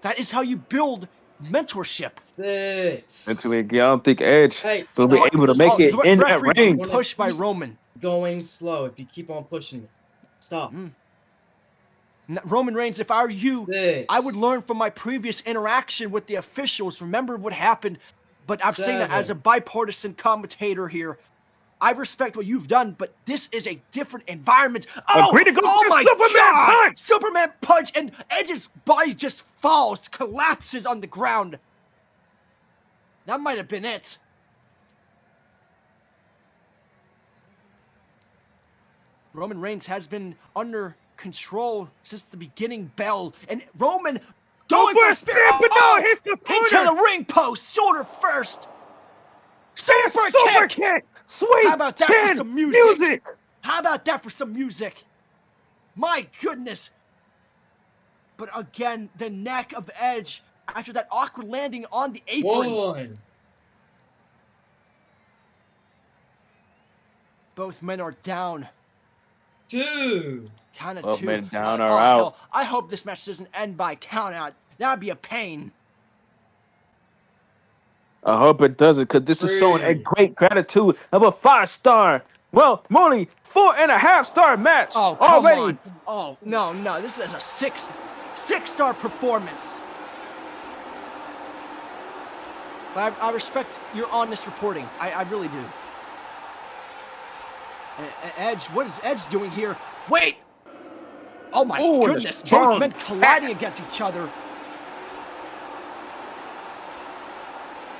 That is how you build mentorship. 6. Until I don't think Edge will be able to make it in that ring. Pushed by Roman. Going slow if you keep on pushing me. Stop. Roman Reigns, if I were you, 6. I would learn from my previous interaction with the officials. Remember what happened. But I'm saying that as a bipartisan commentator here. I respect what you've done, but this is a different environment. Agree to go for my Superman God! punch! Superman punch, and Edge's body just falls, collapses on the ground. That might have been it. Roman Reigns has been under control since the beginning bell, and Roman going for a spear, but no, hits the into the ring post, shoulder first. Super kick! Sweet. How about that for some music? How about that for some music? My goodness. But again, the neck of Edge after that awkward landing on the apron. 1. Both men are down. 2. Count of Both 2. men down or out. Hell, I hope this match doesn't end by count out. That would be a pain. I hope it doesn't, because this is showing a great gratitude of a 5-star. Well, only 4.5-star match. Oh, come on. Oh, no. This is a 6-star performance. But I respect your honest reporting. I really do. Edge, what is Edge doing here? Wait! Oh my goodness. Both men colliding against each other.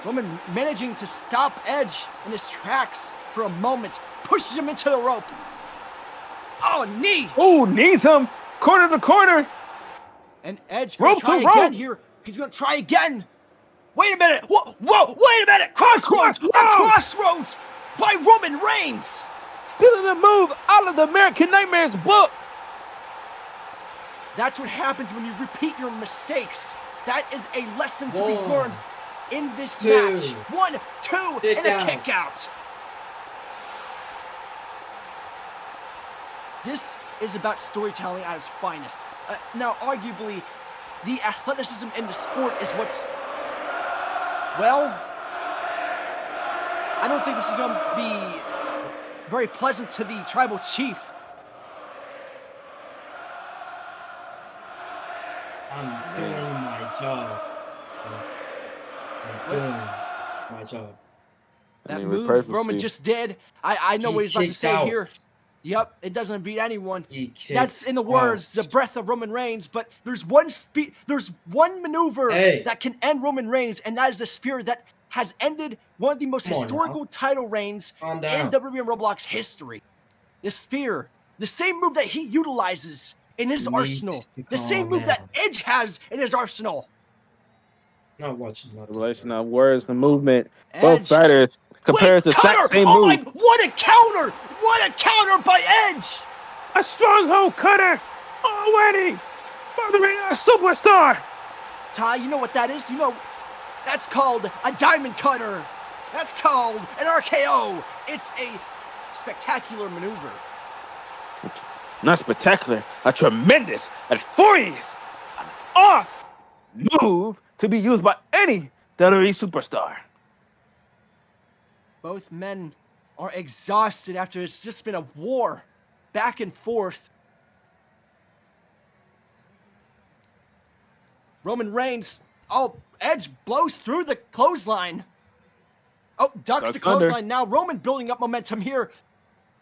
Roman managing to stop Edge in his tracks for a moment. Pushes him into the rope. Oh, knee! Oh, knees him. Corner to corner. And Edge going to try again here. He's going to try again. Wait a minute. Whoa, wait a minute. Crossroads. Crossroads by Roman Reigns. Stealing a move out of the American Nightmares book. That's what happens when you repeat your mistakes. That is a lesson to be learned in this match. 1, 2, and a kick out. This is about storytelling at its finest. Now, arguably, the athleticism in the sport is what's... Well, I don't think this is going to be very pleasant to the tribal chief. I'm doing my job. I'm doing my job. That move Roman just did, I know what he's about to say here. Yep, it doesn't beat anyone. That's in the words, the breath of Roman Reigns. But there's one maneuver that can end Roman Reigns, and that is the spear that has ended one of the most historical title reigns in WWE Roblox history. The spear, the same move that he utilizes in his arsenal, the same move that Edge has in his arsenal. Not watching. The relation of words and movement. Both fighters compares the exact same move. What a counter! What a counter by Edge! A stronghold cutter already furthering our superstar. Ty, you know what that is? You know, that's called a diamond cutter. That's called an RKO. It's a spectacular maneuver. Not spectacular, a tremendous, a furious, an off move to be used by any WWE superstar. Both men are exhausted after it's just been a war back and forth. Roman Reigns, Edge blows through the clothesline. Oh, ducks the clothesline. Now Roman building up momentum here.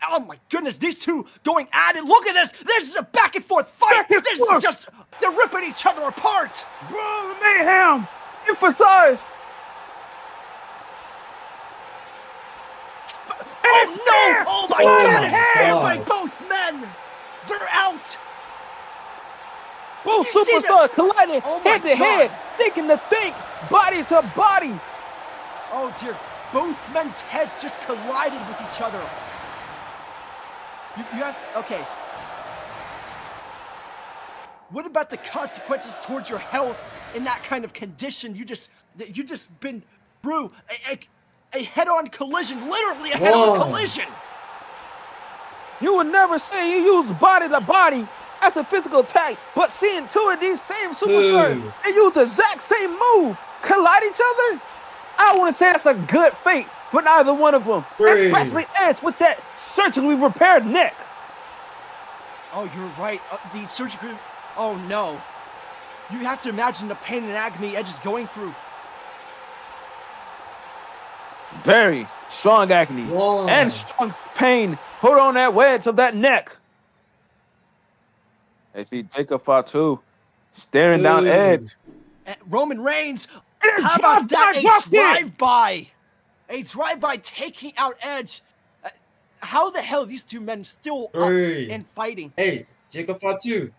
Oh my goodness, these two going at it. Look at this. This is a back and forth fight. Back and This forth. is just, they're ripping each other apart. Bro, mayhem. Emphasize. Oh no! Oh my Oh god, my it's speared by God. both men. They're out. Both Did you see superstars colliding Oh my head to head, God. thinking to think, body to body. Oh dear, both men's heads just collided with each other. You have to, okay. What about the consequences towards your health in that kind of condition? You just been through a head-on collision, literally a head-on Whoa. collision. You would never say you use body to body as a physical attack, but seeing two of these same superstars, Dude. they use the exact same move, collide each other. I wouldn't say that's a good fate for neither one of them, Three. especially Edge with that surgically repaired neck. Oh, you're right. The surgical. Oh no. You have to imagine the pain and agony Edge is going through. Very strong agony Whoa. and strong pain. Hold on that wedge of that neck. They see Jacob Fatu staring down Dude. Edge. Roman Reigns. And How about that? drop A kick. drive-by. A drive-by taking out Edge. How the hell are these two men still up Three. and fighting? Hey, Jacob Fatu.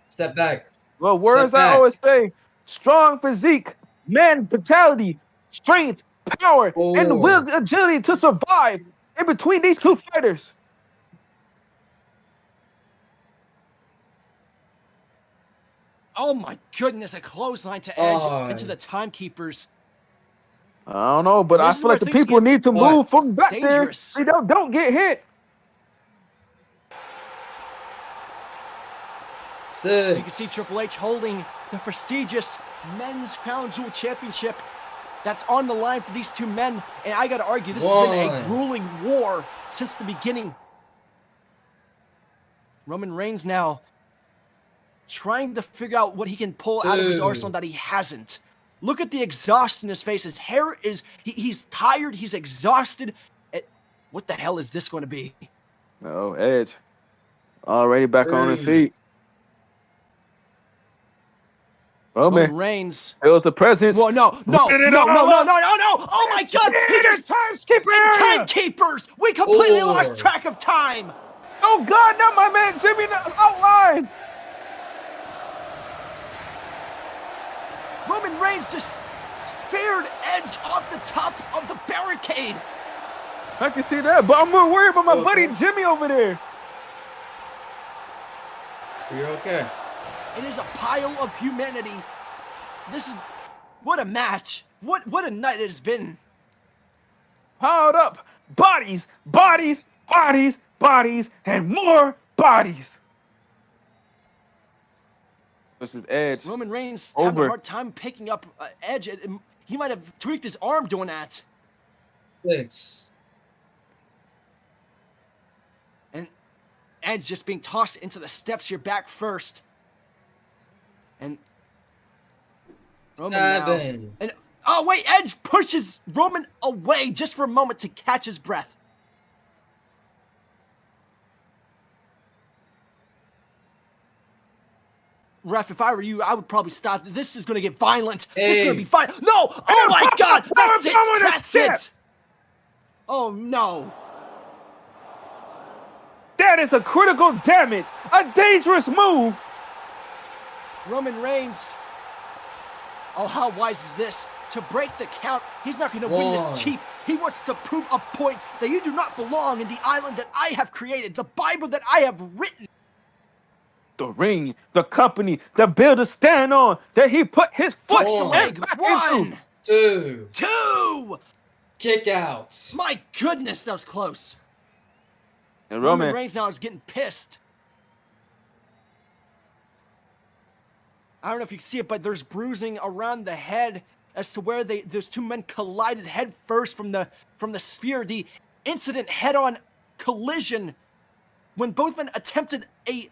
Step back. Well, words Step I back. always say: strong physique, man mentality, strength, power, and the Oh. will, agility to survive in between these two fighters. Oh my goodness, a clothesline to Edge Oh. into the timekeepers. I don't know, but I This is feel where like the things people get need to What? move from back dangerous. there. They don't get hit. 6. You can see Triple H holding the prestigious Men's Crown Jewel Championship that's on the line for these two men. And I gotta argue, this has been a One. grueling war since the beginning. Roman Reigns now trying to figure out what he can pull out of his Dude. arsenal that he hasn't. Look at the exhaustion in his face. His hair is, he's tired, he's exhausted. What the hell is this going to be? Oh, Edge already back on his Three. feet. Roman, Roman Reigns. it was the presence. Well, no. Oh my God. He just, Timekeeper area. timekeepers. We completely Four. lost track of time. Oh God, not my man Jimmy outline. Roman Reigns just speared Edge off the top of the barricade. I can see that, but I'm more worried about my Okay. buddy Jimmy over there. You're okay. It is a pile of humanity. This is, what a match. What a night it has been. Piled up bodies, bodies, bodies, bodies, and more bodies. This is Edge. Roman Reigns having Over. a hard time picking up Edge. He might have tweaked his arm doing that. 6. And Edge just being tossed into the steps here back first. And Roman now. 7. And oh wait, Edge pushes Roman away just for a moment to catch his breath. Ref, if I were you, I would probably stop. This is going to get violent. This is going to be violent. No! Oh my God! That's it! That's it! Oh no! That is a critical damage. A dangerous move. Roman Reigns. Oh, how wise is this? To break the count, he's not going to win One. this cheap. He wants to prove a point that you do not belong in the island that I have created, the Bible that I have written. The ring, the company, the bill to stand on that he put his foot Flex the One. leg. back One, into. 2. two. Kick out. My goodness, that was close. And Roman Roman, Reigns now is getting pissed. I don't know if you can see it, but there's bruising around the head as to where those two men collided head first from the spear. The incident head-on collision when both men attempted a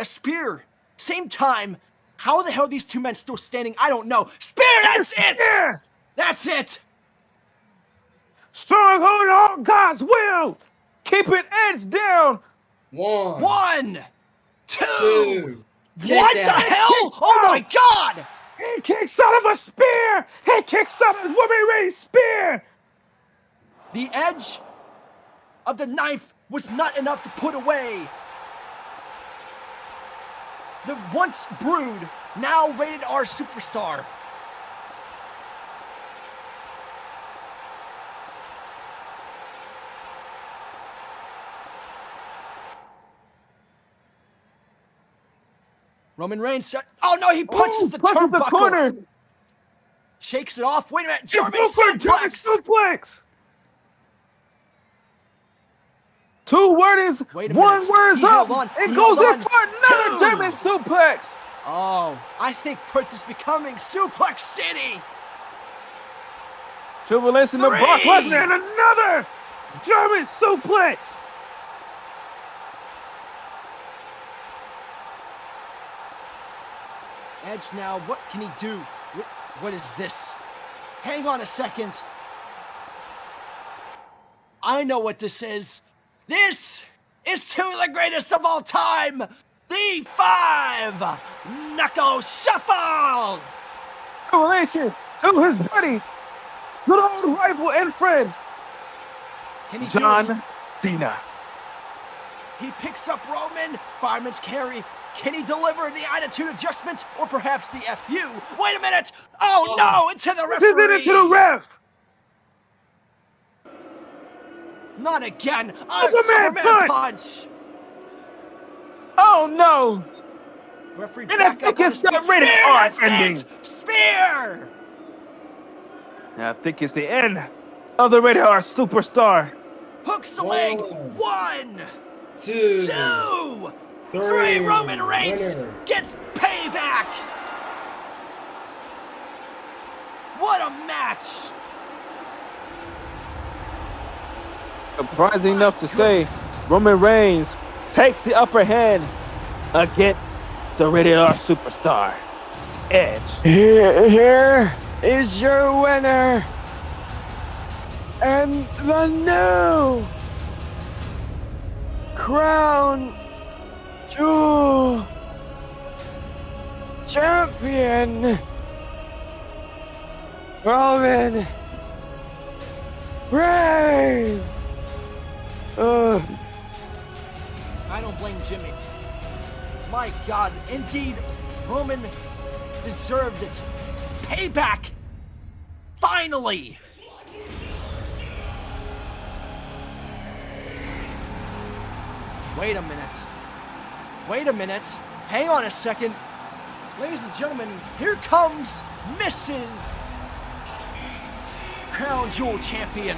spear. Same time. How the hell are these two men still standing? I don't know. Spear, that's it! yeah, That's it! stronghold on God's will. keeping Edge down. One, 2. two. What Kick the out. hell? Oh my God! He kicks out of a spear. He kicks out of a Roman Reigns spear. The edge of the knife was not enough to put away the once brood, now rated R superstar. Roman Reigns. Oh no, he punches the punches the turnbuckle. corner. Shakes it off. Wait a minute. It's German German suplex. suplex. 2 wordings, Wait a 1 minute. word's He up. held on. It He goes held in on. for another 2. German suplex. Oh, I think Perth is becoming Suplex City. Triple H and the 3. Brock Lesnar and another German suplex. Edge now, what can he do? What is this? Hang on a second. I know what this is. This is to the greatest of all time, the 5 Knuckle Shuffle! Relation to his buddy, good old rival and friend, Can he do John it? Cena. He picks up Roman, fireman's carry. Can he deliver the attitude adjustment or perhaps the FU? Wait a minute! Oh no, into the referee! Into the ref. Not again! A Superman Superman punch! Oh no. Referee And I back up think on it's his feet. got rated Spear, R that's ending. it! Spear! I think it's the end of the Rated R Superstar. Hooks the leg. 1, 2, 2, 3. 3. Roman Reigns Winner. gets payback. What a match! Surprising enough to say, Roman Reigns takes the upper hand against the Rated R Superstar, Edge. Here is your winner and the new Crown Jewel champion, Roman Reigns. I don't blame Jimmy. My God, indeed, Roman deserved it. Payback! Finally! Wait a minute. Wait a minute. Hang on a second. Ladies and gentlemen, here comes Mrs. Crown Jewel Champion.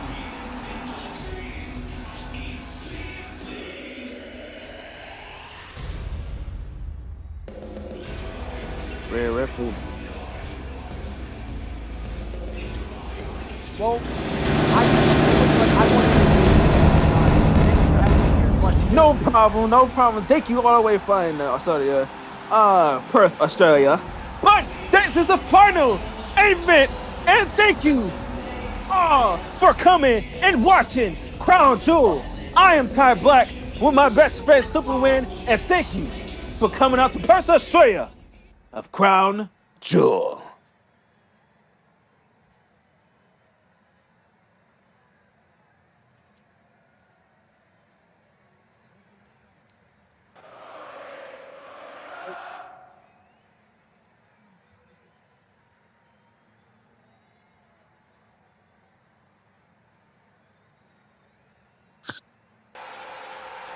Rhea Ripley. Well, I wanted to bless you. No problem. Thank you all the way fine. Perth, Australia. But this is the final event, and thank you all for coming and watching Crown Jewel. I am Ty Black with my best friend Superman, and thank you for coming out to Perth, Australia of Crown Jewel.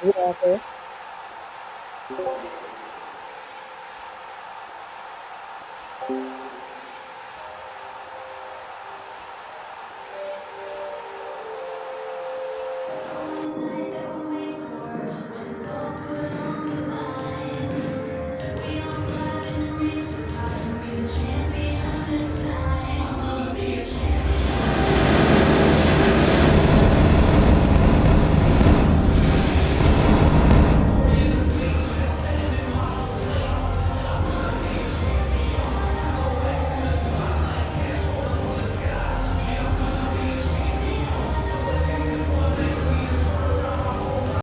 Exactly.